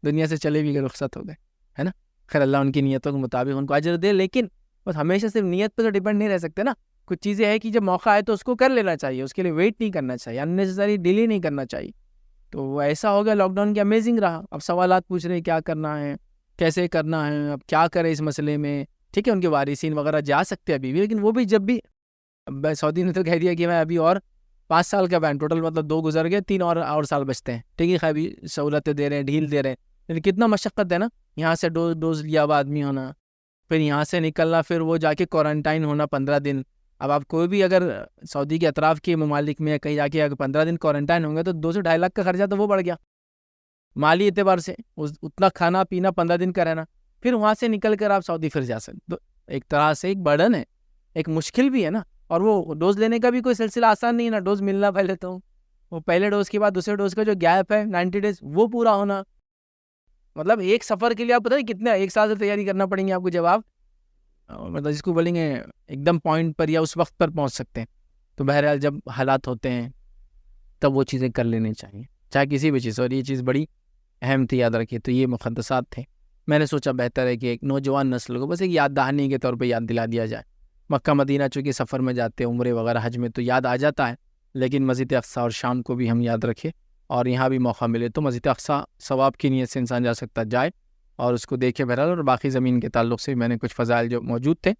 دنیا سے چلے بھی گئے، رخصت ہو گئے، ہے نا۔ خیر اللہ ان کی نیتوں کے مطابق ان کو اجر دے، لیکن بس ہمیشہ صرف نیت پہ تو ڈیپینڈ نہیں رہ سکتے نا۔ کچھ چیزیں ہیں کہ جب موقع آئے تو اس کو کر لینا چاہیے، اس کے لیے ویٹ نہیں کرنا چاہیے، اننیسیسری ڈیلے نہیں کرنا چاہیے۔ تو وہ ایسا ہو گیا، لاک ڈاؤن کی امیزنگ رہا۔ اب سوالات پوچھ رہے ہیں کیا کرنا ہے، کیسے کرنا ہے، اب کیا کرے اس مسئلے میں، ٹھیک ہے۔ ان کے وارثین وغیرہ جا سکتے ابھی بھی، لیکن وہ بھی جب بھی، سعودی نے تو کہہ دیا کہ میں ابھی اور 5 سال کا بین، ٹوٹل مطلب 2 گزر گئے، 3 اور سال بچتے ہیں، ٹھیک ہے۔ خیر بھی سہولتیں دے رہے ہیں، ڈھیل دے رہے ہیں، لیکن کتنا مشقت ہے نا، یہاں سے ڈوز لیا ہوا آدمی ہونا، پھر یہاں سے نکلنا، پھر وہ جا کے کوارنٹائن ہونا 15 دن۔ اب آپ کوئی بھی اگر سعودی کے اطراف کے ممالک میں کہیں جا کے اگر 15 دن کوارنٹائن ہوں گے تو 2 سے 2.5 لاکھ کا خرچہ تو وہ بڑھ گیا مالی اعتبار سے، اتنا کھانا پینا 15 دن کا رہنا، پھر وہاں سے نکل کر آپ سعودی پھر جا سکتے۔ تو ایک طرح سے ایک برڈن ہے، ایک مشکل بھی ہے نا۔ اور وہ ڈوز لینے کا بھی کوئی سلسلہ آسان نہیں ہے نا، ڈوز ملنا پہلے تو وہ پہلے ڈوز کے بعد دوسرے ڈوز کا جو گیپ ہے 90 ڈیز وہ پورا ہونا، مطلب ایک سفر کے لیے آپ پتہ نہیں کتنے 1 سال سے تیاری کرنا پڑیں گے آپ کو، جب آپ مطلب جس کو بولیں گے ایک دم پوائنٹ پر یا اس وقت پر پہنچ سکتے ہیں۔ تو بہرحال جب حالات ہوتے ہیں تب وہ چیزیں کر لینی چاہیے، چاہے کسی بھی چیز، اور یہ چیز بڑی اہم تھی، یاد رکھیے۔ تو یہ مقدسات تھے، میں نے سوچا بہتر ہے کہ ایک نوجوان نسل کو بس ایک یاد دہانی کے طور پہ یاد دلا دیا جائے۔ مکہ مدینہ چونکہ سفر میں جاتے ہیں، عمرے وغیرہ حج میں، تو یاد آ جاتا ہے، لیکن مسجد اقصیٰ اور شام کو بھی ہم یاد رکھیں، اور یہاں بھی موقع ملے تو مسجد اقصیٰ ثواب کی نیت سے انسان جا سکتا جائے اور اس کو دیکھے بہرحال، اور باقی زمین کے تعلق سے میں نے کچھ فضائل جو موجود تھے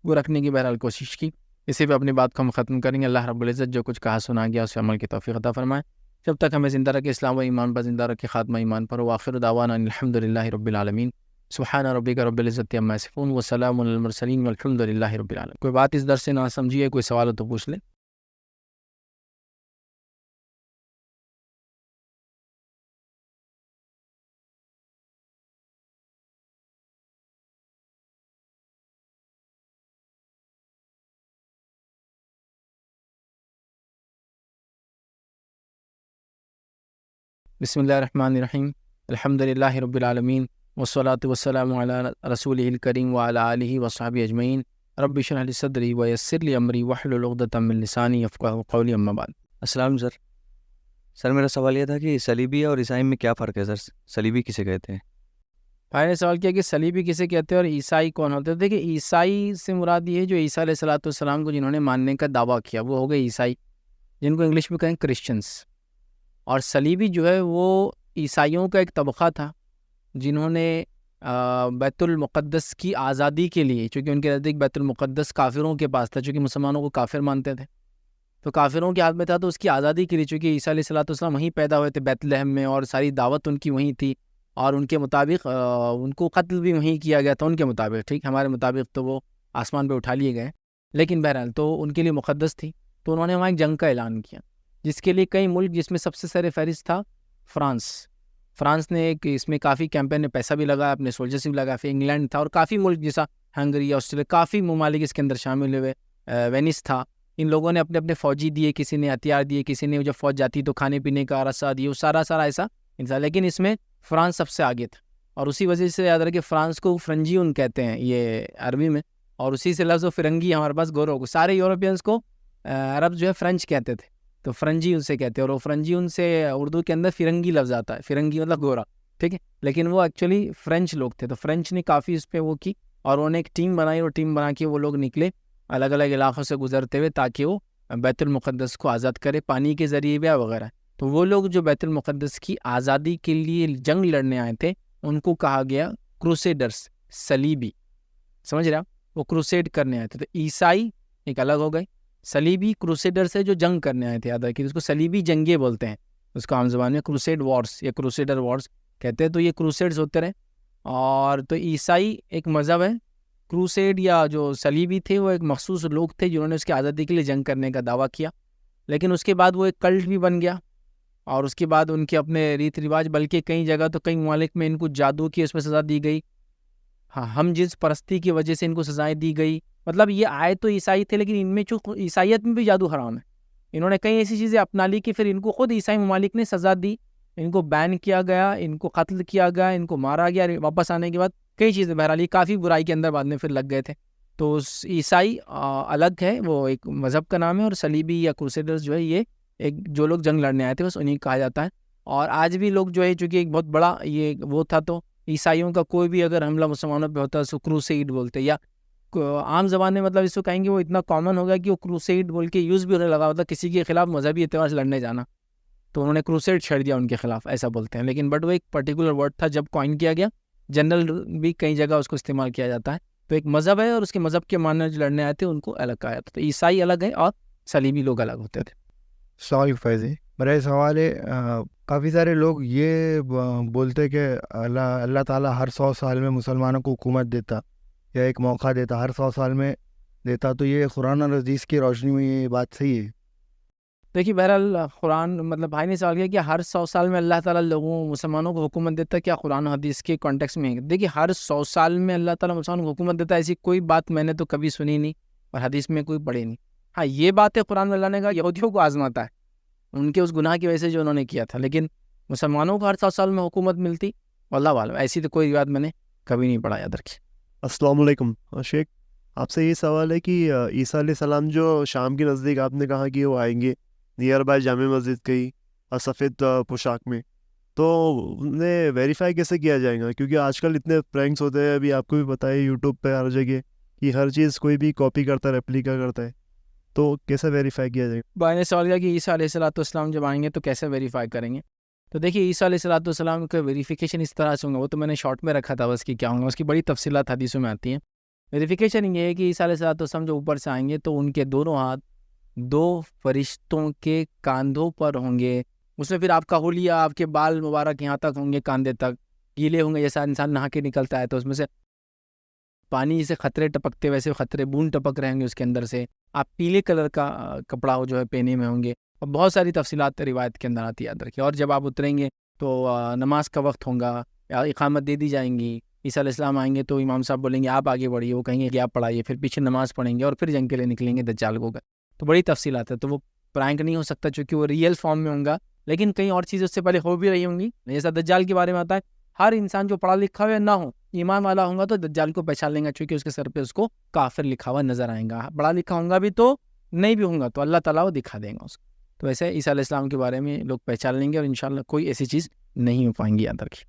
وہ رکھنے کی بہرحال کوشش کی۔ اسی پہ اپنی بات کو ہم ختم کریں گے۔ اللہ رب العزت جو کچھ کہا سنا گیا اسے عمل کی توفیق عطا فرمائے، جب تک ہمیں زندہ رکھے اسلام و ایمان پر زندہ رکھے، خاتمہ ایمان پر، وآخر دعوانا ان الحمد للہ رب العالمین۔ سبحان ربک رب العزت عما یصفون وسلام علی المرسلین والحمد للہ رب العالمین۔ کوئی بات اس درس سے نہ سمجھیے، کوئی سوال ہو تو پوچھ لیں۔ بسم اللہ الرحمن الرحیم، الحمد للہ رب العالمین والصلاة والسلام علی رسولہ الکریم وعلی آلہ وصحبہ اجمعین۔ رب اشرح لی صدری ویسر لی امری واحلل عقدۃ من لسانی یفقہوا قولی، اما بعد۔ السلام سر میرا سوال یہ تھا کہ صلیبی اور عیسائی میں کیا فرق ہے سر؟ صلیبی کسے کہتے ہیں؟ بھائی نے سوال کیا کہ صلیبی کسے کہتے ہیں اور عیسائی کون ہوتے ہیں۔ دیکھیں، عیسائی سے مراد یہ ہے جو عیسیٰ علیہ الصلوۃ والسلام کو جنہوں نے ماننے کا دعویٰ کیا وہ ہو گئے عیسائی، جن کو انگلش میں کہیں کرسچنس۔ اور صلیبی جو ہے وہ عیسائیوں کا ایک طبقہ تھا جنہوں نے بیت المقدس کی آزادی کے لیے، چونکہ ان کے نزدیک بیت المقدس کافروں کے پاس تھا، چونکہ مسلمانوں کو کافر مانتے تھے تو کافروں کے ہاتھ میں تھا، تو اس کی آزادی کے لیے، چونکہ عیسیٰ علیہ الصلوۃ والسلام وہیں پیدا ہوئے تھے بیت لحم میں، اور ساری دعوت ان کی وہیں تھی، اور ان کے مطابق ان کو قتل بھی وہیں کیا گیا تھا ان کے مطابق، ٹھیک، ہمارے مطابق تو وہ آسمان پہ اٹھا لیے گئے، لیکن بہرحال تو ان کے لیے مقدس تھی، تو انہوں نے وہاں ایک جنگ کا اعلان کیا، جس کے لیے کئی ملک، جس میں سب سے سر فہرست تھا فرانس نے ایک اس میں کافی کیمپین میں پیسہ بھی لگایا، اپنے سولجرز بھی لگایا، پھر انگلینڈ تھا، اور کافی ملک جیسا ہنگری، آسٹریلیا، کافی ممالک اس کے اندر شامل ہوئے، وینس تھا۔ ان لوگوں نے اپنے اپنے فوجی دیے، کسی نے ہتھیار دیے، کسی نے جب فوج جاتی تو کھانے پینے کا رسا دیے، سارا ایسا انسان، لیکن اس میں فرانس سب سے آگے تھا، اور اسی وجہ سے یاد رکھے فرانس کو فرنجیون کہتے ہیں یہ عربی میں، اور اسی سے لفظ فرنگی ہمارے پاس گوروں کو، سارے یورپینس کو عرب جو ہے فرنچ کہتے تھے، تو فرنجی ان سے کہتے ہیں، اور وہ فرنجی ان سے اردو کے اندر فرنگی لفظ آتا ہے، فرنگی مطلب گورا، ٹھیک ہے، لیکن وہ ایکچولی فرنچ لوگ تھے، تو فرنچ نے کافی اس پہ وہ کی، اور انہوں نے ایک ٹیم بنائی، اور ٹیم بنا کے وہ لوگ نکلے الگ الگ علاقوں سے گزرتے ہوئے تاکہ وہ بیت المقدس کو آزاد کرے، پانی کے ذریعے بھی وغیرہ۔ تو وہ لوگ جو بیت المقدس کی آزادی کے لیے جنگ لڑنے آئے تھے ان کو کہا گیا کروسیڈرز، صلیبی، سمجھ رہے آپ، وہ کروسیڈ کرنے آئے تھے۔ تو عیسائی ایک الگ ہو گئے، صلیبی کروسیڈر سے جو جنگ کرنے آئے تھے، یاد رکھیے اس کو صلیبی جنگیں بولتے ہیں، اس کو عام زبان میں کروسیڈ وارز یا کروسیڈر وارز کہتے ہیں۔ تو یہ کروسیڈز ہوتے رہے، اور تو عیسائی ایک مذہب ہے، کروسیڈ یا جو صلیبی تھے وہ ایک مخصوص لوگ تھے جنہوں نے اس کی آزادی کے لیے جنگ کرنے کا دعویٰ کیا، لیکن اس کے بعد وہ ایک کلٹ بھی بن گیا، اور اس کے بعد ان کے اپنے ریت رواج، بلکہ کئی جگہ تو کئی ممالک میں ان کو جادو کی اس میں سزا دی گئی، ہاں، ہم جنس پرستی کی وجہ سے ان کو سزائیں دی گئی۔ مطلب یہ آئے تو عیسائی تھے، لیکن ان میں جو عیسائیت میں بھی جادو حرام ہے، انہوں نے کئی ایسی چیزیں اپنا لی کہ پھر ان کو خود عیسائی ممالک نے سزا دی، ان کو بین کیا گیا، ان کو قتل کیا گیا، ان کو مارا گیا، واپس آنے کے بعد کئی چیزیں بہرحال یہ کافی برائی کے اندر بعد میں پھر لگ گئے تھے۔ تو عیسائی الگ ہے، وہ ایک مذہب کا نام ہے، اور صلیبی یا کروسیڈرز جو ہے یہ ایک جو لوگ جنگ لڑنے آئے تھے بس انہیں کہا جاتا ہے۔ اور آج بھی لوگ جو ہے، چونکہ ایک بہت بڑا یہ وہ تھا، تو عیسائیوں کا کوئی بھی اگر حملہ مسلمانوں پہ ہوتا ہے تو کروسیڈ بولتے، یا عام زبان میں مطلب اس کو کہیں گے وہ اتنا کامن ہو گیا کہ وہ کروسیڈ بول کے یوز بھی ہونے لگا ہوتا کسی کے خلاف مذہبی اعتبار سے لڑنے جانا، تو انہوں نے کروسیڈ چھڑ دیا ان کے خلاف، ایسا بولتے ہیں، لیکن بٹ وہ ایک پرٹیکولر ورڈ تھا جب کوائن کیا گیا، جنرل بھی کئی جگہ اس کو استعمال کیا جاتا ہے، تو ایک مذہب ہے، اور اس کے مذہب کے ماننے جو لڑنے آئے تھے ان کو الگ کہا جاتا ہے، تو عیسائی الگ ہے اور صلیبی لوگ الگ ہوتے تھے۔ السلام علیکم فیضی، میرا سوال ہے، کافی سارے لوگ یہ بولتے کہ اللہ تعالیٰ ہر 100 سال میں مسلمانوں کو حکومت دیتا یا ایک موقع دیتا، ہر 100 سال میں دیتا، تو یہ قرآن اور حدیث کی روشنی میں یہ بات صحیح ہے؟ دیکھیے بہرحال قرآن، مطلب بھائی نے سوال کیا کہ ہر 100 سال میں اللہ تعالیٰ مسلمانوں کو حکومت دیتا ہے، کیا قرآن و حدیث کے کانٹیکس میں ہے؟ دیکھیے ہر 100 سال میں اللہ تعالیٰ مسلمانوں کو حکومت دیتا ہے، ایسی کوئی بات میں نے تو کبھی سنی نہیں اور حدیث میں کوئی پڑھی نہیں۔ ہاں، یہ بات ہے قرآن میں اللہ نے کہا یہودیوں کو آزماتا ہے ان کے اس گناہ کی وجہ سے جو انہوں نے کیا تھا، لیکن مسلمانوں کو ہر 100 سال میں حکومت ملتی، واللہ عالم، ایسی تو کوئی بات میں نے کبھی نہیں پڑھا، یاد رکھیے۔ السلام علیکم شیخ، آپ سے یہ سوال ہے کہ عیسیٰ علیہ السلام جو شام کے نزدیک آپ نے کہا کہ وہ آئیں گے نیئر بائی جامع مسجد کے ہی اور سفید پوشاک میں، تو انہیں ویریفائی کیسے کیا جائے گا؟ کیونکہ آج کل اتنے پرینکس ہوتے ہیں، ابھی آپ کو بھی پتہ ہے یوٹیوب پہ ہر جگہ کہ ہر چیز کوئی بھی کاپی کرتا ہے، ریپلیکا کرتا ہے، تو کیسے ویریفائی کیا جائے؟ بھائی نے سوال کیا کہ عیسیٰ علیہ السلام جب آئیں گے تو کیسے ویریفائی کریں گے. تو دیکھیے عیسیٰ علیہ السلام کا ویریفیکیشن اس طرح سے ہوگا, وہ تو میں نے شارٹ میں رکھا تھا بس کہ کیا ہوگا, اس کی بڑی تفصیلات حدیثوں میں آتی ہیں. ویریفیکیشن یہ ہے کہ عیسیٰ علیہ السلام جو اوپر سے آئیں گے تو ان کے دونوں ہاتھ 2 فرشتوں کے کاندھوں پر ہوں گے. اس میں پھر آپ کا حلیہ, آپ کے بال مبارک یہاں تک ہوں گے, کاندھے تک گیلے ہوں گے, جیسا انسان نہا کے نکلتا ہے تو اس میں سے پانی سے خطرے ٹپکتے ویسے خطرے بوند ٹپک رہیں گے اس کے اندر سے. آپ پیلے کلر کا کپڑا جو ہے پہنے میں ہوں گے, اور بہت ساری تفصیلات روایت کے اندر آتی ہے, یاد رکھیے. اور جب آپ اتریں گے تو نماز کا وقت ہوگا, اقامت دے دی جائیں گی. عیسیٰ علیہ السلام آئیں گے تو امام صاحب بولیں گے آپ آگے بڑھیے, وہ کہیں گے کہ آپ پڑھائیے, پھر پیچھے نماز پڑھیں گے اور پھر جنگ کے لیے نکلیں گے دجال کو. تو بڑی تفصیلات ہے, تو وہ پرانک نہیں ہو سکتا چونکہ وہ ریئل فارم میں ہوں گا, لیکن کئی اور چیزیں اس سے پہلے ہو بھی رہی ہوں گی. جیسا دجال کے بارے میں آتا ہے, ہر انسان جو پڑھا لکھا ہوا نہ ہو, ایمان والا ہوگا تو دجال کو پہچان لیں گا, چونکہ اس کے سر پہ اس کو کافر لکھا ہوا نظر آئے گا. پڑھا لکھا ہوگا بھی تو نہیں بھی ہوگا تو اللہ تعالیٰ وہ دکھا دیں گا اس کو. تو ایسے عیسیٰ علیہ السلام کے بارے میں لوگ پہچان لیں گے, اور انشاءاللہ کوئی ایسی چیز نہیں ہو پائیں گی, یاد رکھیے.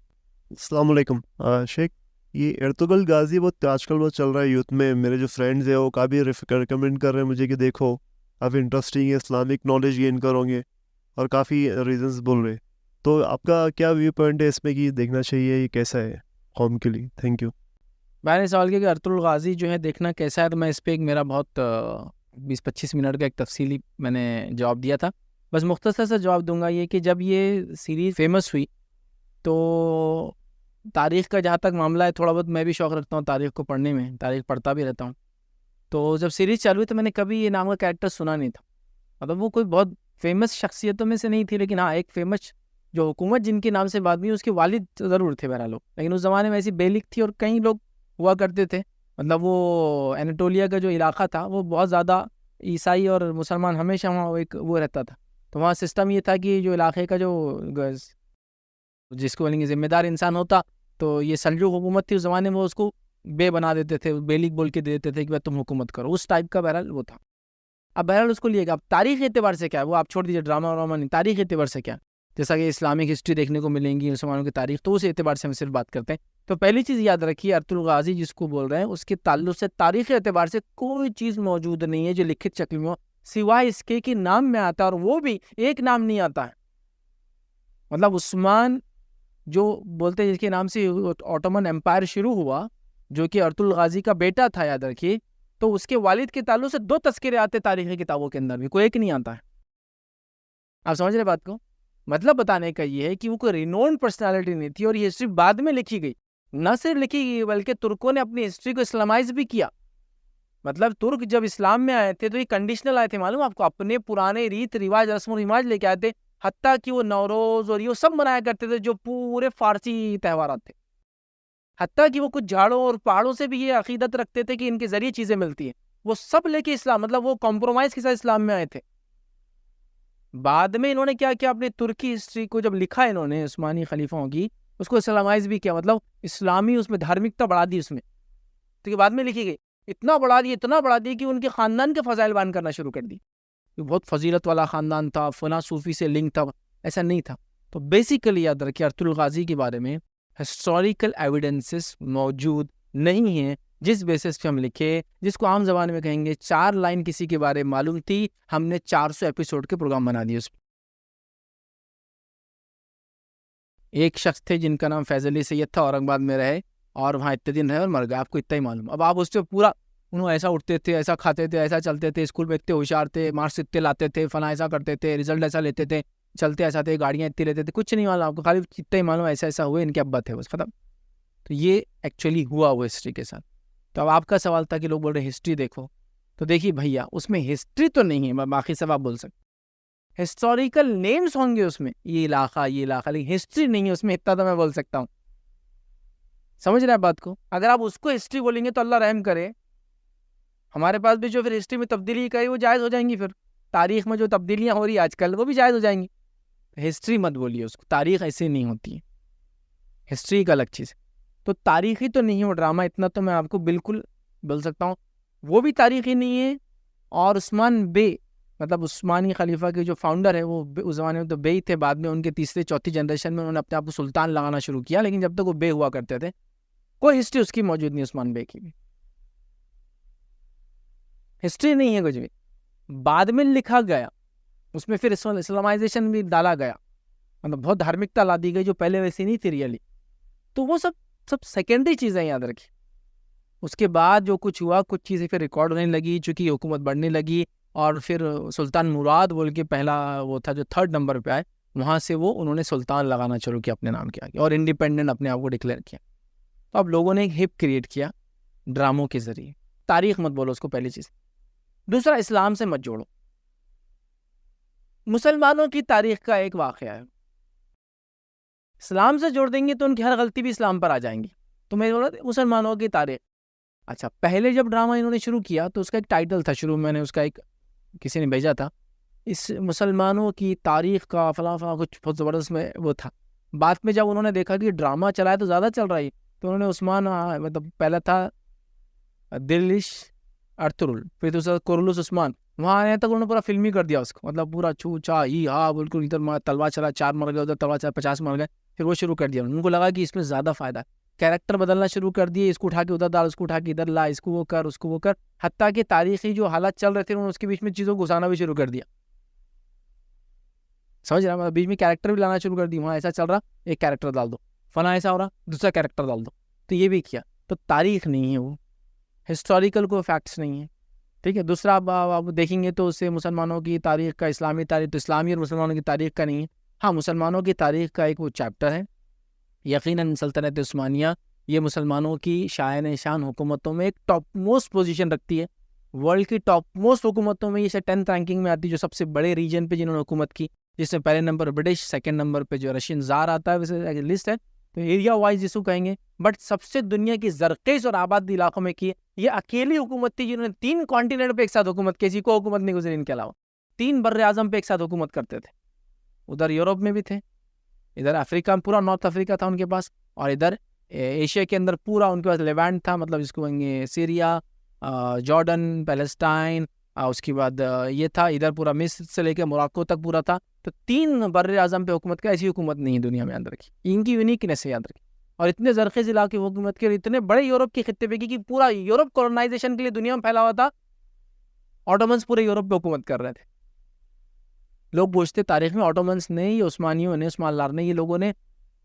السلام علیکم. شیخ, یہ ارطغرل غازی بہت آج کل بہت چل رہا ہے یوتھ میں. میرے جو فرینڈز ہیں وہ کافی ریکمینڈ کر رہے ہیں مجھے کہ دیکھو, کافی انٹرسٹنگ ہے, اسلامک نالج گین کرو گے, اور کافی ریزنس بول رہے. تو آپ کا کیا ویو پوائنٹ ہے اس میں کہ دیکھنا چاہیے, یہ کیسا ہے قوم کے لیے؟ Thank you. میں نے سوال کیا کہ ارطغرل غازی جو ہے دیکھنا کیسا ہے, تو میں اس پہ ایک میرا بہت 20-25 منٹ کا ایک تفصیلی میں نے جواب دیا تھا. بس مختصر سا جواب دوں گا یہ کہ جب یہ سیریز فیمس ہوئی تو تاریخ کا جہاں تک معاملہ ہے, تھوڑا بہت میں بھی شوق رکھتا ہوں تاریخ کو پڑھنے میں, تاریخ پڑھتا بھی رہتا ہوں. تو جب سیریز چالو ہوئی تو میں نے کبھی یہ نام کا کریکٹر سنا نہیں تھا. مطلب وہ کوئی بہت فیمس شخصیتوں میں سے نہیں تھی, لیکن ہاں ایک فیمس جو حکومت جن کے نام سے بات ہوئی اس کے والد ضرور تھے بہرحال لوگ. لیکن اس زمانے میں ایسی بیلک تھی اور کئی لوگ ہوا کرتے تھے. مطلب وہ اینٹولیا کا جو علاقہ تھا وہ بہت زیادہ عیسائی اور مسلمان ہمیشہ وہاں ایک وہ رہتا تھا. تو وہاں سسٹم یہ تھا کہ جو علاقے کا جو جس کو بولیں گے ذمہ دار انسان ہوتا, تو یہ سلجوق حکومت تھی اس زمانے میں, وہ اس کو بے بنا دیتے تھے, بیلک بول کے دے دیتے تھے کہ بھائی تم حکومت کرو, اس ٹائپ کا بہرحال وہ تھا. اب بہرحال اس کو لیے گا. اب تاریخ اعتبار سے کیا ہے وہ آپ چھوڑ دیجیے, ڈرامہ وراما نہیں, تاریخ اعتبار سے کیا, جیسا کہ اسلامک ہسٹری دیکھنے کو ملیں گی, مسلمانوں کی تاریخ, تو اس اعتبار سے ہم صرف بات کرتے ہیں. تو پہلی چیز یاد رکھیے, ارطغرل غازی جس کو بول رہے ہیں اس کے تعلق سے تاریخی اعتبار سے کوئی چیز موجود نہیں ہے جو لکھت شکل میں ہو, سوائے اس کے نام میں آتا ہے, اور وہ بھی ایک نام نہیں آتا ہے. مطلب عثمان جو بولتے ہیں جس کے نام سے اوٹومن امپائر شروع ہوا, جو کہ ارطغرل غازی کا بیٹا تھا, یاد رکھیے, تو اس کے والد کے تعلق سے 2 تذکرے آتے تاریخی کتابوں کے اندر, بھی کوئی ایک نہیں آتا ہے. آپ سمجھ رہے بات کو؟ مطلب بتانے کا یہ ہے کہ وہ کوئی رینون پرسنالٹی نہیں تھی, اور یہ ہسٹری بعد میں لکھی گئی. نہ صرف لکھی گئی بلکہ ترکوں نے اپنی ہسٹری کو اسلامائز بھی کیا. مطلب ترک جب اسلام میں آئے تھے تو یہ کنڈیشنل آئے تھے, معلوم آپ کو, اپنے پرانے ریت رواج رسم و رواج لے کے آئے تھے. حتیٰ کہ وہ نوروز اور یہ سب منایا کرتے تھے جو پورے فارسی تہوارات تھے. حتیٰ کہ وہ کچھ جھاڑوں اور پہاڑوں سے بھی یہ عقیدت رکھتے تھے کہ ان کے ذریعے چیزیں ملتی ہیں. وہ سب لے کے اسلام, مطلب وہ کمپرومائز کے ساتھ اسلام میں آئے تھے. بعد میں انہوں نے کیا کیا, اپنے ترکی ہسٹری کو جب لکھا انہوں نے عثمانی خلیفوں کی, اس کو اسلامائز بھی کیا, مطلب اسلامی اس میں دھارمکتا بڑھا دی اس میں. تو یہ بعد میں لکھی گئی, اتنا بڑھا دی کہ ان کے خاندان کے فضائل بیان کرنا شروع کر دی. بہت فضیلت والا خاندان تھا, فلاں صوفی سے لنک تھا, ایسا نہیں تھا. تو بیسیکلی یاد رکھیے ارطغرل غازی کے بارے میں ہسٹوریکل ایویڈنسز موجود نہیں ہیں جس بیسس پہ ہم لکھے, جس کو عام زبان میں کہیں گے 4 لائن کسی کے بارے میں معلوم تھی, ہم نے 400 ایپیسوڈ کے پروگرام بنا دیے اس پہ. ایک شخص تھے جن کا نام فیض علی سید تھا, اورنگ آباد میں رہے اور وہاں اتنے دن رہے اور مر گئے, آپ کو اتنا ہی معلوم. اب آپ اس سے پورا, انہوں ایسا اٹھتے تھے, ایسا کھاتے تھے, ایسا چلتے تھے, اسکول میں اتنے ہوشیار تھے, مارکس اتنے لاتے تھے, فلاں ایسا کرتے تھے, رزلٹ ایسا لیتے تھے, چلتے ایسا تھے, گاڑیاں اتنی لیتے تھے, کچھ نہیں معلوم آپ کو, خالی اتنا ہی معلوم ایسا ایسا ہوئے, ان کے ابا تھے, بس ختم. تو یہ ایکچولی ہوا وہ ہسٹری کے ساتھ. تو اب آپ کا سوال تھا کہ لوگ بول رہے ہسٹری دیکھو, تو دیکھیے بھیا اس میں ہسٹری تو نہیں ہے, میں باقی سب آپ بول سکتے, ہسٹوریکل نیمز ہوں گے اس میں, یہ علاقہ, لیکن ہسٹری نہیں ہے اس میں, اتنا تو میں بول سکتا ہوں. سمجھ رہے ہیں بات کو؟ اگر آپ اس کو ہسٹری بولیں گے تو اللہ رحم کرے, ہمارے پاس بھی جو پھر ہسٹری میں تبدیلی کری وہ جائز ہو جائیں گی, پھر تاریخ میں جو تبدیلیاں ہو رہی ہیں آج کل وہ بھی جائز ہو جائیں گی. ہسٹری مت بولیے اس کو, تاریخ ایسے نہیں ہوتی ہے, ہسٹری ایک الگ چیز ہے. تو تاریخی تو نہیں ہو ڈرامہ, اتنا تو میں آپ کو بالکل بول سکتا ہوں, وہ بھی تاریخی نہیں ہے. اور عثمان بے, مطلب عثمانی خلیفہ کے جو فاؤنڈر ہے وہ اس زمانے میں تو بے ہی تھے, بعد میں ان کے 3-4 جنریشن میں انہوں نے اپنے آپ کو سلطان لگانا شروع کیا, لیکن جب تک وہ بے ہوا کرتے تھے کوئی ہسٹری اس کی موجود نہیں, عثمان بے کی بھی ہسٹری نہیں ہے کچھ بھی. بعد میں لکھا گیا، اس میں پھر اسلامائزیشن بھی ڈالا گیا، مطلب بہت دھارمکتا لا دی گئی جو پہلے ویسی نہیں تھی ریئلی. تو وہ سب سیکنڈری چیزیں یاد رکھی. اس کے بعد جو کچھ ہوا، کچھ چیزیں پھر ریکارڈ ہونے لگی، چونکہ حکومت بڑھنے لگی، اور پھر سلطان مراد بول کے پہلا وہ تھا جو 3rd نمبر پہ آئے، وہاں سے وہ انہوں نے سلطان لگانا شروع کیا اپنے نام کے آگے، اور انڈیپینڈنٹ اپنے آپ کو ڈکلیئر کیا. تو اب لوگوں نے ایک ہپ کریٹ کیا ڈراموں کے ذریعے. تاریخ مت بولو اس کو، پہلی چیز. دوسرا، اسلام سے مت جوڑو. مسلمانوں کی تاریخ کا ایک واقعہ ہے، اسلام سے جوڑ دیں گے تو ان کی ہر غلطی بھی اسلام پر آ جائیں گی. تو میں بولا مسلمانوں کی تاریخ. اچھا، پہلے جب ڈرامہ انہوں نے شروع کیا تو اس کا ایک ٹائٹل تھا، شروع میں نے اس کا ایک کسی نے بھیجا تھا، اس مسلمانوں کی تاریخ کا فلاں فلاں، کچھ بہت زبردست میں وہ تھا. بعد میں جب انہوں نے دیکھا کہ ڈرامہ چلا ہے تو زیادہ چل رہا ہے، تو انہوں نے عثمان، مطلب پہلا تھا دلش ارطغرل، پھر دوسرا کورلس عثمان، وہاں آنے تک انہوں نے پورا فلمی کر دیا اس کو، مطلب پورا چھو چا ہی ہاں بالکل، ادھر تلوار چلا 4 مر گئے، ادھر تلوار چلا 50 مر گئے. پھر وہ شروع کر دیا، ان کو لگا کہ اس میں زیادہ فائدہ ہے، کیریکٹر بدلنا شروع کر دیے، اس کو اٹھا کے ادھر ڈال، اس کو اٹھا کے ادھر لا، اس کو وہ کر، اس کو وہ کر، حتیٰ کہ تاریخی جو حالات چل رہے تھے انہوں نے اس کے بیچ میں چیزوں کو گھسانا بھی شروع کر دیا. سمجھ رہا ہے؟ بیچ میں کیریکٹر بھی لانا شروع کر دی، وہاں ایسا چل رہا ایک کیریکٹر ڈال دو، فلاں ایسا ہو رہا دوسرا کیریکٹر ڈال دو. تو یہ بھی کیا. تو تاریخ نہیں ہے، وہ ہسٹوریکل کو فیکٹس نہیں ہے. ٹھیک ہے. دوسرا آپ دیکھیں گے تو اس سے مسلمانوں کی تاریخ کا، اسلامی تاریخ، تو اسلامی اور مسلمانوں کی تاریخ کا نہیں ہے. ہاں، مسلمانوں کی تاریخ کا ایک وہ چیپٹر ہے. یقیناً سلطنت عثمانیہ یہ مسلمانوں کی شاہ شان حکومتوں میں ایک ٹاپ موسٹ پوزیشن رکھتی ہے. ورلڈ کی ٹاپ موسٹ حکومتوں میں یہ 10th رینکنگ میں آتی ہے، جو سب سے بڑے ریجن پہ جنہوں نے حکومت کی، جس میں پہلے نمبر برٹش، 2nd نمبر پہ جو رشین زار آتا ہے، ویسے لسٹ ہے تو ایریا وائز جس کو کہیں گے. بٹ سب سے دنیا کی زرخیز اور آبادی علاقوں میں کی یہ اکیلی حکومت تھی جنہوں نے 3 کانٹیننٹ پہ ایک ساتھ حکومت کی. کسی کو حکومت نہیں گزری ان کے علاوہ. 3 بر اعظم پہ ایک ساتھ حکومت کرتے تھے. ادھر یورپ میں بھی تھے، ادھر افریقہ، پورا نارتھ افریقہ تھا ان کے پاس، اور ادھر ایشیا کے اندر پورا ان کے پاس لیوانٹ تھا، مطلب جس کو کہیں گے سیریا، جارڈن، پیلسٹائن، اس کے بعد یہ تھا ادھر پورا مصر سے لے کے موراکو تک پورا تھا. تو 3 بر اعظم پہ حکومت کا، ایسی حکومت نہیں ہے دنیا میں یاد رکھی. ان کی یونیکنیس ہے یاد رکھی. اور اتنے زرخیز علاقے حکومت کے، اتنے بڑے یورپ کے خطے پہ کی پورا یورپ کولونائزیشن کے لیے دنیا میں پھیلا ہوا تھا. آٹومنس پورے یورپ پہ حکومت کر رہے تھے. لوگ پوچھتے تاریخ میں آٹومنس نے، یہ عثمانیوں نے، عثمان لار نے، یہ لوگوں نے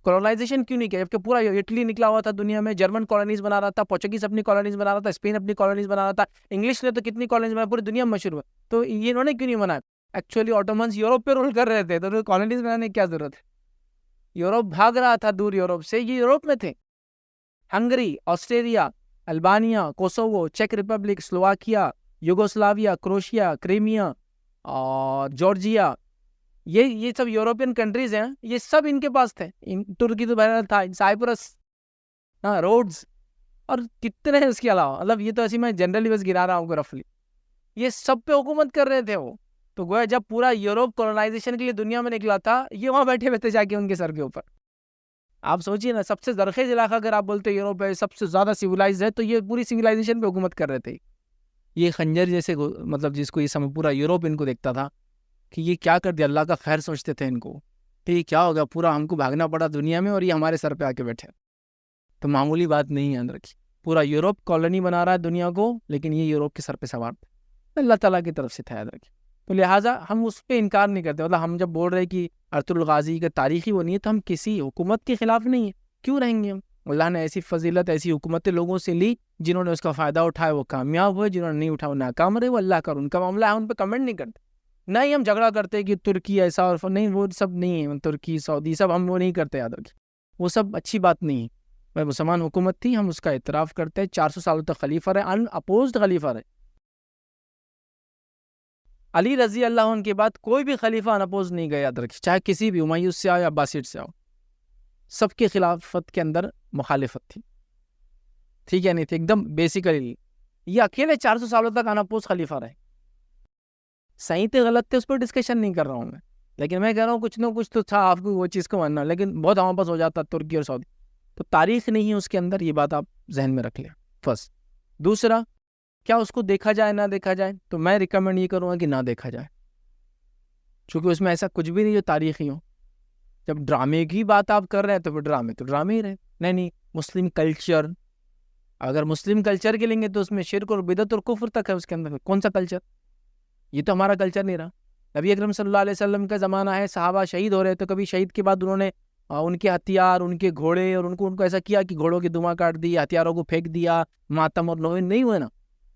کولونائزیشن کیوں نہیں کیا؟ جبکہ پورا اٹلی نکلا ہوا تھا دنیا میں، جرمن کالونیز بنا رہا تھا، پورچوگیز اپنی کالونیز بنا رہا تھا، اسپین اپنی کالونیز بنا رہا تھا، انگلش نے تو کتنی کالونیز بنا، پوری دنیا میں مشہور ہوا. تو یہ انہوں نے کیوں نہیں بنایا؟ ایکچولی آٹومنس یورپ پہ رول کر رہے تھے، تو کالونیز بنانے کی کیا ضرورت ہے؟ یورپ بھاگ رہا تھا دور یورپ سے، یہ یورپ میں تھے. ہنگری، آسٹریلیا، البانیا، کوسوو، چیک Republic, Slovakia, Yugoslavia, Croatia, Crimea اور جارجیا، یہ سب یورپین کنٹریز ہیں. یہ سب ان کے پاس تھے. ترکی تو بہرحال تھا، سائپرس، ہاں، روڈز، اور کتنے ہیں اس کے علاوہ. مطلب یہ تو ایسی میں جنرلی بس گرا رہا ہوں رفلی. یہ سب پہ حکومت کر رہے تھے وہ. تو گویا جب پورا یورپ کولونائزیشن کے لیے دنیا میں نکلا تھا، یہ وہاں بیٹھے ہوئے تھے جا کے ان کے سر کے اوپر. آپ سوچیے نا، سب سے زرخیز علاقہ اگر آپ بولتے یورپ ہے، سب سے زیادہ سیولائز ہے، تو یہ پوری سیولائزیشن پہ حکومت کر رہے تھے. یہ خنجر جیسے، مطلب جس کو یہ سمجھ، پورا یورپ ان کو دیکھتا تھا کہ یہ کیا کر دیا، اللہ کا خیر سوچتے تھے ان کو، کہ یہ کیا ہوگا، پورا ہم کو بھاگنا پڑا دنیا میں اور یہ ہمارے سر پہ آ کے بیٹھے. تو معمولی بات نہیں یاد رکھی. پورا یورپ کالونی بنا رہا ہے دنیا کو، لیکن یہ یورپ کے سر پہ سوار تھا، اللہ تعالیٰ کی طرف سے تھا، یاد رکھی. تو لہٰذا ہم اس پہ انکار نہیں کرتے. مطلب ہم جب بول رہے کہ ارطغرل غازی کا تاریخی وہ نہیں ہے، تو ہم کسی حکومت کے خلاف نہیں ہیں. کیوں رہیں گے ہم؟ اللہ نے ایسی فضیلت، ایسی حکومتیں لوگوں سے لی، جنہوں نے اس کا فائدہ اٹھایا وہ کامیاب ہوئے، جنہوں نے نہیں اٹھایا وہ ناکام رہے. وہ اللہ کا ان کا معاملہ ہے، ان پہ کمنٹ نہیں کرتے. نہیں ہم جھگڑا کرتے کہ ترکی ایسا اور نہیں، وہ سب نہیں ہے. ترکی، سعودی، سب ہم وہ نہیں کرتے، یاد رکھیں. وہ سب اچھی بات نہیں ہے. مسلمان حکومت تھی، ہم اس کا اعتراف کرتے ہیں. 400 سالوں تک خلیفہ رہے، ان اپوزڈ خلیفہ رہے. علی رضی اللہ عنہ کے بعد کوئی بھی خلیفہ ان اپوزڈ نہیں گیا، یاد رکھیں، چاہے کسی بھی ہمایوں سے آؤ یا عباسیڈ سے آؤ. سب کے خلافت کے اندر مخالفت تھی. ٹھیک ہے، نہیں تھی ایک دم بیسیکلی. یہ اکیلے 400 سالوں تک ان اپوزڈ خلیفہ رہے. صحیح تھے غلط تھے اس پر ڈسکشن نہیں کر رہا ہوں میں، لیکن میں کہہ رہا ہوں کچھ نہ کچھ تو تھا، آپ کو وہ چیز کو ماننا. لیکن بہت ہمارے پاس ہو جاتا ترکی اور سعودی. تو تاریخ نہیں ہے اس کے اندر، یہ بات آپ ذہن میں رکھ لیں فرسٹ. دوسرا، کیا اس کو دیکھا جائے نہ دیکھا جائے؟ تو میں ریکمینڈ یہ کروں گا کہ نہ دیکھا جائے، چونکہ اس میں ایسا کچھ بھی نہیں جو تاریخی ہو. جب ڈرامے کی بات آپ کر رہے ہیں تو پھر ڈرامے تو ڈرامے ہی رہے. نہیں، مسلم کلچر، اگر مسلم کلچر کے لیں گے تو اس میں شرک اور بدعت اور کفر تک ہے اس کے اندر. کون سا کلچر؟ یہ تو ہمارا کلچر نہیں رہا. نبی اکرم صلی اللہ علیہ وسلم کا زمانہ ہے, صحابہ شہید ہو رہے تو کبھی شہید کے بعد انہوں نے ان کے ہتھیار, ان کے گھوڑے اور ان کو ایسا کیا کہ گھوڑوں کی دماغ کاٹ دی, ہتھیاروں کو پھینک دیا, ماتم اور نوحہ نہیں ہوئے نا.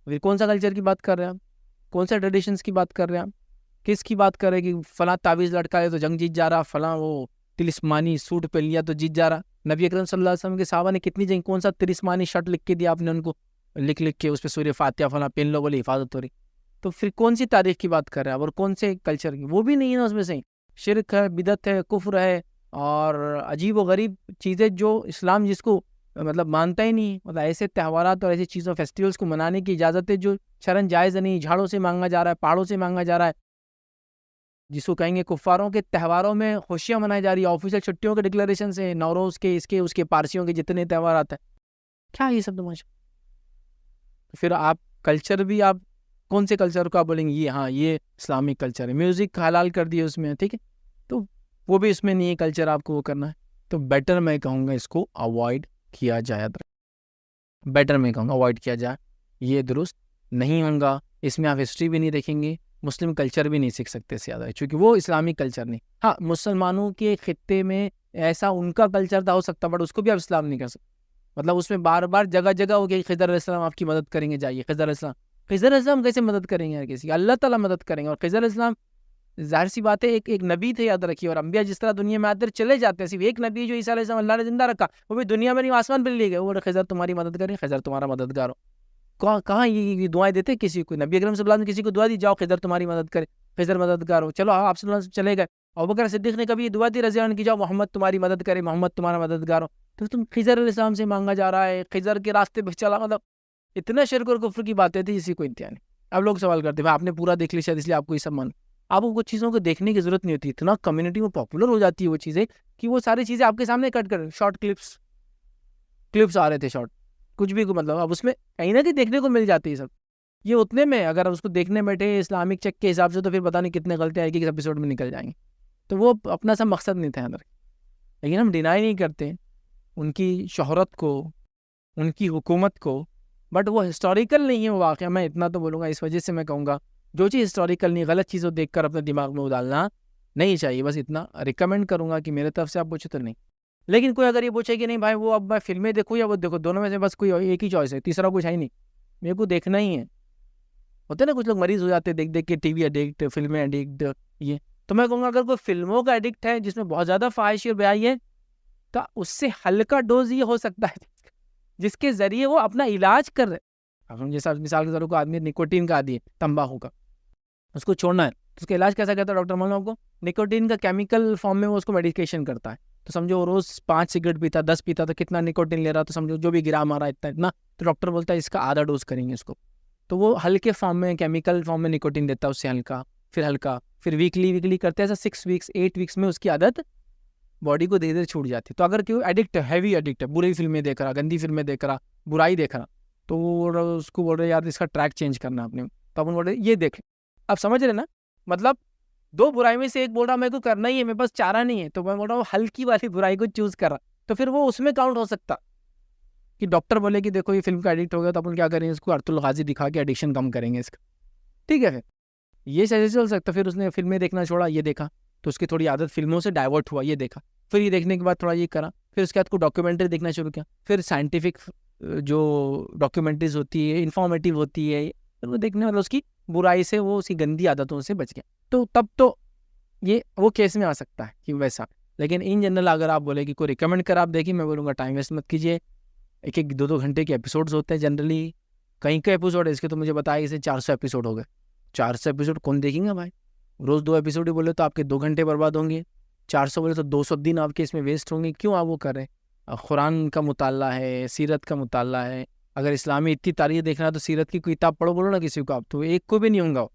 پھر کون سا کلچر کی بات کر رہے ہیں آپ؟ کون سا ٹریڈیشنس کی بات کر رہے ہیں آپ؟ کس کی بات کر رہے ہیں کہ فلاں تعویذ لٹکا ہے تو جنگ جیت جا رہا, فلاں وہ تلسمانی سوٹ پہن لیا تو جیت جا رہا. نبی اکرم صلی اللہ علیہ وسلم کے صحابہ نے کتنی جنگ, کون سا تلسمانی شرٹ لکھ کے دیا آپ نے ان کو, لکھ کے اس پہ سورہ فاتحہ فلاں پہن لو بولے حفاظت ہو رہی. تو پھر کون سی تاریخ کی بات کر رہے ہیں اور کون سے کلچر کی؟ وہ بھی نہیں ہے نا اس میں سے. شرک ہے, بدعت ہے, کفر ہے اور عجیب و غریب چیزیں جو اسلام جس کو مطلب مانتا ہی نہیں. مطلب ایسے تہوارات اور ایسی چیزوں فیسٹیولس کو منانے کی اجازت ہے جو شرعاً جائز نہیں, جھاڑوں سے مانگا جا رہا ہے, پہاڑوں سے مانگا جا رہا ہے, جس کو کہیں گے کفاروں کے تہواروں میں خوشیاں منائی جا رہی ہیں, آفیشیل چھٹیوں کے ڈکلیریشن سے, نوروز کے, اس کے پارسیوں کے جتنے تہوارات ہیں. کیا یہ سب تماشا؟ پھر آپ کلچر بھی آپ کون سے کلچر کو آپ بولیں گے یہ ہاں یہ اسلامک کلچر ہے, میوزک حلال کر دیے اس میں, ٹھیک ہے, تو وہ بھی اس میں نہیں ہے کلچر آپ کو وہ کرنا ہے. تو بیٹر میں کہوں گا اس کو اوائڈ کیا جائے, بیٹر میں کہوں گا اوائڈ کیا جائے, یہ درست نہیں ہوگا. اس میں آپ ہسٹری بھی نہیں دیکھیں گے, مسلم کلچر بھی نہیں سیکھ سکتے اس سے زیادہ, چونکہ وہ اسلامک کلچر نہیں. ہاں مسلمانوں کے خطے میں ایسا ان کا کلچر تھا ہو سکتا, بٹ اس کو بھی آپ اسلام نہیں کر سکتے. مطلب اس میں بار بار جگہ جگہ ہو گئی خضر علیہ السلام آپ کی مدد کریں گے, جائیے خضر علیہ السلام کیسے مدد کریں گے؟ کسی اللہ تعالیٰ مدد کریں گے. اور خضر علیہ السلام ظاہر سی بات ہے ایک نبی تھے, یاد رکھیے. اور انبیاء جس طرح دنیا میں آتے چلے جاتے ہیں, صرف ایک نبی جو عیسیٰ علیہ السلام اللہ نے زندہ رکھا, وہ بھی دنیا میں نہیں آسمان پہ لے گئے. وہ خضر تمہاری مدد کریں, خضر تمہارا مددگار ہو. کہاں یہ دعائیں دیتے کسی کو؟ نبی اکرم صلی اللہ علیہ وسلم نے کسی کو دعا دی, جاؤ خضر تمہاری مدد کرے, خضر مددگار ہو. چلو آپ صلی اللہ علیہ وسلم چلے گئے. ابوبکر صدیق نے کبھی یہ دعا دی رضی اللہ عنہ کی, جاؤ محمد تمہاری مدد کرے, محمد تمہارا مددگار ہو. تو تم خضر علیہ السلام سے مانگا جا رہا ہے, خضر کے راستے پہ چلا. مطلب اتنا شرک اور کفر کی باتیں تھی جس کی کوئی انتہا نہیں. اب لوگ سوال کرتے ہیں آپ نے پورا دیکھ لیا شاید اس لیے آپ کو یہ سب مان. آپ کو کچھ چیزوں کو دیکھنے کی ضرورت نہیں ہوتی, اتنا کمیونٹی میں پاپولر ہو جاتی ہے وہ چیزیں کہ وہ ساری چیزیں آپ کے سامنے کٹ کر شارٹ کلپس آ رہے تھے, شارٹ کچھ بھی مطلب اب اس میں کہیں نہ کہیں دیکھنے کو مل جاتی ہے سب. یہ اتنے میں اگر اس کو دیکھنے بیٹھے اسلامک چیک کے حساب سے تو پھر پتہ نہیں کتنے غلطیاں ایک ایپیسوڈ میں نکل جائیں گے. تو وہ اپنا سب مقصد نہیں تھا اندر. لیکن ہم ڈینائی نہیں کرتے ان کی شہرت کو, ان کی حکومت کو, بٹ وہ ہسٹوریکل نہیں ہے وہ واقعہ. میں اتنا تو بولوں گا, اس وجہ سے میں کہوں گا جو چیز ہسٹوریکل نہیں, غلط چیزوں دیکھ کر اپنے دماغ میں ڈالنا نہیں چاہیے. بس اتنا ریکمینڈ کروں گا کہ میرے طرف سے آپ پوچھے تو نہیں. لیکن کوئی اگر یہ پوچھے کہ نہیں بھائی وہ اب میں فلمیں دیکھوں یا وہ دیکھو, دونوں میں سے بس کوئی ایک ہی چوائس ہے, تیسرا کچھ ہے ہی نہیں, میرے کو دیکھنا ہی ہے. ہوتے نا کچھ لوگ مریض ہو جاتے دیکھ کے, ٹی وی ایڈکٹ, فلمیں ایڈکٹ, یہ. تو میں کہوں گا اگر کوئی فلموں کا ایڈکٹ ہے جس میں بہت زیادہ فحاشی اور بیائی ہے, تو اس سے ہلکا ڈوز یہ ہو سکتا ہے جس کے ذریعے وہ اپنا علاج کر رہے. اب ہم جیسا مثال کے طور پر آدمی نکوٹین کا عادی ہے, تمباکو کا, اس کو چھوڑنا ہے, تو اس کا علاج کیسا کرتا ہے ڈاکٹر؟ مان لو آپ کو نکوٹین کا کیمیکل فارم میں وہ اس کو میڈیکیشن کرتا ہے. تو سمجھو وہ روز 5 سگریٹ پیتا, 10 پیتا, تو کتنا نکوٹین لے رہا, تو سمجھو جو بھی گرام آ رہا ہے اتنا, تو ڈاکٹر بولتا ہے اس کا آدھا ڈوز کریں گے اس کو. تو وہ ہلکے فارم میں کیمیکل فارم میں نکوٹین دیتا ہے, اس سے ہلکا, پھر ویکلی کرتے ہیں, ایسا 6 ویکس 8 ویکس میں اس کی عادت باڈی کو دھیرے دھیرے چھوٹ جاتی ہے. تو اگر کوئی ایڈکٹ ہے, ہیوی ایڈکٹ ہے, بری فلمیں دیکھ رہا, گندی فلمیں دیکھ رہا, برائی دیکھ رہا, تو وہ اس کو بول رہے یار اس کا ٹریک چینج کرنا اپنے, تو اپن بول رہے یہ دیکھ. اب سمجھ رہے نا, مطلب 2 برائی میں سے ایک بول رہا میرے کو کرنا ہی ہے, میرے پاس چارہ نہیں ہے, تو میں بول رہا ہوں ہلکی والی برائی کو چوز کر رہا, تو پھر وہ اس میں کاؤنٹ ہو سکتا کہ ڈاکٹر بولے کہ دیکھو یہ فلم کا ایڈکٹ ہو گیا, تو اپن کیا کریں گے, اس کو ارت الغازی دکھا کے ایڈکشن کم کریں گے اس کا, ٹھیک ہے. پھر یہ سجیسٹ ہو سکتا. پھر اس نے فلمیں دیکھنا چھوڑا, یہ دیکھا, تو اس کی تھوڑی عادت فلموں سے ڈائیورٹ ہوا, یہ دیکھا, پھر یہ دیکھنے کے بعد تھوڑا یہ کرا, پھر اس کے بعد کو ڈاکیومنٹری دیکھنا شروع کیا, پھر سائنٹیفک جو ڈاکیومنٹریز ہوتی ہے, انفارمیٹیو ہوتی ہے, پھر وہ دیکھنے والا اس کی برائی سے, وہ اس کی گندی عادتوں سے بچ گیا. تو تب تو یہ وہ کیس میں آ سکتا ہے کہ ویسا. لیکن ان جنرل اگر آپ بولے کہ کوئی ریکمینڈ کر آپ دیکھیں, میں بولوں گا ٹائم ویسٹ مت کیجیے. 1-2 گھنٹے کے ایپیسوڈز ہوتے ہیں جنرلی, کہیں کے ایپیسوڈ ہے, اس کے تو مجھے بتایا اسے 400 ایپیسوڈ ہو گئے. 400 ایپیسوڈ کون دیکھیں گا بھائی؟ روز 2 ایپیسوڈ ہی بولے تو آپ کے 2 گھنٹے برباد ہوں گے, 400 بولے تو 200 دن آپ کے اس میں ویسٹ ہوں گے. کیوں آپ وہ کر رہے ہیں؟ قرآن کا مطالعہ ہے, سیرت کا مطالعہ ہے. اگر اسلامی اتنی تاریخ دیکھنا ہے تو سیرت کی کوئی کتاب پڑھو, بولو نا کسی کو آپ, تو ایک کو بھی نہیں ہوں گا,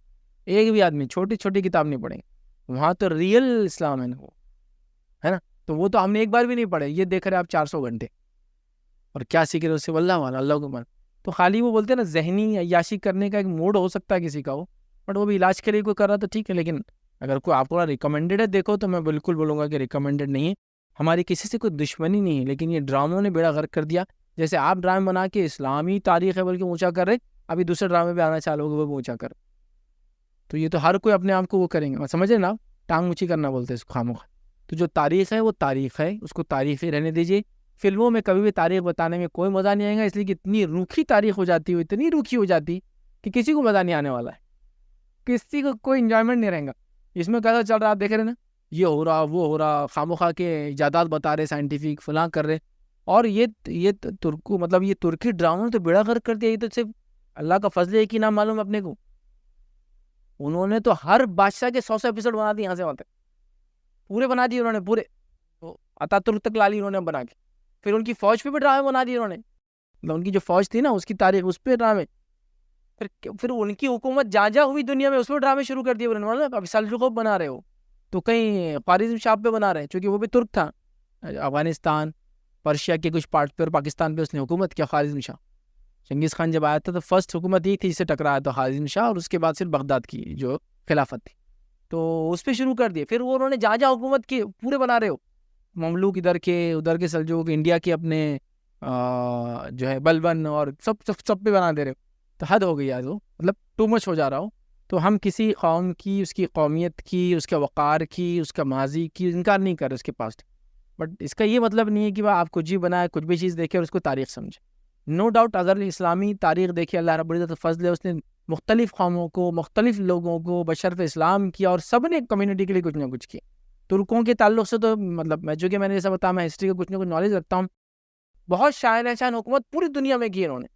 ایک بھی آدمی چھوٹی کتاب نہیں پڑھیں گے. وہاں تو ریئل اسلام ہے نا, وہ ہے نا. تو وہ تو ہم نے ایک بار بھی نہیں پڑھے, یہ دیکھ رہے آپ 400 گھنٹے, اور کیا سیکھ رہے اس سے؟ واللہ والا, اللہ کو مان. تو خالی وہ بولتے ہیں نا ذہنی عیاشی کرنے کا ایک موڈ ہو سکتا ہے کسی کا, وہ بٹ وہ بھی علاج کے لیے کوئی کر رہا تو ٹھیک ہے. لیکن اگر کوئی آپ کو ریکمینڈیڈ ہے دیکھو, تو میں بالکل بولوں گا کہ ریکمینڈیڈ نہیں ہے. ہماری کسی سے کوئی دشمنی نہیں ہے, لیکن یہ ڈراموں نے بیڑا غرق کر دیا. جیسے آپ ڈرامے بنا کے اسلامی تاریخ ہے بلکہ اونچا کر رہے, ابھی دوسرے ڈرامے پہ آنا چالو ہو گئے, وہ اونچا کر. تو یہ تو ہر کوئی اپنے آپ کو وہ کریں گے، سمجھ رہے نا آپ، ٹانگ اونچی کرنا بولتے ہیں اس کو خاموخواہ. تو جو تاریخ ہے وہ تاریخ ہے، اس کو تاریخ ہی رہنے دیجیے. فلموں میں کبھی بھی تاریخ بتانے میں کوئی مزہ نہیں آئے گا، اس لیے کہ اتنی روکھی تاریخ ہو جاتی ہے، اتنی روکھی ہو جاتی کہ کسی کو مزہ نہیں آنے والا ہے، کسی کو کوئی انجوائمنٹ نہیں رہے گا. اس میں کیسا چل رہا آپ دیکھ رہے نا، یہ ہو رہا وہ ہو رہا، خاموخواہ کے ایجادات بتا رہے سائنٹیفک فلاں کر رہے. اور یہ ترکو مطلب یہ ترکی ڈراموں نے تو بیڑا غرق کر دیا. یہ تو صرف اللہ کا فضل ہے کہ نام معلوم ہے اپنے کو. انہوں نے تو ہر بادشاہ کے 100 ایپیسوڈ بنا دیے، یہاں سے وہاں تک پورے بنا دیے انہوں نے، پورے اتا ترک تک لا لی انہوں نے بنا کے. پھر ان کی فوج پہ بھی ڈرامے بنا دیے انہوں نے، مطلب ان کی جو فوج تھی نا اس کی تاریخ، اس پہ ڈرامے. پھر ان کی حکومت جہاں جہاں ہوئی دنیا میں اس پہ ڈرامے شروع کر دیے انہوں نے. ابھی سلجوقوں پہ بنا رہے ہو تو کہیں خوارزم شاہ پہ بنا رہے ہیں، چونکہ وہ بھی ترک تھا. افغانستان پرشیا کے کچھ پارٹ پہ اور پاکستان پہ اس نے حکومت کیا خوارزم شاہ. چنگیز خان جب آیا تھا تو فرسٹ حکومت یہ تھی جس سے ٹکرایا تھا خوارزم شاہ، اور اس کے بعد صرف بغداد کی جو خلافت تھی تو اس پہ شروع کر دیے. پھر وہ انہوں نے جہاں جہاں حکومت کی پورے بنا رہے ہو، مملوک ادھر کے سلجوق، انڈیا کے اپنے جو ہے بلبن، اور سب پہ بنا دے رہے ہو. تو حد ہو گئی آج، وہ مطلب ٹو مچ ہو جا رہا ہو. تو ہم کسی قوم کی، اس کی قومیت کی، اس کے وقار کی، اس کا ماضی کی انکار نہیں کر رہے، اس کے پاسٹ. بٹ اس کا یہ مطلب نہیں ہے کہ آپ کچھ بھی بنائے، کچھ بھی چیز دیکھے اور اس کو تاریخ سمجھے. نو ڈاؤٹ اگر اسلامی تاریخ دیکھے، اللہ رب العزت فضل ہے، اس نے مختلف قوموں کو، مختلف لوگوں کو بشرف اسلام کیا، اور سب نے کمیونٹی کے لیے کچھ نہ کچھ کیا. ترکوں کے تعلق سے تو مطلب جو کہ میں نے جیسا بتایا، میں ہسٹری کا کچھ نہ کچھ نالج رکھتا ہوں. بہت شاہنشاہ حکومت پوری دنیا میں کی انہوں نے.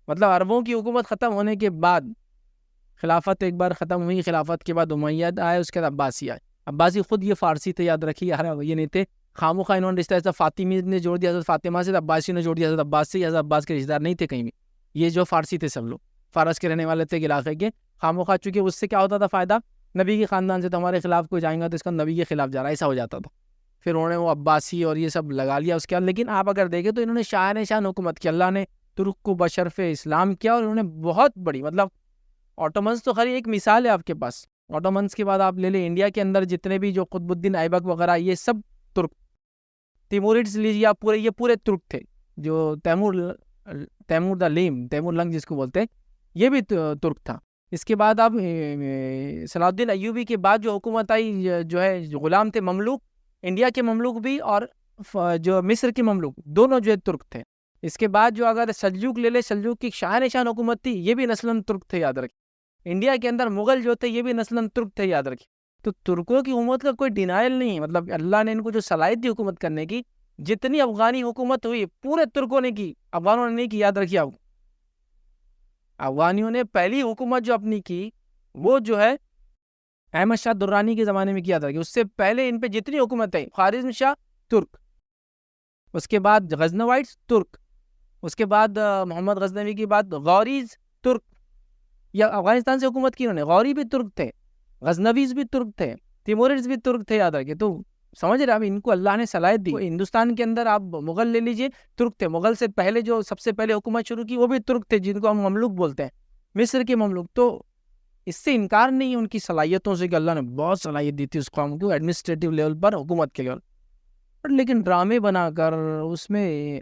مطلب عربوں کی حکومت ختم ہونے کے بعد خلافت ایک بار ختم ہوئی، خلافت کے بعد امیاد آئے، اس کے بعد عباسی آئے. عباسی خود یہ فارسی تھے، یاد رکھیے، یہ نہیں تھے خاموخواہ انہوں نے رشتہ ایسا فاطمی نے جوڑ دیا، حضرت فاطمہ سے، عباسی نے جوڑ دیا حضرت عباس سے. حضرت عباس کے رشتہ دار نہیں تھے کہیں بھی، یہ جو فارسی تھے سب لوگ فارس کے رہنے والے تھے علاقے کے. خاموخواہ چونکہ اس سے کیا ہوتا تھا فائدہ، نبی کے خاندان سے تو ہمارے خلاف کوئی جائیں گا تو اس کا نبی کے خلاف جا رہا ہے، ایسا ہو جاتا تھا. پھر انہوں نے وہ عباسی اور یہ سب لگا لیا اس کے بعد. لیکن آپ اگر دیکھیں تو انہوں نے شاہنشاہ حکومت کی، اللہ نے ترک کو بشرف اسلام کیا، اور انہوں نے بہت بڑی مطلب آٹومنس تو خری ایک مثال ہے آپ کے پاس. آٹومنس کے بعد آپ لے لیں انڈیا کے اندر جتنے بھی جو قطب الدین ایبک وغیرہ، یہ سب ترک. تیموریڈز لیجیے آپ، یہ پورے ترک تھے. جو تیمور دا لیم، تیمور لنگ جس کو بولتے ہیں، یہ بھی ترک تھا. اس کے بعد آپ صلاح الدین ایوبی کے بعد جو حکومت آئی، جو ہے غلام تھے مملوک، انڈیا کے مملوک بھی اور جو مصر کے مملوک، دونوں جو ہے ترک تھے. اس کے بعد جو اگر سلجوق لے لے، سلجوق کی شاہنشاہ حکومت تھی، یہ بھی نسلاً ترک تھے، یاد رکھیں. انڈیا کے اندر مغل جو تھے یہ بھی نسلاً ترک تھے، یاد رکھیں. تو ترکوں کی حکومت کا کوئی ڈینائل نہیں ہے. مطلب اللہ نے ان کو جو صلاحیت دی حکومت کرنے کی، جتنی افغانی حکومت ہوئی پورے ترکوں نے کی، افغانوں نے نہیں کی، یاد رکھیے. آپ افغانیوں نے پہلی حکومت جو اپنی کی وہ جو ہے احمد شاہ درانی کے زمانے میں کیا تھا. کہ اس سے پہلے ان پہ جتنی حکومت ہے، خوارزم شاہ ترک، اس کے بعد غزنوائٹس ترک، اس کے بعد محمد غزنوی کی بعد غوریز ترک. یا افغانستان سے حکومت کی انہوں نے، غوری بھی ترک تھے، غزنویز بھی ترک تھے، تیموریڈز بھی ترک تھے، یاد رکھے. تو سمجھ رہے اب ان کو اللہ نے صلاحیت دی. ہندوستان کے اندر آپ مغل لے لیجئے، ترک تھے. مغل سے پہلے جو سب سے پہلے حکومت شروع کی وہ بھی ترک تھے، جن کو ہم مملوک بولتے ہیں، مصر کے مملوک. تو اس سے انکار نہیں ہے ان کی صلاحیتوں سے، کہ اللہ نے بہت صلاحیت دی تھی اس قوم کو ایڈمنسٹریٹو لیول پر، حکومت کے لیول پر. لیکن ڈرامے بنا کر، اس میں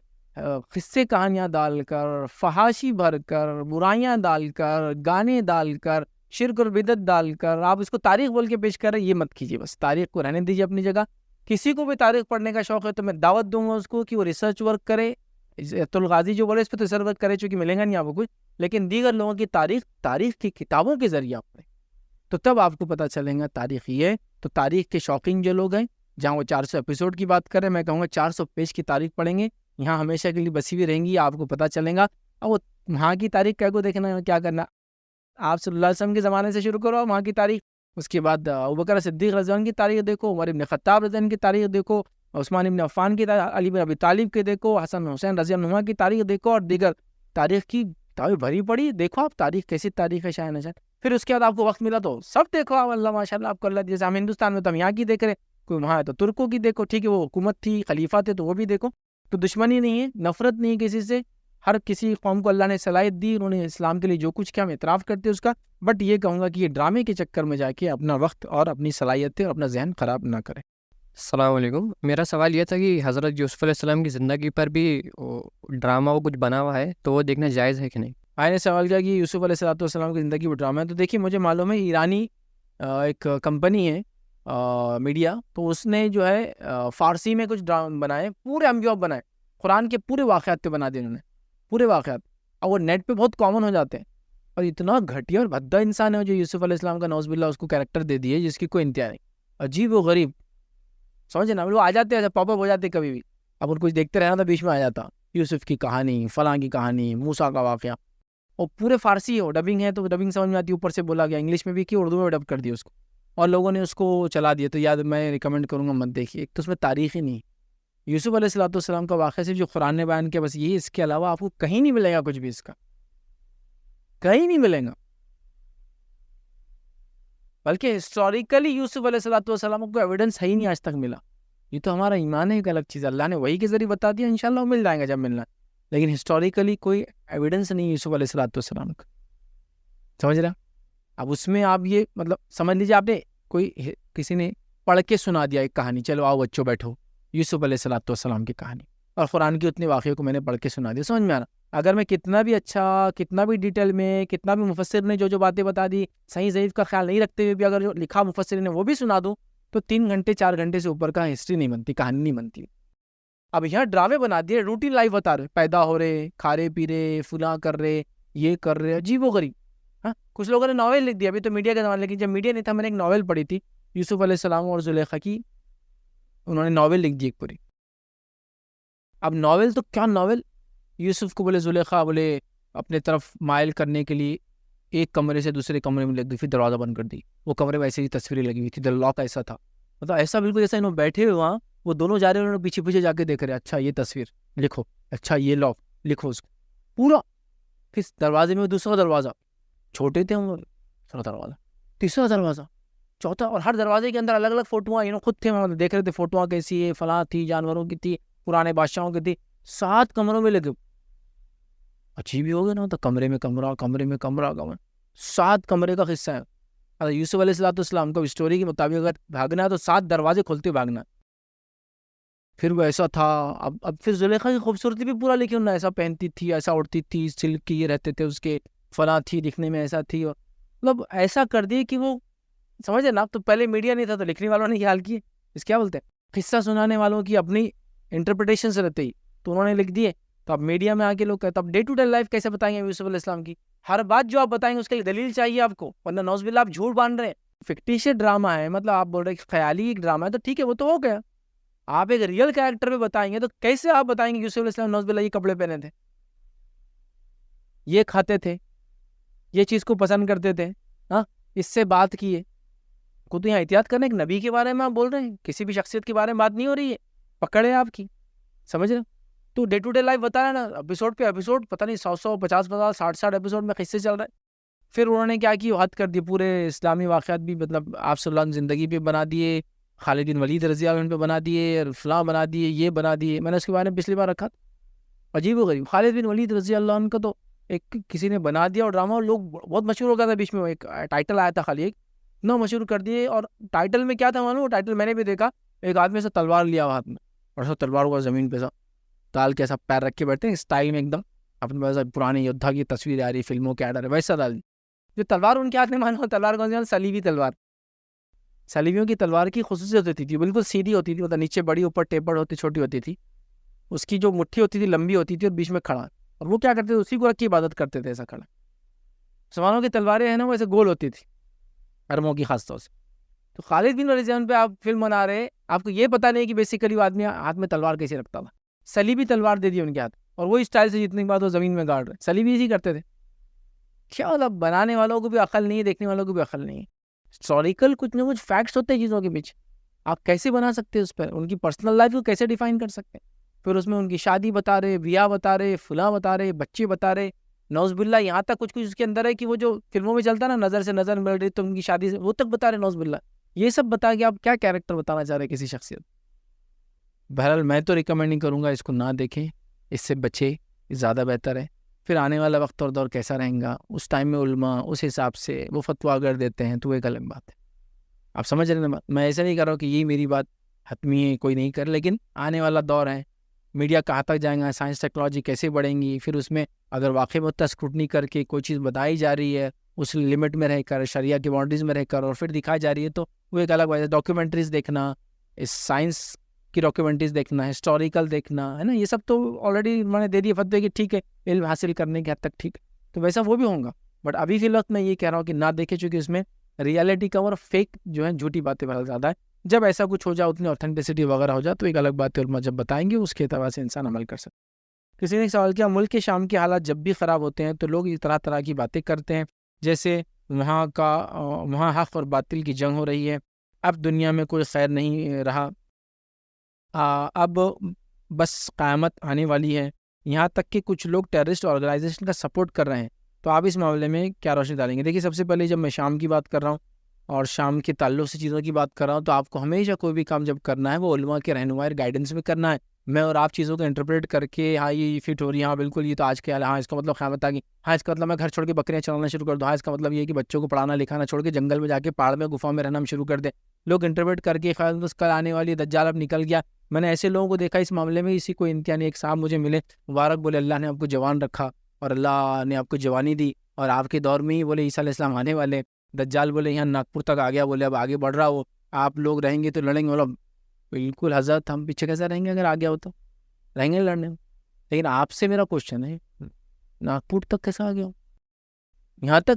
قصے کہانیاں ڈال کر، فحاشی بھر کر، برائیاں ڈال کر، گانے ڈال کر، شرک اور بدعت ڈال کر آپ اس کو تاریخ بول کے پیش کر رہے ہیں، یہ مت کیجیے. بس تاریخ کو رہنے دیجیے اپنی جگہ. کسی کو بھی تاریخ پڑھنے کا شوق ہے تو میں دعوت دوں گا اس کو کہ وہ ریسرچ ورک کرے. الغازی جو بولے اس پہ تو ریسرچ ورک کرے، چونکہ ملے گا نہیں آپ کو کچھ، لیکن دیگر لوگوں کی تاریخ کی کتابوں کے ذریعے آپ پڑھیں تو تب آپ کو پتہ چلے گا تاریخ یہ ہے. تو تاریخ کے شوقین جو لوگ ہیں، جہاں وہ 400 ایپیسوڈ کی بات کریں، میں کہوں گا 400 پیج کی تاریخ پڑھیں گے، یہاں ہمیشہ کے لیے بسی ہوئی رہیں گی. آپ کو پتہ چلے گا. اور وہ وہاں کی تاریخ کیا کو دیکھنا، کیا کرنا، آپ صلی اللہ علیہ وسلم کے زمانے سے شروع کرو وہاں کی تاریخ. اس کے بعد ابوبکر صدیق رضی اللہ عنہ کی تاریخ دیکھو، عمر ابن خطاب رضی اللہ عنہ کی تاریخ دیکھو، عثمان ابن عفان کی تاریخ، علی بن ابی طالب کے دیکھو، حسن حسین رضی اللہ عنہ کی تاریخ دیکھو، اور دیگر تاریخ کی کتابیں بھری پڑی. دیکھو آپ تاریخ کیسی تاریخ ہے شاہنشاہ. پھر اس کے بعد آپ کو وقت ملا تو سب دیکھو آپ. اللہ ماشاء اللہ آپ کو اللہ. جیسے ہم ہندوستان میں تو ہم یہاں کی دیکھ رہے، کوئی وہاں ہے تو ترکوں کی دیکھو. ٹھیک ہے، وہ حکومت تھی، خلیفہ تھے تو وہ بھی دیکھو. تو دشمنی نہیں ہے، نفرت نہیں ہے کسی سے. ہر کسی قوم کو اللہ نے صلاحیت دی، انہوں نے اسلام کے لیے جو کچھ کیا ہم اعتراف کرتے ہیں اس کا. بٹ یہ کہوں گا کہ یہ ڈرامے کے چکر میں جا کے اپنا وقت اور اپنی صلاحیتیں اور اپنا ذہن خراب نہ کریں. السلام علیکم. میرا سوال یہ تھا کہ حضرت یوسف علیہ السلام کی زندگی پر بھی ڈرامہ وہ کچھ بنا ہوا ہے، تو وہ دیکھنا جائز ہے کہ نہیں؟ بھائی نے سوال کیا کہ یوسف علیہ السلام کی زندگی وہ ڈرامہ ہے. تو دیکھیے مجھے معلوم ہے ایرانی ایک کمپنی ہے میڈیا, تو اس نے جو ہے فارسی میں کچھ ڈرامے بنائے, پورے انبیاء بنائے, قرآن کے پورے واقعات پہ بنا دیے انہوں نے, پورے واقعات, اور وہ نیٹ پہ بہت کامن ہو جاتے ہیں. اور اتنا گھٹیا اور بھدا انسان ہے جو یوسف علیہ السلام کا نعوذ باللہ اس کو کیریکٹر دے دیے جس کی کوئی انتہا نہیں, عجیب و غریب, سمجھے نا. وہ آ جاتے ہیں پاپ اپ ہو جاتے کبھی بھی, اب ان کچھ دیکھتے رہنا تھا بیچ میں آ جاتا یوسف کی کہانی, فلاں کی کہانی, موسیٰ کا واقعہ, اور پورے فارسی ہو, ڈبنگ ہے تو ڈبنگ سمجھ میں آتی ہے, اوپر سے بولا گیا, انگلش میں بھی کی, اردو میں ڈب کر دیا اس کو, اور لوگوں نے اس کو چلا دیا. تو یاد میں ریکمینڈ کروں گا مت دیکھیے, ایک تو اس میں تاریخ ہی نہیں. یوسف علیہ السلام کا واقعہ صرف جو قرآن نے بیان کیا بس یہی, اس کے علاوہ آپ کو کہیں نہیں ملے گا کچھ بھی, اس کا کہیں نہیں ملے گا. بلکہ ہسٹوریکلی یوسف علیہ السلام کو ایویڈنس ہے ہی نہیں آج تک ملا. یہ تو ہمارا ایمان ہے, ایک الگ چیز, اللہ نے وہی کے ذریعے بتا دیا, انشاءاللہ وہ مل جائیں گا جب ملنا, لیکن ہسٹوریکلی کوئی ایویڈنس نہیں یوسف علیہ السلام کا, سمجھ رہا. اب اس میں آپ یہ مطلب سمجھ لیجیے, آپ نے کوئی کسی نے پڑھ کے سنا دیا ایک کہانی, چلو آؤ بچوں بیٹھو یوسف علیہ السلام کی کہانی, اور قرآن کے اتنے واقعے کو میں نے پڑھ کے سنا دیا, سمجھ میں آ رہا. اگر میں کتنا بھی اچھا, کتنا بھی ڈیٹیل میں, کتنا بھی مفسر نے جو باتیں بتا دی صحیح ضعیف کا خیال نہیں رکھتے ہوئے بھی اگر جو لکھا مفسر نے وہ بھی سنا دوں, تو 3 گھنٹے 4 گھنٹے سے اوپر کا ہسٹری نہیں بنتی, کہانی نہیں بنتی. اب یہاں ڈرامے بنا دیے, روٹین لائف بتا رہے, پیدا ہو رہے, کھا رہے پی رہے, فلاں کر رہے, یہ کر رہے, عجیب و غریب. ہاں, کچھ لوگوں نے ناول لکھ دیا, ابھی تو میڈیا کا زمانہ, لیکن جب میڈیا نہیں تھا میں نے ایک ناول پڑھی تھی یوسف علیہ السلام اور زلیخا کی, انہوں نے ناول لکھ دی ایک پوری. اب ناول تو کیا ناول, یوسف کو بولے زلیخا بولے اپنے طرف مائل کرنے کے لیے ایک کمرے سے دوسرے کمرے میں لگ دی, پھر دروازہ بند کر دی, وہ کمرے میں ایسے ہی تصویریں لگی ہوئی تھی, دا لاک ایسا تھا, مطلب ایسا بالکل جیسا انہوں بیٹھے ہوئے وہاں, وہ دونوں جا رہے ہیں, انہوں نے پیچھے پیچھے جا کے دیکھ رہے, اچھا یہ تصویر لکھو, اچھا یہ لاک لکھو, اس کو پورا. پھر دروازے میں دوسرا دروازہ, چھوٹے تھے ہم, دوسرا دروازہ, تیسرا دروازہ, چوتھا, اور ہر دروازے کے اندر الگ الگ فوٹوਆਂ, خود تھے وہاں, دیکھ رہے تھے فوٹوਆਂ کیسی ہے, فلاں تھی, جانوروں کی تھی, پرانے بادشاہوں کی تھی. 7 کمروں میں لگے, عجیب ہی ہو گیا نا, تو کمرے میں کمرہ, کمرے میں کمرہ, 7 کمرے کا قصہ ہے. اگر یوسف علیہ السلام کو اسٹوری کے مطابق اگر بھاگنا ہے تو 7 دروازے کھولتے بھاگنا. پھر وہ ایسا تھا. اب پھر زلیخا کی خوبصورتی بھی پورا لکھی, انہوں نے ایسا پہنتی تھی, ایسا اڑتی تھی, سلک کی یہ رہتے تھے اس کے, فلاں تھی, دکھنے میں ایسا تھی, مطلب ایسا کر دی کہ وہ سمجھے نا. تو پہلے میڈیا نہیں تھا تو لکھنے والوں نے خیال کیے, اس کیا بولتے ہیں, قصہ سنانے والوں کی اپنی انٹرپریٹیشن سے رہتے ہی, تو انہوں نے لکھ دیے. تو اب میڈیا میں آ کے لوگ کہتے, اب ڈے ٹو ڈے لائف کیسے بتائیں گے یوسف علیہ السلام کی, ہر بات جو آپ بتائیں گے اس کے لیے دلیل چاہیے آپ کو, ورنہ نعوذ باللہ آپ جھوٹ باندھ رہے ہیں. فکٹیشیس ڈرامہ ہے, مطلب آپ بول رہے ہیں خیالی ایک ڈرامہ ہے, تو ٹھیک ہے وہ تو ہو گیا. آپ ایک ریئل کیریکٹر پہ بتائیں گے تو کیسے آپ بتائیں گے یوسف علیہ السلام نعوذ باللہ یہ کپڑے پہنے تھے, یہ کھاتے تھے, یہ چیز کو پسند کرتے تھے, ہاں اس سے بات کیے کو. تو یہاں احتیاط کرنا, ایک نبی کے بارے میں آپ بول رہے ہیں, کسی بھی شخصیت کے بارے میں بات نہیں ہو رہی ہے, پکڑے آپ کی, سمجھ رہے. تو ڈے ٹو ڈے لائف بتا رہا ہے نا, ایپیسوڈ پہ ایپیسوڈ, پتہ نہیں 100 50 60 ایپیسوڈ میں قصے چل رہے ہیں. پھر انہوں نے کیا کی, حد کر دی, پورے اسلامی واقعات بھی مطلب آپ صلی اللہ علیہ وسلم زندگی پہ بنا دیے, خالد بن ولید رضی اللہ عنہ پہ بنا دیے, فلاں بنا دیے, یہ بنا دیے. میں نے اس کے بارے میں پچھلی بار رکھا, عجیب و غریب. خالد بن ولید رضی اللہ عنہ کا تو ایک کسی نے بنا دیا اور ڈرامہ, اور لوگ بہت مشہور ہو گیا تھا بیچ میں, ایک ٹائٹل آیا تھا خالی, ایک اتنا مشہور کر دیے. اور ٹائٹل میں کیا تھا معلوم, وہ ٹائٹل میں نے بھی دیکھا, ایک آدمی سے تلوار لیا ہاتھ میں, اور سب تلوار کو زمین پہ سا ڈال کے ایسا پیر رکھ کے بیٹھتے ہیں اسٹائل میں, ایک دم اپنے پاس پرانے یودھا کی تصویر آ رہی, فلموں کے ایڈر ویسا ڈال. جو تلوار ان کے ہاتھ میں معلوم, تلوار کون سی, صلیبی تلوار. صلیبیوں کی تلوار کی خصوصیت ہوتی تھی, بالکل سیدھی ہوتی تھی, مطلب نیچے بڑی, اوپر ٹیپر ہوتی, چھوٹی ہوتی تھی. اس کی جو مٹھی ہوتی تھی لمبی ہوتی تھی, اور بیچ میں کھڑا, اور وہ کیا کرتے تھے, اسی کو رکھ کے عبادت کرتے تھے ایسا کھڑا. مسلمانوں کی تلواریں ہیں نا, وہ ایسے گول ہوتی تھی عربوں کی خاص طور سے. تو خالد بن ولید پہ آپ فلم بنا رہے, آپ کو یہ پتا نہیں کہ بیسیکلی وہ آدمی ہاتھ میں تلوار کیسے رکھتا تھا. صلیبی تلوار دے دی ان کے ہاتھ, اور وہ اسٹائل سے جتنے کی بات وہ زمین میں گاڑ رہے, صلیبی اسی کرتے تھے. کیا مطلب, بنانے والوں کو بھی عقل نہیں ہے, دیکھنے والوں کو بھی عقل نہیں ہے. ہسٹوریکل کچھ نہ کچھ فیکٹس ہوتے ہیں چیزوں کے پیچھے, آپ کیسے بنا سکتے ہیں اس پر, ان کی پرسنل لائف کو کیسے ڈیفائن کر سکتے ہیں. پھر اس میں ان کی شادی بتا رہے, بیاہ بتا رہے, فلاں بتا رہے, بچے بتا رہے, نعوذ باللہ یہاں تک کچھ اس کے اندر ہے کہ وہ جو فلموں میں چلتا ہے نا, نظر سے نظر مل رہی تو ان کی شادی سے, وہ تک بتا رہے, نعوذ باللہ. یہ سب بتا کے آپ کیا کیریکٹر بتانا چاہ رہے ہیں کسی شخصیت. بہرحال میں تو ریکمینڈ نہیں کروں گا, اس کو نہ دیکھیں, اس سے بچے, زیادہ بہتر ہے. پھر آنے والا وقت اور دور کیسا رہیں گا, اس ٹائم میں علماء اس حساب سے وہ فتویٰ اگر دیتے ہیں تو وہ ایک الگ بات ہے. آپ سمجھ رہے ہیں, میں ایسا نہیں کر رہا ہوں کہ یہی میری بات حتمی ہے, کوئی نہیں کر, لیکن آنے والا دور ہے, میڈیا کہاں تک جائیں گا, سائنس ٹیکنالوجی کیسے بڑھیں گی, پھر اس میں اگر واقعی میں اسکروٹنی کر کے کوئی چیز بتائی جا رہی ہے اس لمٹ میں رہ کر, شریعہ کی باؤنڈریز میں رہ کر, اور پھر دکھائی جا رہی ہے, تو وہ ایک الگ بات ہے. ڈاکیومنٹریز دیکھنا, اس سائنس کی ڈاکیومنٹریز دیکھنا, ہسٹوریکل دیکھنا ہے نا, یہ سب تو آلریڈی میں نے دے دیے فتوے کہ ٹھیک ہے علم حاصل کرنے کی حد تک ٹھیک ہے, تو ویسا وہ بھی ہوں گا. بٹ ابھی فی الوقت میں یہ کہہ رہا ہوں کہ نہ دیکھے, چونکہ اس میں ریالٹی کا اور فیک جو ہے جھوٹی باتیں بہت زیادہ ہے. جب ایسا کچھ ہو جائے, اتنی اوتھینٹسٹی وغیرہ ہو جائے, تو ایک الگ بات ہے, علماء جب بتائیں گے اس کے اعتبار سے انسان عمل کر سکتا. کسی نے ایک سوال کیا, ملک کے شام کے حالات جب بھی خراب ہوتے ہیں تو لوگ طرح طرح کی باتیں کرتے ہیں, جیسے وہاں حق اور باطل کی جنگ ہو رہی ہے, اب دنیا میں کوئی خیر نہیں رہا, اب بس قیامت آنے والی ہے, یہاں تک کہ کچھ لوگ ٹیررسٹ آرگنائزیشن کا سپورٹ کر رہے ہیں. تو آپ اس معاملے میں کیا روشنی ڈالیں گے؟ دیکھیے, سب سے پہلے جب میں شام کی بات کر رہا ہوں اور شام کے تعلق سے چیزوں کی بات کر رہا ہوں, تو آپ کو ہمیشہ کوئی بھی کام جب کرنا ہے وہ علماء کے رہنمائی اور گائیڈنس میں کرنا ہے. میں اور آپ چیزوں کو انٹرپریٹ کر کے ہاں یہ فٹ ہو رہی ہے, ہاں بالکل یہ تو آج کے حال ہے, ہاں اس کا مطلب قیامت آ گئی, ہاں اس کا مطلب میں گھر چھوڑ کے بکریاں چلانا شروع کر دوں, ہاں اس کا مطلب یہ ہے کہ بچوں کو پڑھانا لکھانا چھوڑ کے جنگل میں جا کے پہاڑ میں گفا میں رہنا شروع کر دیں. لوگ انٹرپریٹ کر کے خیر اس کل آنے والی دجال اب نکل گیا. میں نے ایسے لوگوں کو دیکھا اس معاملے میں, اسی کو امتحان, ایک صاحب مجھے ملے, مبارک, بولے اللہ نے آپ کو جوان رکھا اور اللہ نے آپ کو جوانی دی, اور آپ کے دور میں ہی بولے عیسیٰ علیہ السلام آنے والے, دجال بولے یہاں ناگپور تک آ گیا, بولے اب آگے بڑھ رہا ہو, آپ لوگ رہیں گے تو لڑیں گے. مطلب بالکل حضرت, ہم پیچھے کیسے رہیں گے اگر آ گیا ہو تو, رہیں گے لڑنے میں. لیکن آپ سے میرا کوشچن ہے, ناگپور تک کیسا آ گیا ہو یہاں تک,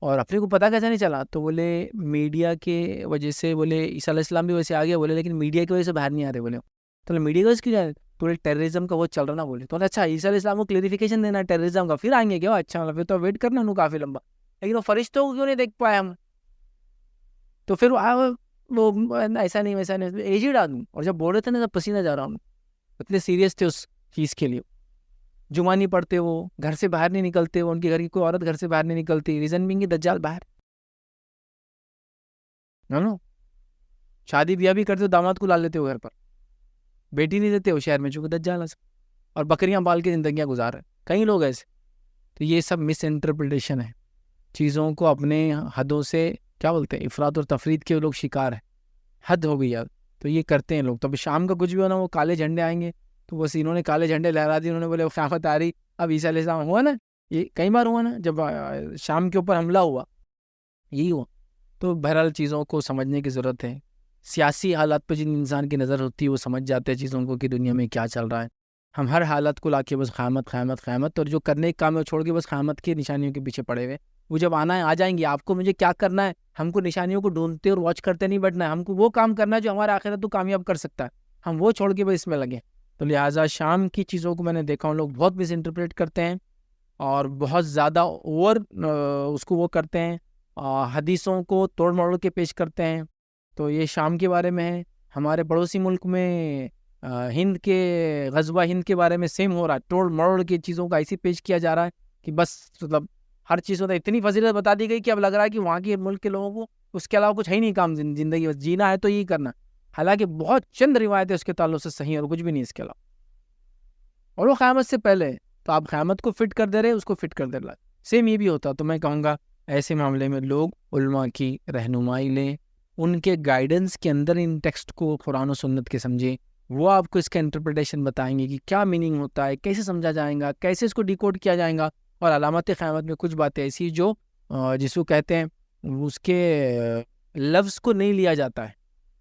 اور اپنے کو پتہ کیسے نہیں چلا؟ تو بولے میڈیا کے وجہ سے, بولے عیسیٰ علیہ السلام بھی ویسے آ گیا, بولے لیکن میڈیا کی وجہ سے باہر نہیں آ رہے. بولے تو میڈیا کی وجہ سے کیوں جا رہے؟ تو ٹیررزم کا وہ چل رہا نا. بولے تو اچھا عیسیٰ علیہ السلام کو کلیریفیکیشن دینا ہے ٹیررزم کا, پھر آئیں گے کیا؟ اچھا پھر تو ویٹ کرنا انہوں کافی لمبا. لیکن وہ فرشتوں کو کیوں نہیں دیکھ پائے ہم؟ تو پھر وہ ایسا نہیں ویسا نہیں, ایجڈ آدمی, اور جب بول رہے تھے نا جب پسینہ جا رہا ہوں, اتنے سیریس تھے اس چیز کے لیے. جمعہ نہیں پڑھتے, وہ گھر سے باہر نہیں نکلتے, وہ ان کے گھر کی کوئی عورت گھر سے باہر نہیں نکلتی, ریزن بینگ دجال باہر. نو شادی بیاہ بھی کرتے ہو, داماد کو لا لیتے ہو گھر پر, بیٹی نہیں دیتے ہو شہر میں چونکہ دجال ہے, اور بکریاں پال کے زندگیاں گزار رہے کئی لوگ ایسے. تو یہ سب مس انٹرپریٹیشن ہے, چیزوں کو اپنے حدوں سے کیا بولتے ہیں, افراط اور تفرید کے لوگ شکار ہیں, حد ہو گئی یار, تو یہ کرتے ہیں لوگ. تو ابھی شام کا کچھ بھی ہونا, وہ کالے جھنڈے آئیں گے, تو بس انہوں نے کالے جھنڈے لہرا دیے, انہوں نے بولے وہ قیامت آ رہی. اب عیسیٰ علیہ السلام ہوا نا, یہ کئی بار ہوا نا, جب شام کے اوپر حملہ ہوا یہی ہوا. تو بہرحال چیزوں کو سمجھنے کی ضرورت ہے. سیاسی حالات پہ جن انسان کی نظر ہوتی ہے وہ سمجھ جاتے ہیں چیزوں کو کہ دنیا میں کیا چل رہا ہے. ہم ہر حالت کو لا کے بس قیامت قیامت قیامت, اور جو کرنے کا کام ہے چھوڑ کے بس قیامت کی نشانیوں کے پیچھے پڑے ہوئے. وہ جب آنا ہے آ جائیں گی, آپ کو مجھے کیا کرنا ہے, ہم کو نشانیوں کو ڈھونڈتے اور واچ کرتے نہیں بیٹھنا ہے, ہم کو وہ کام کرنا ہے جو ہمارا آخرت کو کامیاب کر سکتا ہے, ہم وہ چھوڑ کے بس اس میں لگیں. تو لہٰذا شام کی چیزوں کو میں نے دیکھا ہوں لوگ بہت مس انٹرپریٹ کرتے ہیں, اور بہت زیادہ اوور اس کو وہ کرتے ہیں, حدیثوں کو توڑ موڑ کے پیش کرتے ہیں. تو یہ شام کے بارے میں ہے. ہمارے پڑوسی ملک میں ہند کے غزوہ ہند کے بارے میں سیم ہو رہا ہے, توڑ موڑ کے چیزوں کا ایسے پیش کیا جا رہا ہے کہ بس مطلب ہر چیز ہوتا ہے. اتنی فضیلت بتا دی گئی کہ اب لگ رہا ہے کہ وہاں کے ملک کے لوگوں کو اس کے علاوہ کچھ ہے ہی نہیں کام, زندگی بس جینا ہے تو یہی کرنا. حالانکہ بہت چند روایتیں اس کے تعلق سے صحیح اور کچھ بھی نہیں اس کے علاوہ, اور وہ قیامت سے پہلے. تو آپ قیامت کو فٹ کر دے رہے, اس کو فٹ کر دے رہے, سیم یہ بھی ہوتا. تو میں کہوں گا ایسے معاملے میں لوگ علماء کی رہنمائی لیں, ان کے گائیڈنس کے اندر ان ٹیکسٹ کو قرآن و سنت کے سمجھیں, وہ آپ کو اس کا انٹرپریٹیشن بتائیں گے کہ کیا میننگ ہوتا ہے, کیسے سمجھا جائے گا, کیسے اس کو ڈیکوڈ کیا جائے گا. اور علامات قیامت میں کچھ باتیں ایسی جو جس کو کہتے ہیں اس کے لفظ کو نہیں لیا جاتا ہے,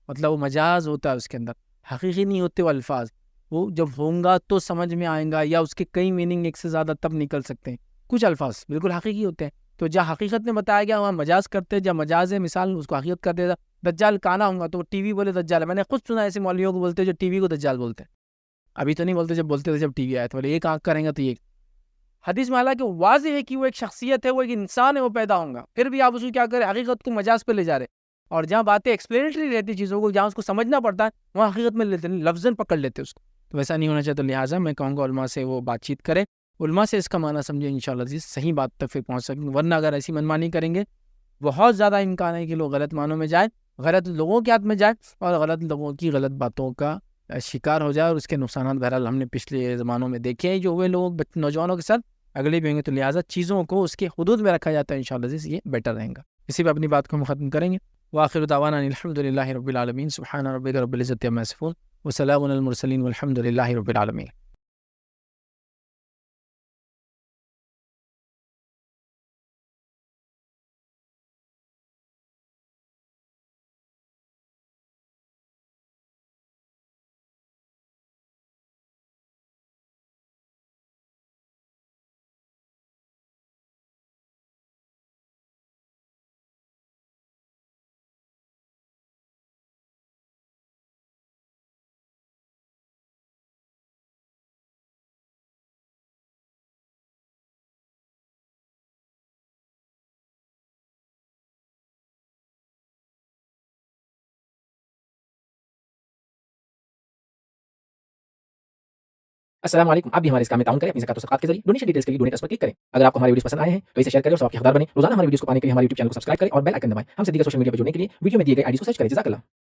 مطلب وہ مجاز ہوتا ہے اس کے اندر, حقیقی نہیں ہوتے وہ الفاظ. وہ جب ہوں گا تو سمجھ میں آئیں گا, یا اس کے کئی میننگ ایک سے زیادہ تب نکل سکتے ہیں. کچھ الفاظ بالکل حقیقی ہوتے ہیں, تو جہاں حقیقت میں بتایا گیا وہاں مجاز کرتے ہیں, جہاں مجاز ہے مثال اس کو حقیقت کر دیتا. دجال کانا ہوں گا تو وہ ٹی وی بولے دجال ہے. میں نے خود سنا ایسے مولویوں کو بولتے جو ٹی وی کو دجال بولتے ہیں, ابھی تو نہیں بولتے, جب بولتے تھے جب ٹی وی آیا تو بولے ایک آنکھ کریں گا تو یہ. حدیث میں حالانکہ واضح ہے کہ وہ ایک شخصیت ہے, وہ ایک انسان ہے, وہ پیدا ہوں گا, پھر بھی آپ اس کو کیا کریں, حقیقت کو مجاز پہ لے جا رہے. اور جہاں باتیں ایکسپلینیٹری رہتی چیزوں کو, جہاں اس کو سمجھنا پڑتا ہے, وہاں حقیقت میں لیتے ہیں, لفظاً پکڑ لیتے اس کو. تو ویسا نہیں ہونا چاہیے. تو لہٰذا میں کہوں گا علماء سے وہ بات چیت کرے, علماء سے اس کا معنی سمجھے, انشاءاللہ عزیز صحیح بات تک پھر پہنچ سکیں. ورنہ اگر ایسی منمانی کریں گے بہت زیادہ امکان ہے کہ لوگ غلط معنوں میں جائیں, غلط لوگوں کے ہاتھ میں جائیں, اور غلط لوگوں کی غلط باتوں کا شکار ہو جائے, اور اس کے نقصانات بہرحال ہم نے پچھلے زمانوں میں دیکھے ہیں جو ہوئے لوگ نوجوانوں کے ساتھ, اگلے بھی ہوں گے. تو لہٰذا چیزوں کو اس کے حدود میں رکھا جاتا ہے, انشاءاللہ عزیز یہ بیٹر رہے گا. اسی پہ اپنی بات کو ہم ختم کریں گے. وآخر دعوانا الحمد للہ رب العالمین. سبحان ربک رب العزت عما یصفون وسلام علی المرسلین والحمد للہ رب العالمین. السلام علیکم. آپ بھی ہمارے اس کام میں تعاون کریں اپنی زکات و صدقات کے ذریعے. ڈونیشن ڈیٹیلز کے لیے ڈونیٹس پر کلک کریں. اگر آپ کو ہمارے ویڈیوز پسند آئے ہیں تو اسے شیئر کریں اور ثواب کے حقدار بنیں. روزانہ ہمارے ویڈیوز کو پانے کے لیے ہمارے یوٹیوب چینل کو سبسکرائب کریں اور بیل آئکن دبائیں. ہم سے دیگر سوشل میڈیا پر جڑنے کے لیے ویڈیو میں دیے گئے آئی ڈی کو سرچ کریں. جزاک اللہ.